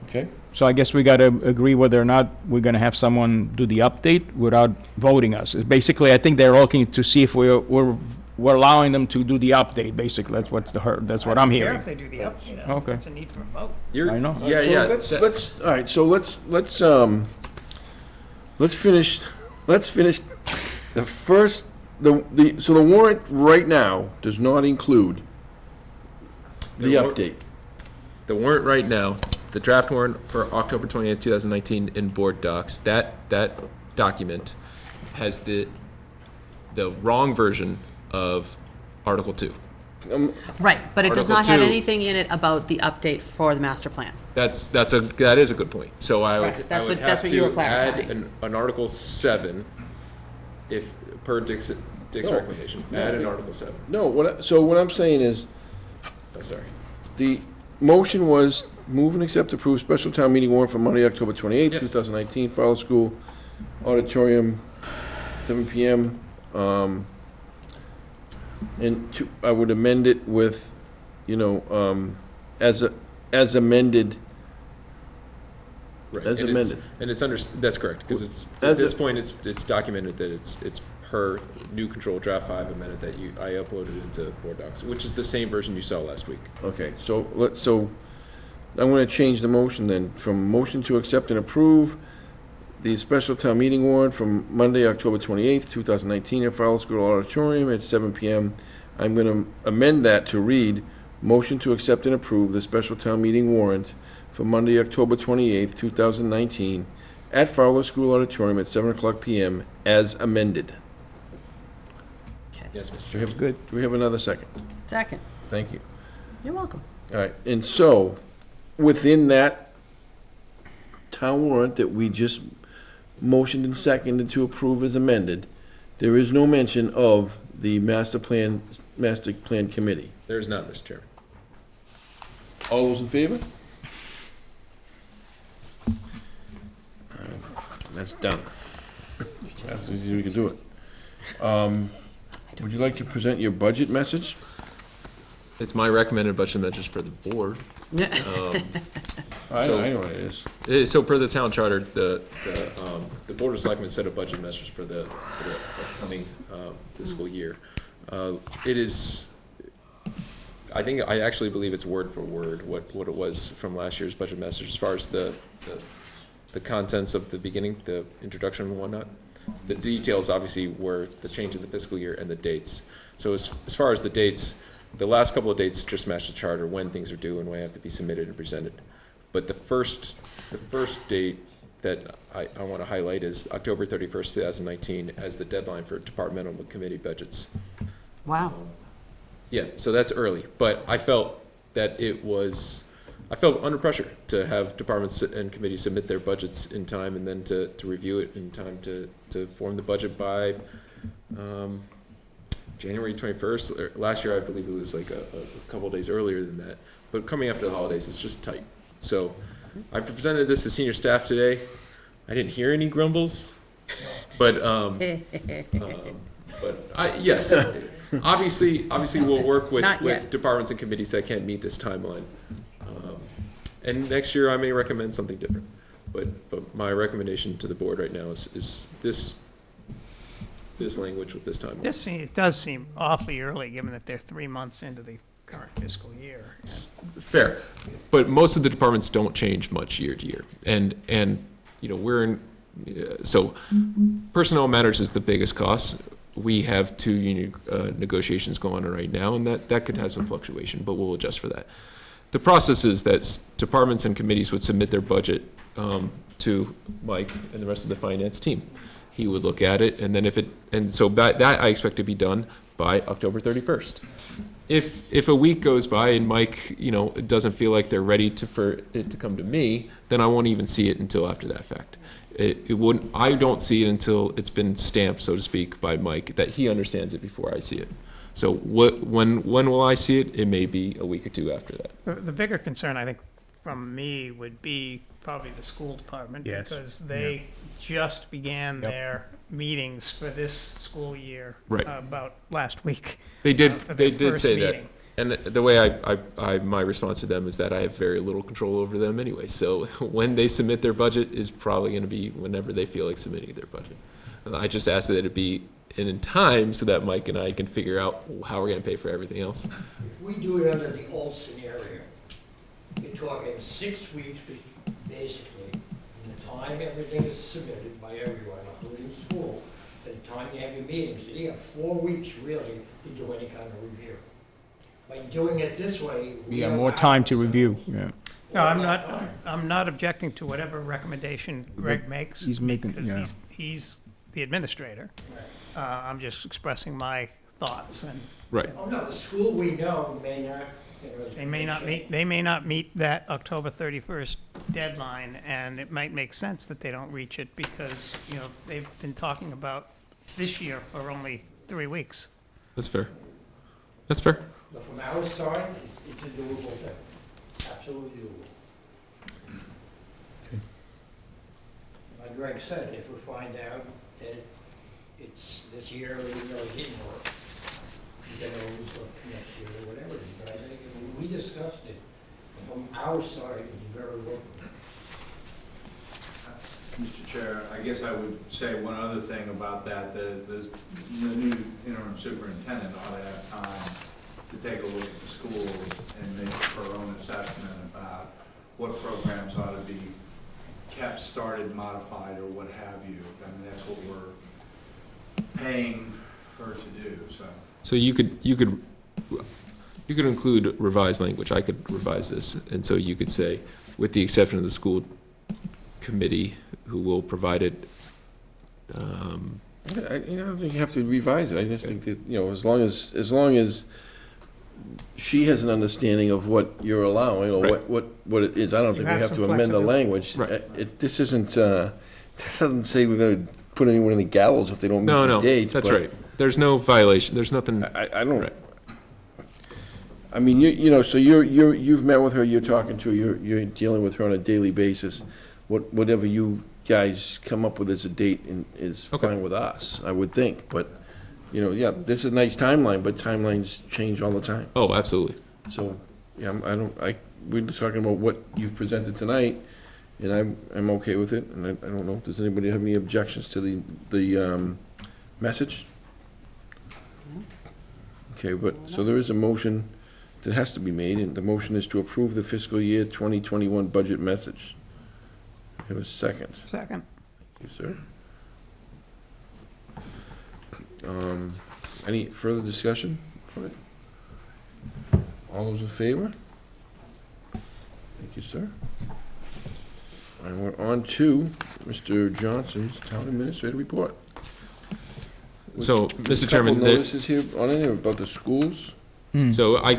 Okay? So I guess we got to agree whether or not we're going to have someone do the update without voting us. Basically, I think they're looking to see if we're we're allowing them to do the update, basically. That's that's what I'm hearing. If they do the update, Okay. it's a need for a vote. I know. So let's, all right, so let's finish the first, so the warrant right now does not include the update. The warrant right now, the draft warrant for October 28th, 2019 in board docs, that document has the wrong version of Article 2. Right, but it does Article not have 2. anything in it about the update for the master plan. That is a good point. So I would, Right, that's I would what- that's have what you were to add clarifying. an Article 7, if, per Dick's No. recommendation, add an Article 7. No, so what I'm saying is, Oh, sorry. the motion was move and accept approved special town meeting warrant for Monday, October 28th, Yes. 2019, Fowler School Auditorium, 7 PM. And I would amend it with, as amended. Right. As And amended. That's correct, because it's, As at this a- point, it's documented that it's per new control draft 5 amended that I uploaded into board docs, which is the same version you saw last week. Okay, so I'm gonna change the motion then, from motion to accept and approve the special town meeting warrant from Monday, October 28th, 2019, at Fowler School Auditorium at 7 PM. I'm gonna amend that to read, motion to accept and approve the special town meeting warrant for Monday, October 28th, 2019, at Fowler School Auditorium at 7 o'clock PM, as amended. Yes, Mr. Do we Chairman. do we have another second? Second. Thank you. You're welcome. All right, and so, within that town warrant that we just motioned and seconded to approve as amended, there is no mention of the master plan committee. There is not, Mr. Chairman. All those in favor? That's done. That's as easy as we can do it. Would you like to present your budget message? It's my recommended budget measures for the board. I So- know what it is. So per the town charter, the Board of Selectmen set up budget measures for the upcoming fiscal year. It is, I actually believe it's word for word what it was from last year's budget message as far as the contents of the beginning, the introduction and whatnot. The details obviously were the change in the fiscal year and the dates. So as far as the dates, the last couple of dates just match the charter, when things are due and when they have to be submitted and presented. But the first date that I want to highlight is October 31st, 2019, as the deadline for departmental and committee budgets. Wow. Yeah, so that's early, but I felt that I felt under pressure to have departments and committees submit their budgets in time and then to review it in time to form the budget by January 21st. Or last year, I believe it was like a couple days earlier than that. But coming after the holidays, it's just tight. So I presented this to senior staff today. I didn't hear any grumbles, but yes, obviously we'll work with departments and committees that can't meet this timeline. And next year I may recommend something different, but my recommendation to the board right now is this language with this timeline. It does seem awfully early, given that they're 3 months into the current fiscal year. Fair, but most of the departments don't change much year to year, and we're in. So personnel matters is the biggest cost. We have 2 union negotiations going on right now, and that could have some fluctuation, but we'll adjust for that. The process is that departments and committees would submit their budget to Mike and the rest of the finance team. He would look at it, and then so that I expect to be done by October 31st. If a week goes by and Mike, doesn't feel like they're ready for it to come to me, then I won't even see it until after that fact. It wouldn't. I don't see it until it's been stamped, so to speak, by Mike, that he understands it before I see it. So when will I see it? It may be a week or 2 after that. The bigger concern, I think, from me would be probably the school department. Yes. Because they just began their meetings for this school year. Right. About last week. They did. For They their did first say meeting. that. And the way my response to them is that I have very little control over them anyway. So when they submit their budget is probably going to be whenever they feel like submitting their budget. And I just ask that it be in time so that Mike and I can figure out how we're gonna pay for everything else. If we do it under the old scenario, you're talking 6 weeks, basically, from the time everything is submitted by everyone, including school, to the time you have your meetings. So you have 4 weeks really to do any kind of review. By doing it this way, we You got have more time hours to review, yeah. No, I'm not objecting to whatever recommendation Greg makes. He's making- Because yeah. he's the administrator. I'm just expressing my thoughts, and Right. Oh, no, the school we know may not, you know. they may not meet that October 31st deadline, and it might make sense that they don't reach it because, you know, they've been talking about this year for only 3 weeks. That's fair. That's fair. But from our side, it's a doable thing, absolutely doable. Like Greg said, if we find out that it's this year, it really didn't work, then always look next year or whatever it is. But I think when we discussed it, from our side, it was very workable. Mr. Chair, I guess I would say one other thing about that. The new interim superintendent ought to have time to take a look at the schools and make her own assessment about what programs ought to be kept, started, modified, or what have you. I mean, that's what we're paying her to do, so. So you could include revised language. I could revise this, and so you could say, with the exception of the school committee, who will provide it. I don't think you have to revise it. I just think that, you know, as long as she has an understanding of what you're allowing, or Right. what it is, I don't You think we have have some to amend the flexibility. language. Right. This isn't, this doesn't say we're gonna put anyone in the gallows if they don't meet these dates. That's but right. There's no violation. There's nothing. I don't. Right. I mean, you know, so you've met with her, you're talking to her, you're dealing with her on a daily basis. Whatever you guys come up with as a date is Okay. fine with us, I would think. But, you know, yeah, this is a nice timeline, but timelines change all the time. Oh, absolutely. So, yeah, we're just talking about what you've presented tonight, and I'm okay with it. And I don't know, does anybody have any objections to the message? Okay, so there is a motion that has to be made, and the motion is to approve the fiscal year 2021 budget message. Have a second. Second. Thank you, sir. Any further discussion on it? All those in favor? Thank you, sir. And we're on to Mr. Johnson's town administrator report. So, Mr. Chairman, Couple notices here on it about the schools. So I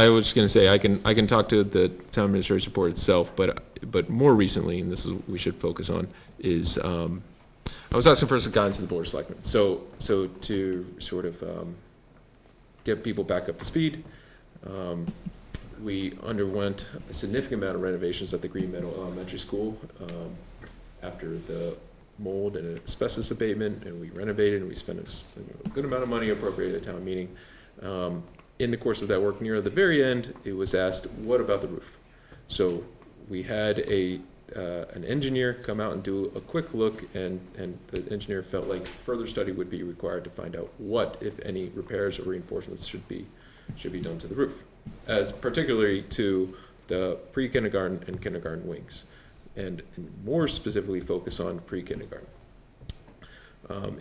was just going to say I can talk to the town administrator's report itself, but more recently, and this is what we should focus on, is I was asking for some guidance to the Board of Selectmen. So to sort of get people back up to speed, we underwent a significant amount of renovations at the Green Meadow Elementary School after the mold and asbestos abatement, and we renovated and we spent a good amount of money appropriated at town meeting. In the course of that work, near the very end, it was asked, what about the roof? So we had an engineer come out and do a quick look, and the engineer felt like further study would be required to find out what, if any, repairs or reinforcements should be done to the roof, as particularly to the pre-kindergarten and kindergarten wings, and more specifically focus on pre-kindergarten.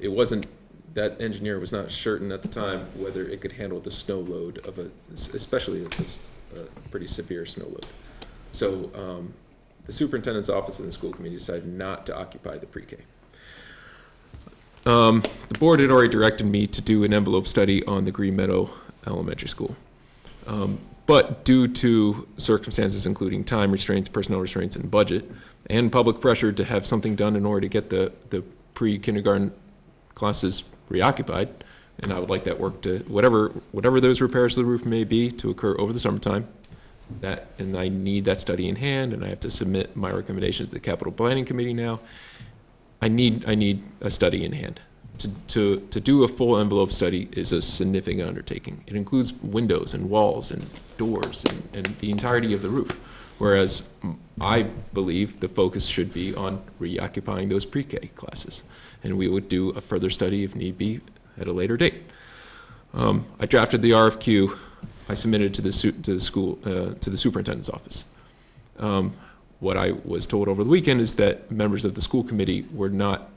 It wasn't, that engineer was not certain at the time whether it could handle the snow load of especially a pretty severe snow load. So the superintendent's office and the school committee decided not to occupy the pre-K. The board had already directed me to do an envelope study on the Green Meadow Elementary School. But due to circumstances including time restraints, personnel restraints, and budget, and public pressure to have something done in order to get the pre-kindergarten classes reoccupied, and I would like that work to, whatever those repairs to the roof may be, to occur over the summertime. And I need that study in hand, and I have to submit my recommendations to the capital planning committee now. I need a study in hand. To do a full envelope study is a significant undertaking. It includes windows and walls and doors and the entirety of the roof. Whereas I believe the focus should be on reoccupying those pre-K classes. And we would do a further study if need be at a later date. I drafted the RFQ. I submitted to the school to the superintendent's office. What I was told over the weekend is that members of the school committee were not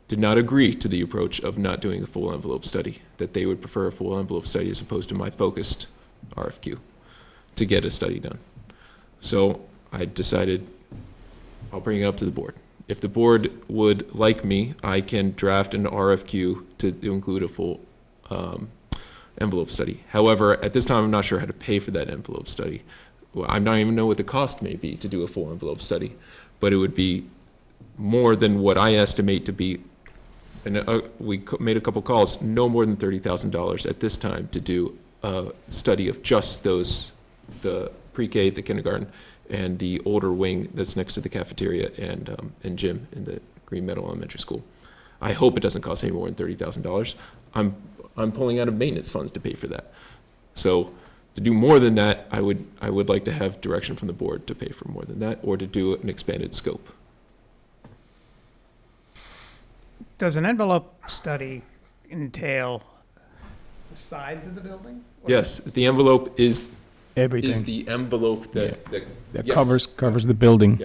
did not agree to the approach of not doing a full envelope study, that they would prefer a full envelope study as opposed to my focused RFQ to get a study done. So I decided I'll bring it up to the board. If the board would like me, I can draft an RFQ to include a full envelope study. However, at this time, I'm not sure how to pay for that envelope study. Well, I don't even know what the cost may be to do a full envelope study, but it would be more than what I estimate to be, and we made a couple calls, no more than $30,000 at this time to do a study of just those, the pre-K, the kindergarten, and the older wing that's next to the cafeteria and gym in the Green Meadow Elementary School. I hope it doesn't cost any more than $30,000. I'm pulling out of maintenance funds to pay for that. So to do more than that, I would like to have direction from the board to pay for more than that, or to do an expanded scope. Does an envelope study entail the sides of the building? Yes, the envelope is Everything. the envelope that That yes. covers the building.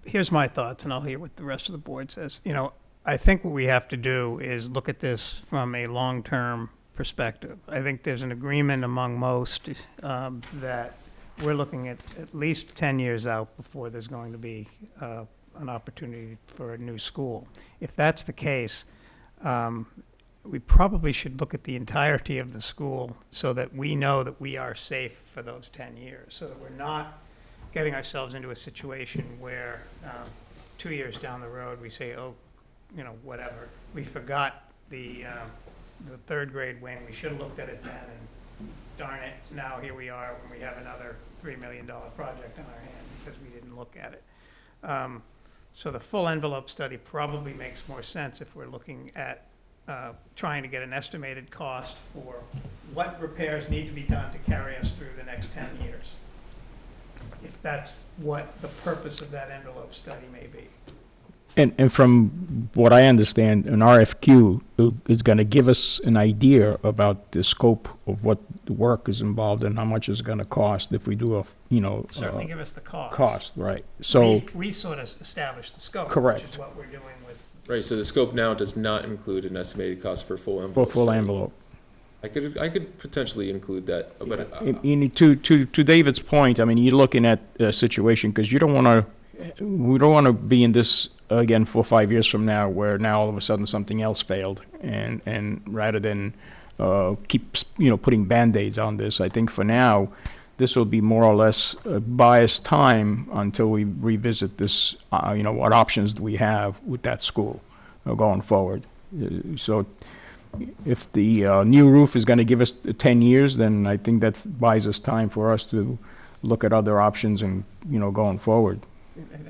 Here's my thoughts, and I'll hear what the rest of the board says. You know, I think what we have to do is look at this from a long-term perspective. I think there's an agreement among most that we're looking at least 10 years out before there's going to be an opportunity for a new school. If that's the case, we probably should look at the entirety of the school so that we know that we are safe for those 10 years, so that we're not getting ourselves into a situation where 2 years down the road we say, oh, you know, whatever. We forgot the third grade wing. We should have looked at it then, and darn it, now here we are when we have another $3 million project on our hand because we didn't look at it. So the full envelope study probably makes more sense if we're looking at trying to get an estimated cost for what repairs need to be done to carry us through the next 10 years. If that's what the purpose of that envelope study may be. And from what I understand, an RFQ is going to give us an idea about the scope of what the work is involved and how much it's going to cost if we do a, Certainly give us the cost. Cost, right. So we sort of establish the scope. Correct. Which is what we're doing with. Right, so the scope now does not include an estimated cost for full envelope. for full study. envelope. I could potentially include that, but To David's point, I mean, you're looking at a situation, because we don't want to be in this again 4 or 5 years from now, where now all of a sudden something else failed, and rather than keep putting Band-Aids on this, I think for now, this will be more or less buy us time until we revisit this, what options do we have with that school going forward. So if the new roof is going to give us 10 years, then I think that buys us time for us to look at other options and, going forward.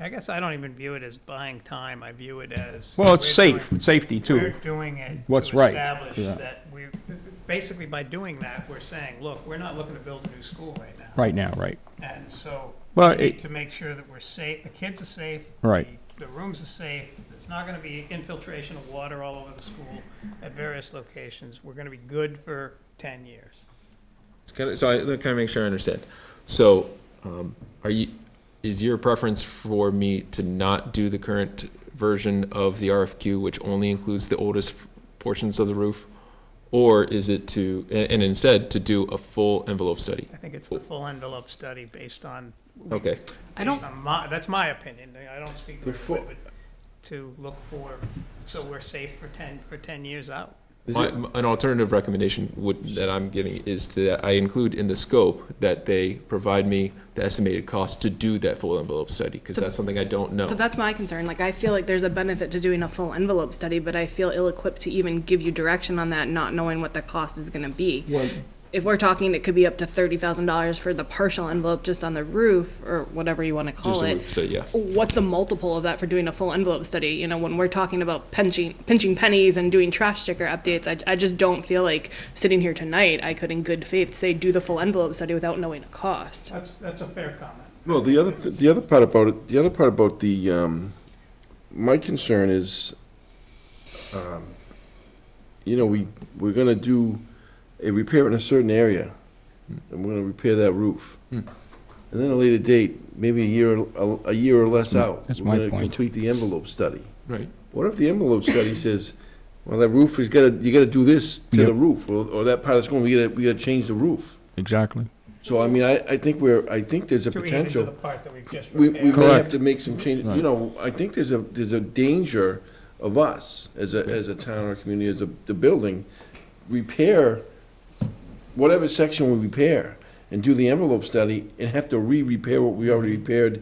I guess I don't even view it as buying time. I view it as. Well, it's safe. It's safety, too. We're doing it What's to right. establish Yeah. that basically by doing that, we're saying, look, we're not looking to build a new school right now. Right now, right. And so Well, we need to make sure that we're safe, the kids are safe. Right. The rooms are safe. There's not going to be infiltration of water all over the school at various locations. We're going to be good for 10 years. so I kind of make sure I understand. So, is your preference for me to not do the current version of the RFQ, which only includes the oldest portions of the roof? Or is it and instead to do a full envelope study? I think it's the full envelope study based on. Okay. That's my opinion. I don't speak The for everybody, but to look for, so we're safe for 10 years out. An alternative recommendation that I'm giving is that I include in the scope that they provide me the estimated cost to do that full envelope study, because that's something I don't know. So that's my concern. Like, I feel like there's a benefit to doing a full envelope study, but I feel ill-equipped to even give you direction on that, not knowing what the cost is going to be. If we're talking, it could be up to $30,000 for the partial envelope just on the roof, or whatever you want to call Just a it. roof study, yeah. What's the multiple of that for doing a full envelope study? When we're talking about pinching pennies and doing trash sticker updates, I just don't feel like sitting here tonight, I could in good faith say do the full envelope study without knowing a cost. That's a fair comment. Well, the other part about my concern is, you know, we're gonna do a repair in a certain area, and we're gonna repair that roof. And then at a later date, maybe a year or less out, That's we're my gonna point. complete the envelope study. Right. What if the envelope study says, well, that roof is you gotta do this to the Yep. roof, or that part of the school, we gotta change the roof. Exactly. So, I mean, I think there's a To even do potential. the part that we've just We may have Correct. to make some changes, you Right. know, I think there's a danger of us, as a town or community, as the building, repair whatever section we repair, and do the envelope study, and have to re-repair what we already repaired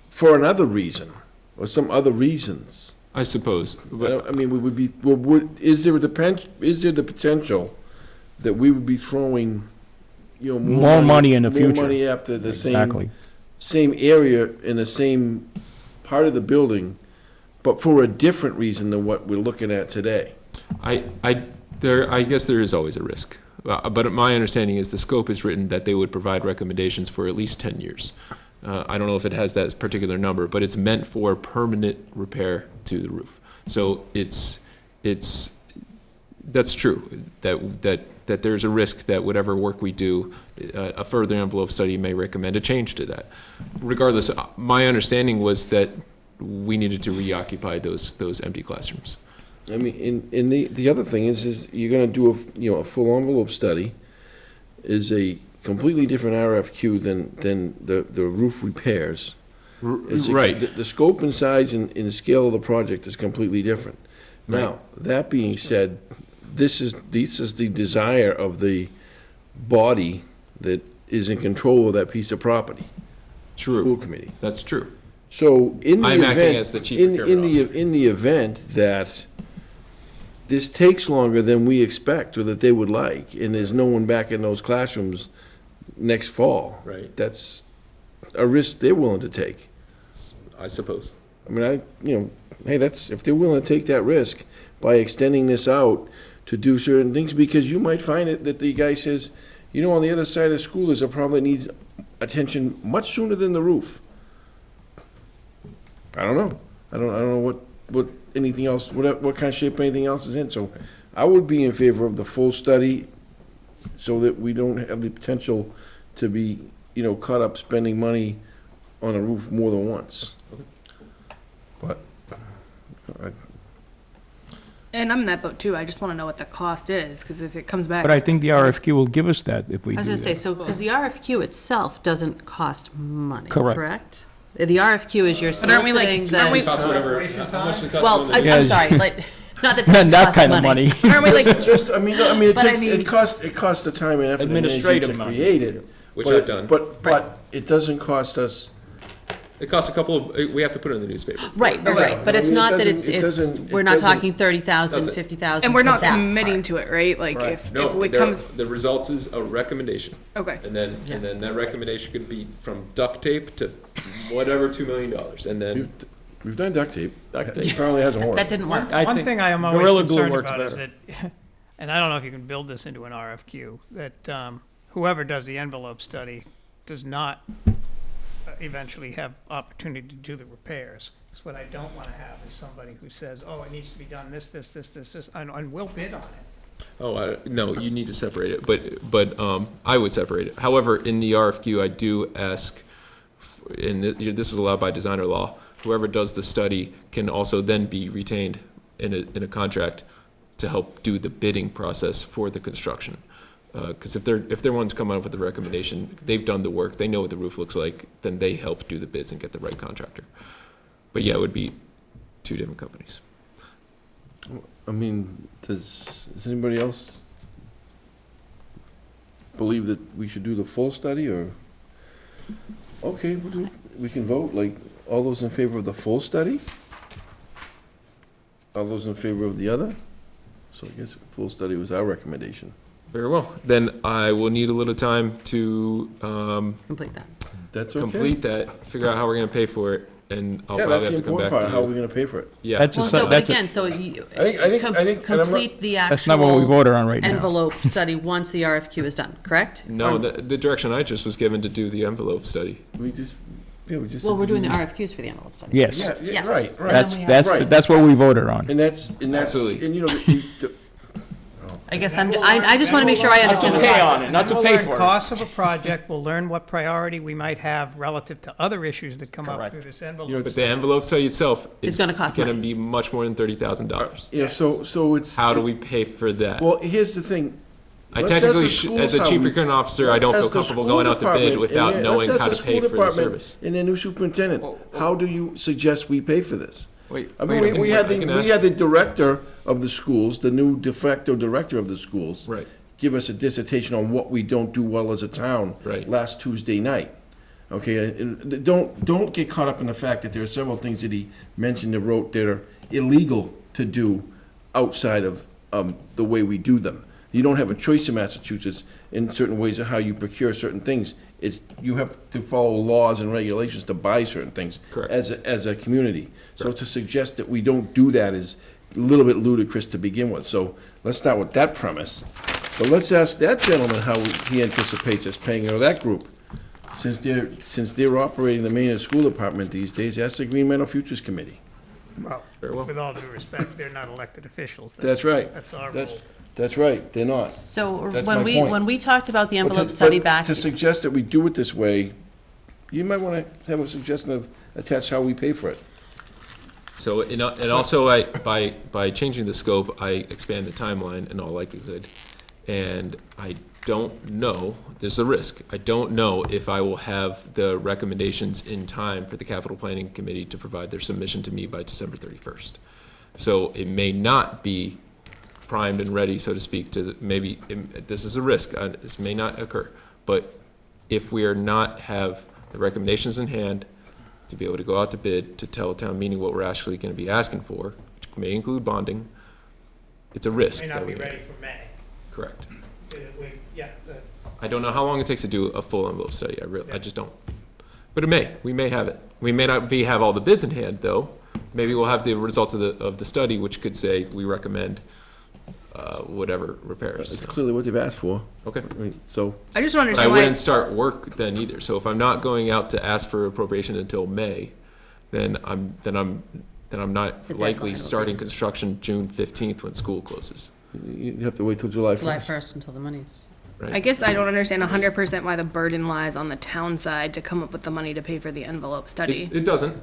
for another reason, or some other reasons. I suppose, but I mean, is there the potential that we would be throwing, you know, More money in the more future. money after the Exactly. same area in the same part of the building, but for a different reason than what we're looking at today? I guess there is always a risk. But my understanding is the scope is written that they would provide recommendations for at least 10 years. I don't know if it has that particular number, but it's meant for permanent repair to the roof. So that's true, that there's a risk that whatever work we do, a further envelope study may recommend a change to that. Regardless, my understanding was that we needed to reoccupy those empty classrooms. I mean, and the other thing is you're gonna do a full envelope study, is a completely different RFQ than the roof repairs. Right. The scope and size and scale of the project is completely different. Now, that being said, this is the desire of the body that is in control of that piece of property. True. School committee. That's true. So in the I'm event. acting as the chief procurement officer. In the event that this takes longer than we expect or that they would like, and there's no one back in those classrooms next fall. Right. That's a risk they're willing to take. I suppose. I mean, hey, if they're willing to take that risk by extending this out to do certain things, because you might find it that the guy says, you know, on the other side of the school, there's a problem that needs attention much sooner than the roof. I don't know. I don't know what anything else, what kind of shape anything else is in. So I would be in favor of the full study so that we don't have the potential to be, you know, caught up spending money on a roof more than once. But And I'm in that boat too. I just want to know what the cost is, because if it comes back. But I think the RFQ will give us that if we I was do gonna say, that. so, because the RFQ itself doesn't cost money, Correct. correct? The RFQ is you're But aren't we, like- soliciting aren't we- the, Cost whatever, how much it costs well, when I'm they- I'm Yes. sorry, like, not that Not it that costs kind of money. Aren't we like, I mean, it But I takes, mean- it costs the time and effort and energy Administrative to money. create it. Which but- I've done. But it doesn't cost us. It costs a couple of, we have to put it in the newspaper. right, but I it's mean, not that it it's, doesn't- we're it not doesn't- talking 30,000, doesn't. 50,000 and we're for not that committing part. to it, right? Like Right. if No, it comes, the results is a recommendation. okay. And then that recommendation could be from duct tape to whatever, $2 million. And then, We've done duct tape. Duct It tape. probably hasn't worked. That didn't work. One thing I am always Gorilla Glue concerned works about is better. that, and I don't know if you can build this into an RFQ, that whoever does the envelope study does not eventually have opportunity to do the repairs. Because what I don't want to have is somebody who says, oh, it needs to be done this, and we'll bid on it. no, you need to separate it, but I would separate it. However, in the RFQ, I do ask, and this is allowed by designer law, whoever does the study can also then be retained in a contract to help do the bidding process for the construction. Because if they're ones coming up with the recommendation, they've done the work, they know what the roof looks like, then they help do the bids and get the right contractor. But yeah, it would be two different companies. I mean, does anybody else believe that we should do the full study, or? Okay, we can vote, like, all those in favor of the full study? All those in favor of the other? So I guess full study was our recommendation. Very well. Then I will need a little time to Complete that. That's okay. complete that, figure out how we're going to pay for it, and I'll Yeah, probably that's have the to come important back part, to how are we you. gonna pay for it? Yeah. That's a Well, se- so, but that's a- again, so you, I think, and I'm not, complete the actual. That's not what we voted on right now. Envelope study once the RFQ is done, correct? No, Or- the direction I just was given to do the envelope study. we just, Yeah, we just Well, have we're to doing the do- RFQs for the envelope study. Yes. Yeah, yeah, Yes. right, right. That's, And then we have- that's what we voted on. And that's, Absolutely. and you know, I guess I just want to make sure I understand the Okay process. on it, not to We'll pay learn for it. costs of a project, we'll learn what priority we might have relative to other issues that come up Correct. through this You know, envelope. But the envelope study itself It's gonna cost gonna money. be much more than $30,000. you know, so it's. How do we pay for that? Well, here's the thing. I Let's ask technically, the as schools a how chief we- procurement officer, I let's don't feel ask the comfortable school going out to bid department without and knowing let's how ask to the pay school for the department service. And their new superintendent, how do you suggest we pay for this? Wait, I mean, we had I can ask- we had the director of the schools, the new de facto director of the schools. Right. Give us a dissertation on what we don't do well as a town. Right. Last Tuesday night. Okay, and don't get caught up in the fact that there are several things that he mentioned and wrote that are illegal to do outside of the way we do them. You don't have a choice in Massachusetts in certain ways of how you procure certain things. It's, you have to follow laws and regulations to buy certain things. Correct. As a community. So to suggest that we don't do that is a little bit ludicrous to begin with. So let's start with that premise. But let's ask that gentleman how he anticipates us paying, or that group. Since they're operating the Maynard School Department these days, ask the Green Meadow Futures Committee. Well, Very well. with all due respect, they're not elected officials. That's right. That's our That's- role. That's right, they're not. So That's when my point. when we talked about the But envelope to- study but back, To suggest that we do it this way, you might want to have a suggestion of, attach how we pay for it. So, and also, by changing the scope, I expand the timeline in all likelihood. And I don't know, there's a risk, I don't know if I will have the recommendations in time for the capital planning committee to provide their submission to me by December 31st. So it may not be primed and ready, so to speak, maybe, this is a risk, this may not occur. But if we are not have the recommendations in hand to be able to go out to bid, to tell town meeting what we're actually going to be asking for, which may include bonding, it's a risk. May that not be we ready for May. Correct. Yeah, I don't know how long it takes to do a full envelope study, I just don't. But we may have it. We may not have all the bids in hand, though. Maybe we'll have the results of the study, which could say, we recommend whatever repairs. It's clearly what they've asked for. Okay. I mean, so, I just want to But I understand why. wouldn't start work then either. So if I'm not going out to ask for appropriation until May, then I'm not The likely deadline will starting be- construction June 15th when school closes, you have to wait till July 1st. July 1st until the money's. right? I guess I don't understand 100% why the burden lies on the town side to come up with the money to pay for the envelope study. It doesn't.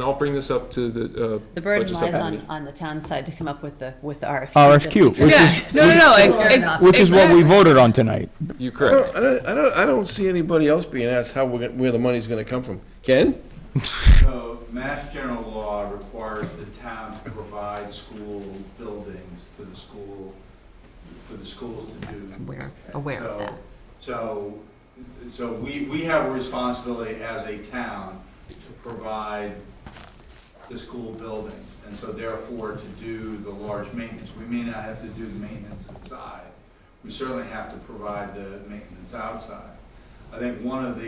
I'll bring this up to the The burden budget lies subcommittee. on the town side to come up with the RFQ. RFQ, Just because- which Yeah, is, no, Fair enough. which is what we voted on tonight. You correct. I don't see anybody else being asked how where the money's gonna come from. Ken? So, Mass General Law requires the town to provide school buildings to the school, for the schools to do. Aware of that. So we have a responsibility as a town to provide the school buildings, and so therefore to do the large maintenance. We may not have to do the maintenance inside. We certainly have to provide the maintenance outside. I think one of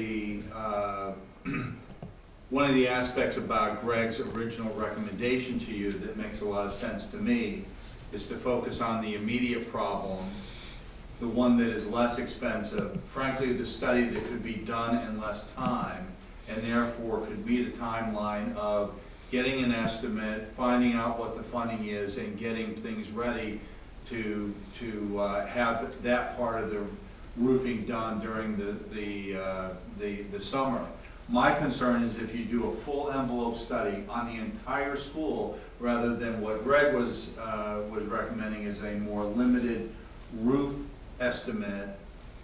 the aspects about Greg's original recommendation to you that makes a lot of sense to me is to focus on the immediate problem, the one that is less expensive, frankly, the study that could be done in less time, and therefore could meet a timeline of getting an estimate, finding out what the funding is, and getting things ready to have that part of the roofing done during the summer. My concern is if you do a full envelope study on the entire school, rather than what Greg was recommending is a more limited roof estimate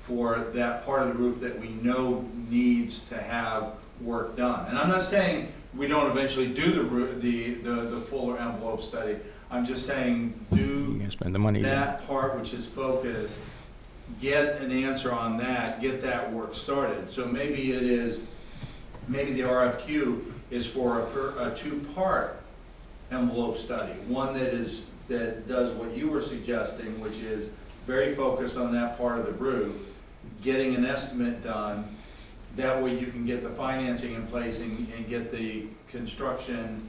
for that part of the roof that we know needs to have work done. And I'm not saying we don't eventually do the fuller envelope study. I'm just saying You can spend the money. that part which is focused, get an answer on that, get that work started. So maybe the RFQ is for a two-part envelope study. One that does what you were suggesting, which is very focused on that part of the roof, getting an estimate done. That way you can get the financing in place and get the construction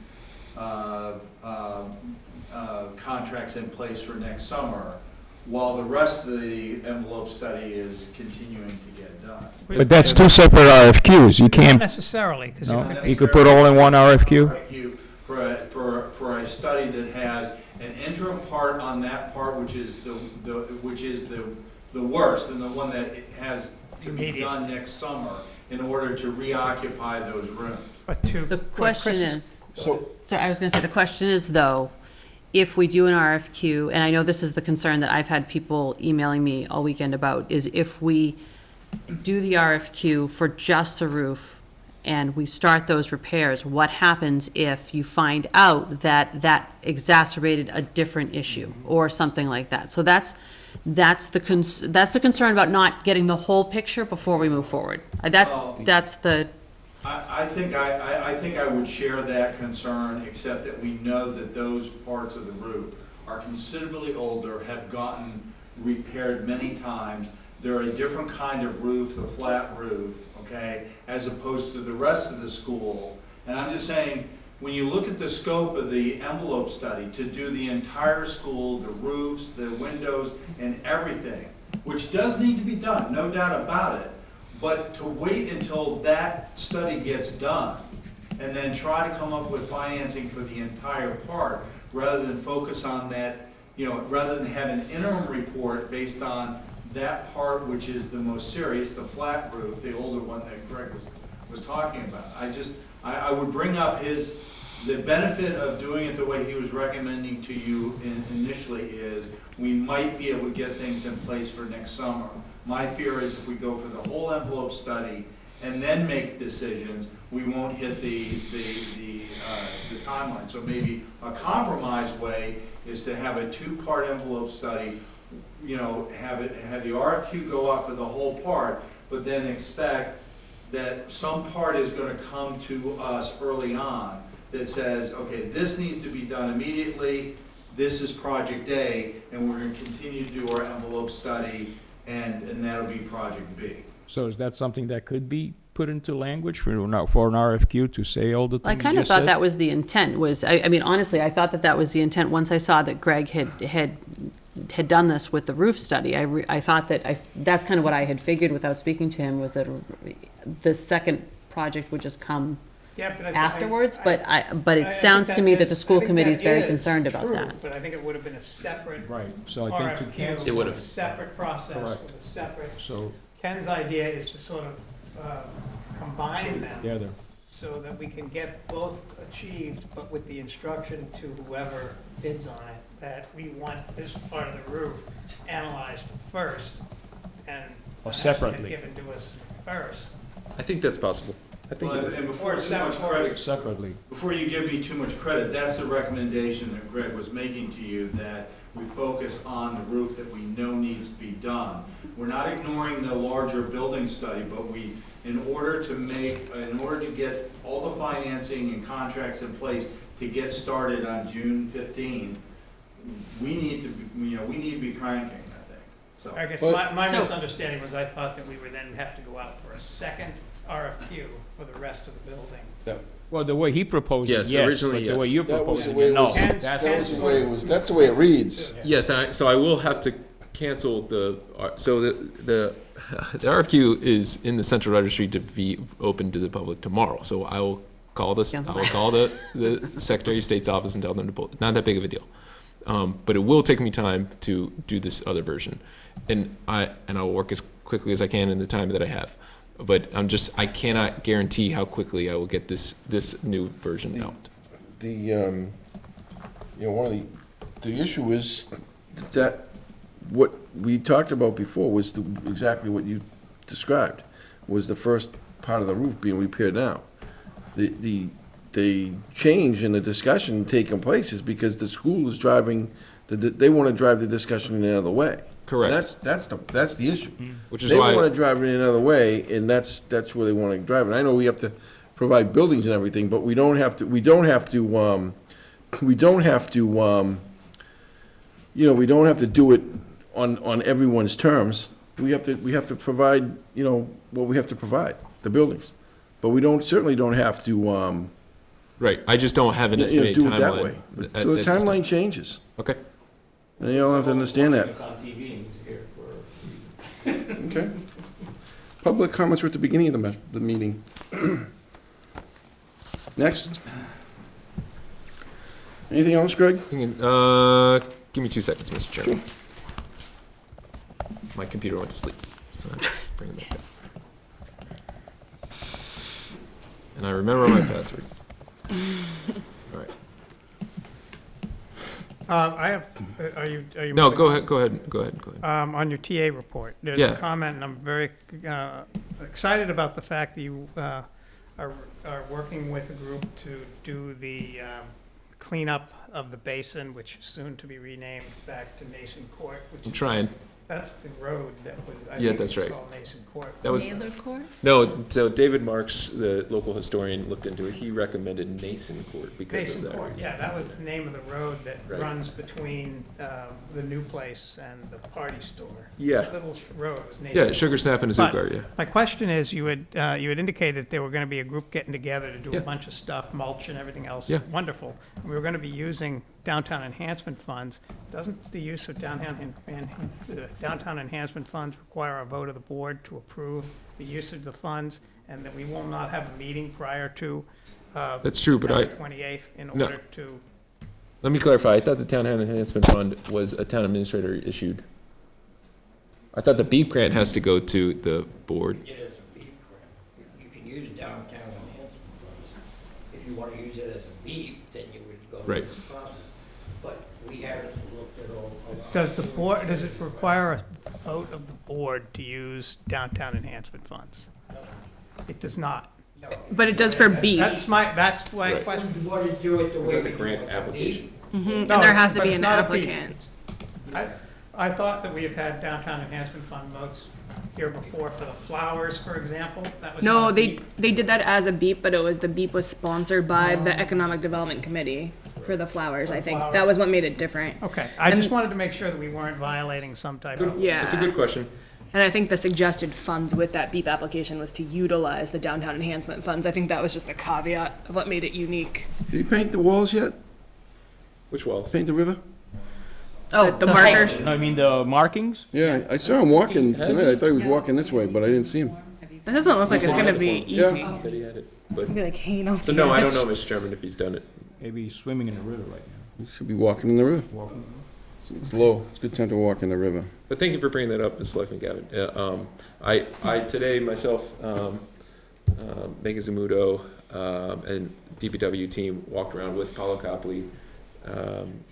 contracts in place for next summer. while the rest of the envelope study is continuing to get done. But that's two separate RFQs. You Not can't, necessarily, because no? You could put all in one RFQ? For a study that has an interim part on that part, which is the worst, and the one that has to be done next summer in order to reoccupy those rooms. But to The question is, So, I was going to say, the question is, though, if we do an RFQ, and I know this is the concern that I've had people emailing me all weekend about, is if we do the RFQ for just the roof and we start those repairs, what happens if you find out that that exacerbated a different issue or something like that? So that's the concern about not getting the whole picture before we move forward. That's the. I think I would share that concern, except that we know that those parts of the roof are considerably older, have gotten repaired many times. They're a different kind of roof, the flat roof, okay, as opposed to the rest of the school. And I'm just saying, when you look at the scope of the envelope study, to do the entire school, the roofs, the windows, and everything, which does need to be done, no doubt about it, but to wait until that study gets done and then try to come up with financing for the entire part, rather than focus on that, rather than have an interim report based on that part which is the most serious, the flat roof, the older one that Greg was talking about. I would bring up the benefit of doing it the way he was recommending to you initially is we might be able to get things in place for next summer. My fear is if we go for the whole envelope study and then make decisions, we won't hit the timeline. So maybe a compromise way is to have a two-part envelope study, have the RFQ go off for the whole part, but then expect that some part is going to come to us early on that says, okay, this needs to be done immediately, this is project A, and we're going to continue to do our envelope study, and that'll be project B. So is that something that could be put into language for an RFQ to say all the things I kind of thought that was the intent. I mean, honestly, I thought that was the intent. Once I saw that Greg had done this with the roof study, I thought that's kind of what I had figured without speaking to him, was that the second project would just come afterwards. But it sounds to me that the school committee is very concerned about that. But I think it would have been a separate Right, so I think to RFQ, cancel. It would with have. a separate process, Correct. with a separate. So, Ken's idea is to sort of combine them together. so that we can get both achieved, but with the instruction to whoever bids on it, that we want this part of the roof analyzed first and Or an estimate separately. given to us first. I think that's possible. I think it is. And before too much credit, Separately. before you give me too much credit, that's the recommendation that Greg was making to you, that we focus on the roof that we know needs to be done. We're not ignoring the larger building study, but in order to get all the financing and contracts in place to get started on June 15, we need to be cranking, I think. So. I guess my misunderstanding was I thought that we would then have to go out for a second RFQ for the rest of the building. Well, the way he proposed it, Yes, yes, originally, but the way yes. you're That was the proposing way it, it no. was. That's That's the way it reads. Yes, so I will have to cancel the RFQ is in the central registry to be open to the public tomorrow. So I will call the Secretary of State's office and tell them to pull. Not that big of a deal, but it will take me time to do this other version, and I'll work as quickly as I can in the time that I have. But I cannot guarantee how quickly I will get this new version out. One of the issue is that what we talked about before was exactly what you described, was the first part of the roof being repaired now. The change in the discussion taking place is because the school is driving, they want to drive the discussion in another way. Correct. That's the issue. Which is they why want to drive it in another way, and that's where they want to drive it. I know we have to provide buildings and everything, but we don't have to do it on everyone's terms. We have to provide, what we have to provide, the buildings. But we certainly don't have to, right. I just don't have an estimated do it that timeline. way. So the timeline changes. Okay. They all have to understand that. It's on TV and he's here for a reason. Okay. Public comments were at the beginning of the meeting. Next. Anything else, Greg? Give me 2 seconds, Mr. Chairman. My computer went to sleep, so I have to bring it back up. And I remember my password. All right. I have, are you? No, moving go on? ahead. On your TA report, there's Yeah. a comment, and I'm very excited about the fact that you are working with a group to do the cleanup of the basin, which is soon to be renamed back to Nason Court. I'm trying. That's the road that was, I Yeah, think that's it's right. called Nason Court. That was Taylor Court? No. So David Marks, the local historian, looked into it. He recommended Nason Court because Nason of that. Court, reason. yeah, that was the name of the road that Right. runs between the new place and the party store. Yeah. Little road, it was Nason Yeah, Court. Sugar Snap and a But Zucar, yeah. My question is, you had indicated there were going to be a group getting together to do Yeah. a bunch of stuff, mulch and everything else. Yeah. Wonderful. And we were going to be using downtown enhancement funds. Doesn't the use of downtown enhancement funds require a vote of the board to approve the use of the funds, and that we will not have a meeting prior to That's true, but September 28th in No. order to... Let me clarify. I thought the Town Enhancement Fund was a town administrator issued. I thought the BEEP grant has to go to the board. It is a BEEP grant. You can use downtown enhancement funds. If you want to use it as a BEEP, then you would go through Right. this process. But we haven't looked at all. Does it require a vote of the board to use downtown enhancement funds? It does not. But it does for B. That's my Right. question. You want to do it the way. Is that the grant application? And No, there has to but be it's an not a B. applicant. I thought that we have had downtown enhancement fund votes here before for the flowers, for example. That was No, not a they beep. they did that as a BEEP, but the BEEP was sponsored by the Economic Development Committee for the flowers, I think. That was what made it different. Okay, I And- just wanted to make sure that we weren't violating some type of... Yeah. That's a good question. And I think the suggested funds with that BEEP application was to utilize the downtown enhancement funds. I think that was just a caveat of what made it unique. Did you paint the walls yet? Which walls? Paint the river? Oh, the markers. No, I mean the markings? Yeah, I saw him walking tonight. I thought he was walking this way, but I didn't see him. That doesn't look like it's gonna be Yeah. easy. He said he had it, but, It'd be like hanging off so the no, I edge. don't know, Mr. Chairman, if he's done it. Maybe he's swimming in the river right now. He should be walking in the river. Walking. It's low. It's a good time to walk in the river. But thank you for bringing that up, Ms. Selectman Gavin. I today myself, Megan Zamudo, and DPW team walked around with Paulo Copley, and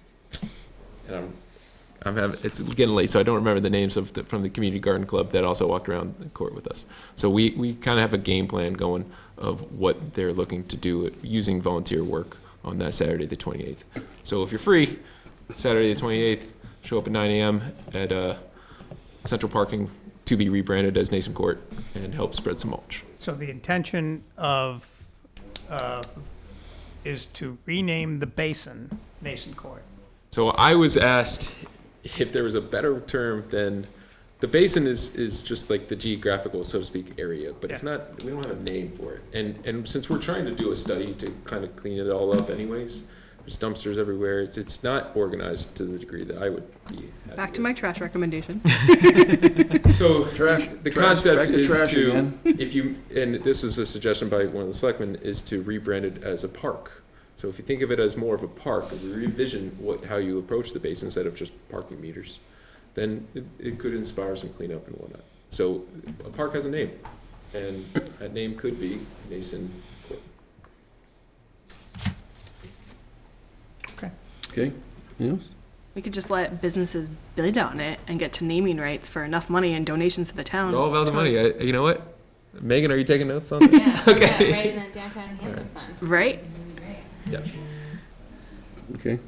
I'm having, it's getting late, so I don't remember the names of from the community garden club that also walked around the court with us. So we kind of have a game plan going of what they're looking to do using volunteer work on that Saturday, the 28th. So if you're free, Saturday the 28th, show up at 9 a.m. at Central Parking, to be rebranded as Nason Court, and help spread some mulch. So the intention of, is to rename the basin Nason Court. So I was asked if there was a better term than, the basin is just like the geographical, so to speak, area, but it's not, we don't have a name for it. And since we're trying to do a study to kind of clean it all up anyways, there's dumpsters everywhere, it's not organized to the degree that I would be happy Back to with. my trash recommendation. So Trash. the Trash. concept Back to is trash to, again. if you, and this is a suggestion by one of the selectmen, is to rebrand it as a park. So if you think of it as more of a park, if we revision how you approach the basin instead of just parking meters, then it could inspire some cleanup and whatnot. So a park has a name, and that name could be Nason Court. Okay. Anything else? We could just let businesses bid on it and get to naming rights for enough money and donations to the town. All about the money. You know what? Megan, are you taking notes on that? Yeah, Okay. yeah, right in the downtown enhancement funds. Right? Yeah. Okay.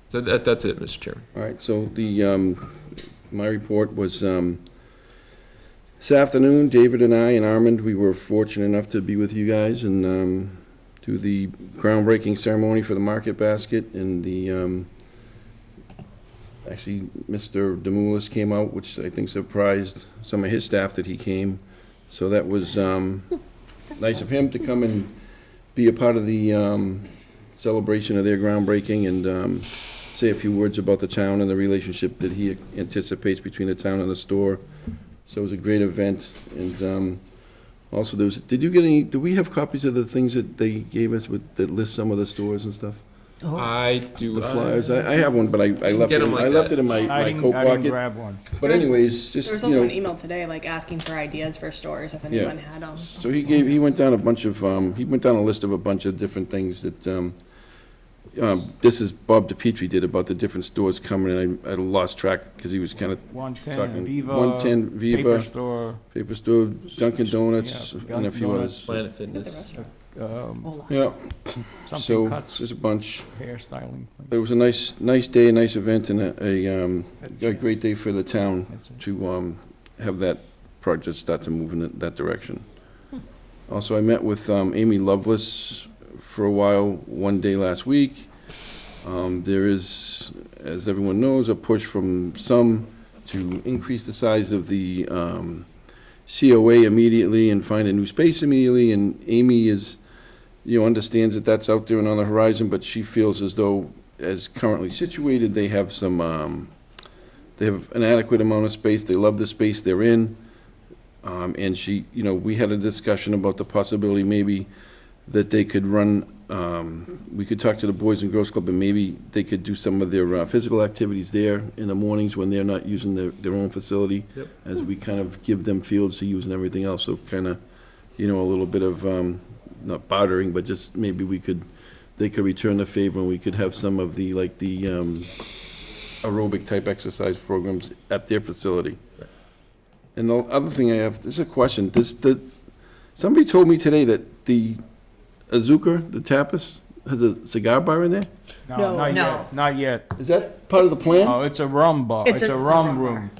So that's it, Mr. Chairman. All right, so my report was, this afternoon, David and I and Armand, we were fortunate enough to be with you guys and do the groundbreaking ceremony for the market basket, and actually, Mr. Demoulas came out, which I think surprised some of his staff that he came. So that was nice of him to come and be a part of the celebration of their groundbreaking, and say a few words about the town and the relationship that he anticipates between the town and the store. So it was a great event, and also did we have copies of the things that they gave us that list some of the stores and stuff? I do. The flyers, I have one, but I left get it, 'em like I left that. it in my coat I didn't pocket. grab one. But anyways, There just, was you also an know, email today, like, asking for ideas for stores, if anyone had them. so he went down a bunch of, he went down a list of a bunch of different things that, this is Bob DePietri did about the different stores coming, and I lost track, because he was kind of 110, talking. Viva, 110, Viva, Paper Store, Dunkin' Donuts, yeah, and a few Dunkin' others. Planet Fitness. Yeah, something so, cuts, there's a bunch. hairstyling. It was a nice day, a nice event, and a great day for the town to have that project start to move in that direction. Also, I met with Amy Lovelace for a while, one day last week. There is, as everyone knows, a push from some to increase the size of the COA immediately and find a new space immediately, and Amy is, understands that that's out there and on the horizon, but she feels as though, as currently situated, they have they have an adequate amount of space, they love the space they're in, and she, we had a discussion about the possibility maybe that they could run, we could talk to the Boys and Girls Club, and maybe they could do some of their physical activities there in the mornings when they're not using their own facility, as we kind of give them fields to use and everything else, so kind of, a little bit of, not bartering, but just maybe they could return the favor, and we could have some of the aerobic type exercise programs at their facility. And the other thing I have, this is a question, somebody told me today that the Azucar, the tapas, has a cigar bar in there? No, not yet. Is that part of the plan? Oh, it's a rum bar, it's a rum room.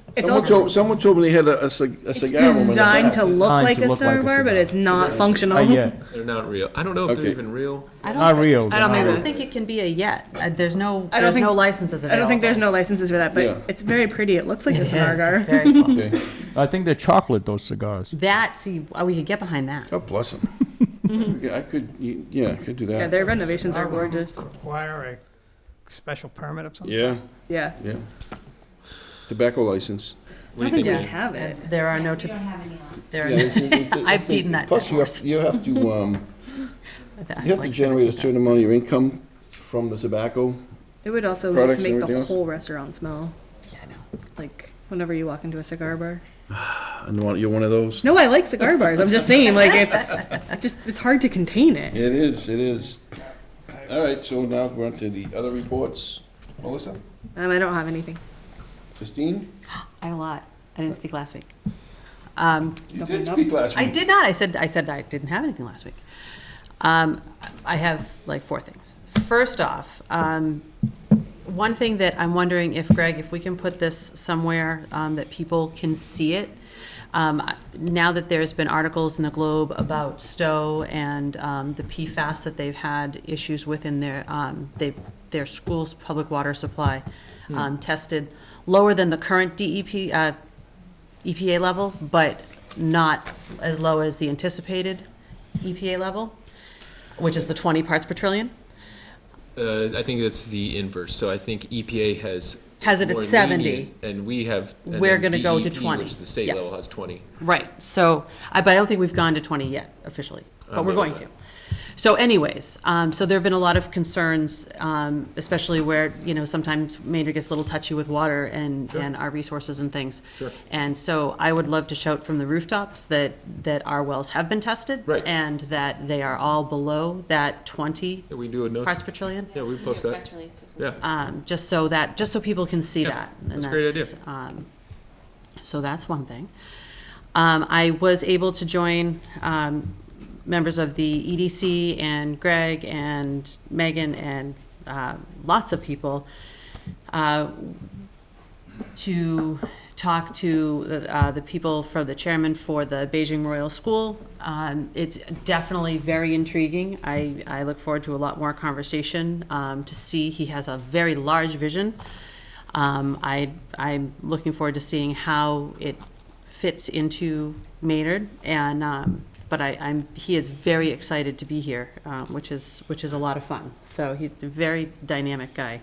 Someone told me they had a cigar room in the back. It's designed to look like a cigar bar, but it's not functional. They're not real. I don't know if they're even real. Not real. I don't I either. don't think it can be a yet. There's no think- licenses available. I don't think there's no licenses for that, but Yeah. it's very pretty. It looks like It a cigar is. bar. It's very cool. Okay. I think they're chocolate, those cigars. We could get behind that. God bless them. I could do that. Yeah, their renovations are gorgeous. Require a special permit of some sort? Yeah, Yeah. yeah. Tobacco license. What I do you think think, we Lee? have it. There are no. We don't have any left. There are Yeah, I've beaten that Plus, dead horse. you have to, That's you have to like generate a certain 17,000. amount of your income from the tobacco. It would also Products just and make everything the else? whole restaurant smell Yeah, I know. like whenever you walk into a cigar bar. And you're one of those? No, I like cigar bars. I'm just saying, like it's hard to contain it. It is. All right, so now we're on to the other reports. Melissa? I don't have anything. Christine? I have a lot. I didn't speak last week. You did speak last week. I did not. I said I didn't have anything last week. I have like 4 things. First off, one thing that I'm wondering if, Greg, if we can put this somewhere that people can see it. Now that there's been articles in the Globe about Stowe and the PFAS that they've had issues with in their school's public water supply tested lower than the current EPA level, but not as low as the anticipated EPA level, which is the 20 parts per trillion. I think that's the inverse. So I think EPA has Has it at more 70. lenient, and we have. and We're then gonna go to DEP, 20. Which is the state Yeah. level, has 20. Right, so, but I don't think we've gone to 20 yet officially, but I'm we're good going with to. So anyways, so there have been a lot of concerns, especially where, sometimes Maynard gets a little touchy with water and our resources and things. Sure. And so I would love to shout from the rooftops that our wells have been tested. Right. And that they are all below that 20 Yeah, we do a note. parts per trillion. Yeah, we post that. Press release or something. Yeah. Just so people can see Yeah, that. that's And a great idea. So that's one thing. I was able to join members of the EDC and Greg and Megan and lots of people to talk to the people for the chairman for the Beijing Royal School. It's definitely very intriguing. I look forward to a lot more conversation to see. He has a very large vision. I'm looking forward to seeing how it fits into Maynard, and but he is very excited to be here, which is a lot of fun. So he's a very dynamic guy.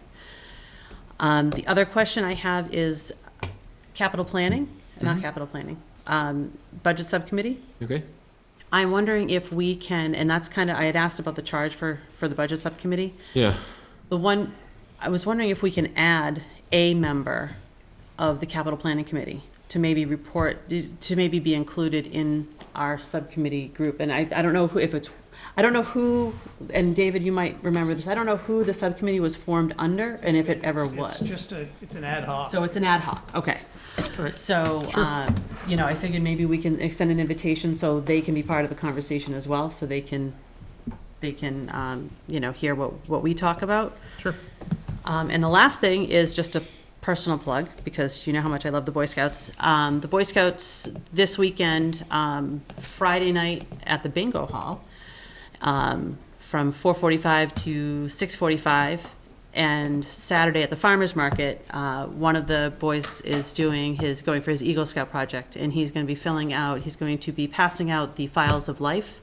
The other question I have is capital planning, not capital planning, budget subcommittee. Okay. I'm wondering if we can, and that's kind of, I had asked about the charge for the budget subcommittee. Yeah. I was wondering if we can add a member of the capital planning committee to maybe be included in our subcommittee group. And I don't know I don't know who, and David, you might remember this, I don't know who the subcommittee was formed under and if it ever was. It's an ad hoc. So it's an ad hoc, okay. So, I figured maybe we can extend an invitation so they can be part of the conversation as well, so they can, hear what we talk about. Sure. And the last thing is just a personal plug, because you know how much I love the Boy Scouts. The Boy Scouts this weekend, Friday night at the Bingo Hall, from 4:45 to 6:45, and Saturday at the Farmers Market, one of the boys is going for his Eagle Scout project, and he's going to be passing out the Files of Life,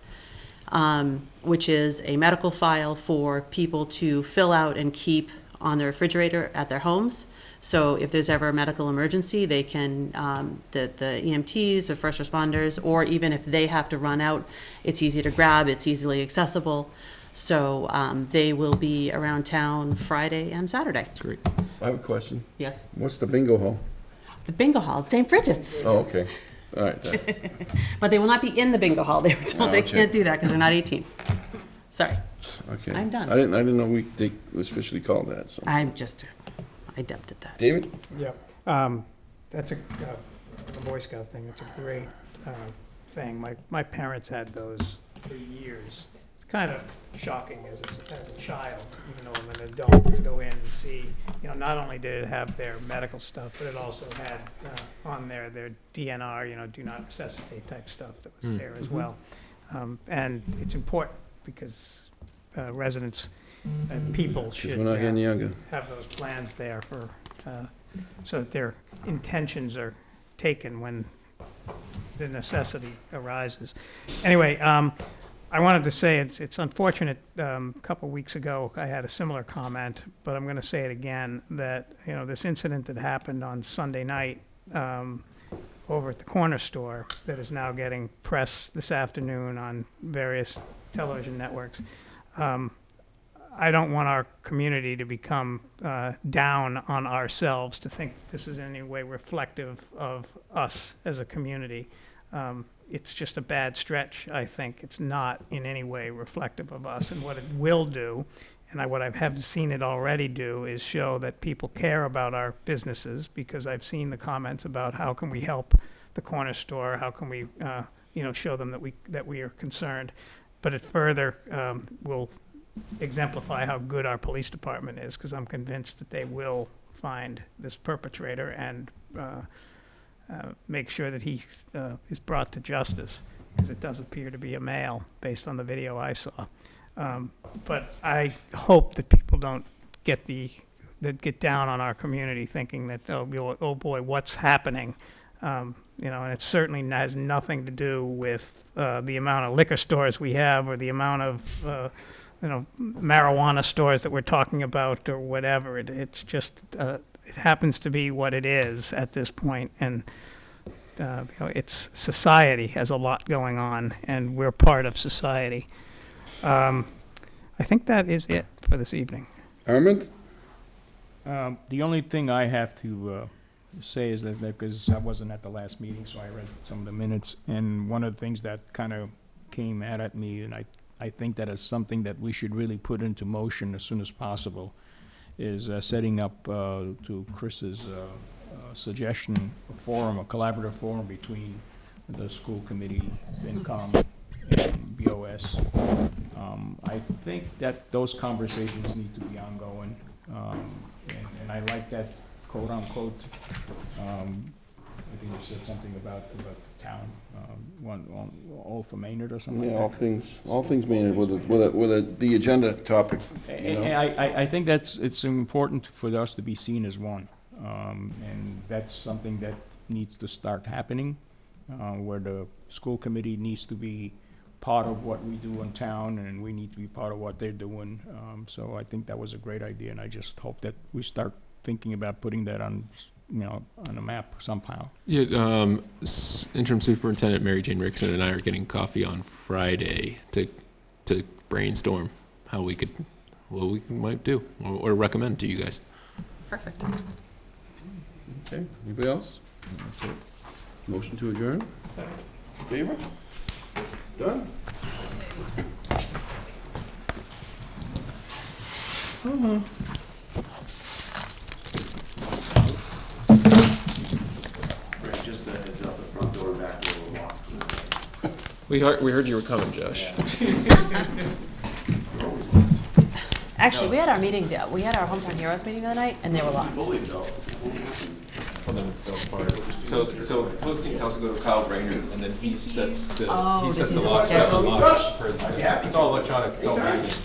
which is a medical file for people to fill out and keep on the refrigerator at their homes. So if there's ever a medical emergency, they can, the EMTs or first responders, or even if they have to run out, it's easy to grab, it's easily accessible. So they will be around town Friday and Saturday. That's great. I have a question. Yes. What's the bingo hall? The bingo hall at St. Bridget's. Oh, okay. All right. But they will not be in the bingo hall. They were told they can't do that because they're not 18. Sorry. Okay. I'm done. I didn't know it was officially called that, so. I dubbed it that. David? Yeah, that's a Boy Scout thing. It's a great thing. My parents had those for years. It's kind of shocking as a child, even though I'm an adult, to go in and see, not only did it have their medical stuff, but it also had on there their DNR, do not resuscitate type stuff that was there as well. And it's important because residents and people should we're not getting younger. have those plans there for, so that their intentions are taken when the necessity arises. Anyway, I wanted to say it's unfortunate. A couple weeks ago, I had a similar comment, but I'm going to say it again, that this incident that happened on Sunday night over at the corner store that is now getting press this afternoon on various television networks. I don't want our community to become down on ourselves, to think this is in any way reflective of us as a community. It's just a bad stretch, I think. It's not in any way reflective of us. And what it will do, and what I have seen it already do, is show that people care about our businesses, because I've seen the comments about how can we help the corner store, how can we show them that we are concerned. But it further will exemplify how good our police department is, because I'm convinced that they will find this perpetrator and make sure that he is brought to justice, because it does appear to be a male based on the video I saw. But I hope that people don't get down on our community thinking that, oh boy, what's happening? And it certainly has nothing to do with the amount of liquor stores we have, or the amount of marijuana stores that we're talking about, or whatever. It's just it happens to be what it is at this point, and it's society has a lot going on, and we're part of society. I think that is it for this evening. Armand? The only thing I have to say is that because I wasn't at the last meeting, so I read some of the minutes, and one of the things that kind of came at me, and I think that is something that we should really put into motion as soon as possible, is setting up, to Chris's suggestion, a collaborative forum between the school committee, FinCom, and BOS. I think that those conversations need to be ongoing, and I like that quote-unquote, I think you said something about the town, all for Maynard or something Yeah, like that. all things Maynard with the agenda topic. I think it's important for us to be seen as one, and that's something that needs to start happening, where the school committee needs to be part of what we do in town, and we need to be part of what they're doing. So I think that was a great idea, and I just hope that we start thinking about putting that on, on a map somehow. Yeah, interim superintendent Mary Jane Rickson and I are getting coffee on Friday to brainstorm how we could, what we might do or recommend to you guys. Perfect. Okay, anybody else? Motion to adjourn? Favor? Done? Just a heads up, the front door, back door will lock. We heard you were coming, Josh. Actually, we had our meeting, we had our Hometown Heroes meeting the other night, and they were locked. Something fell apart. So postings also go to Kyle Brainerd, and then he sets the Oh, he this sets is the the lock. schedule? It's all electronic. It's all maintenance.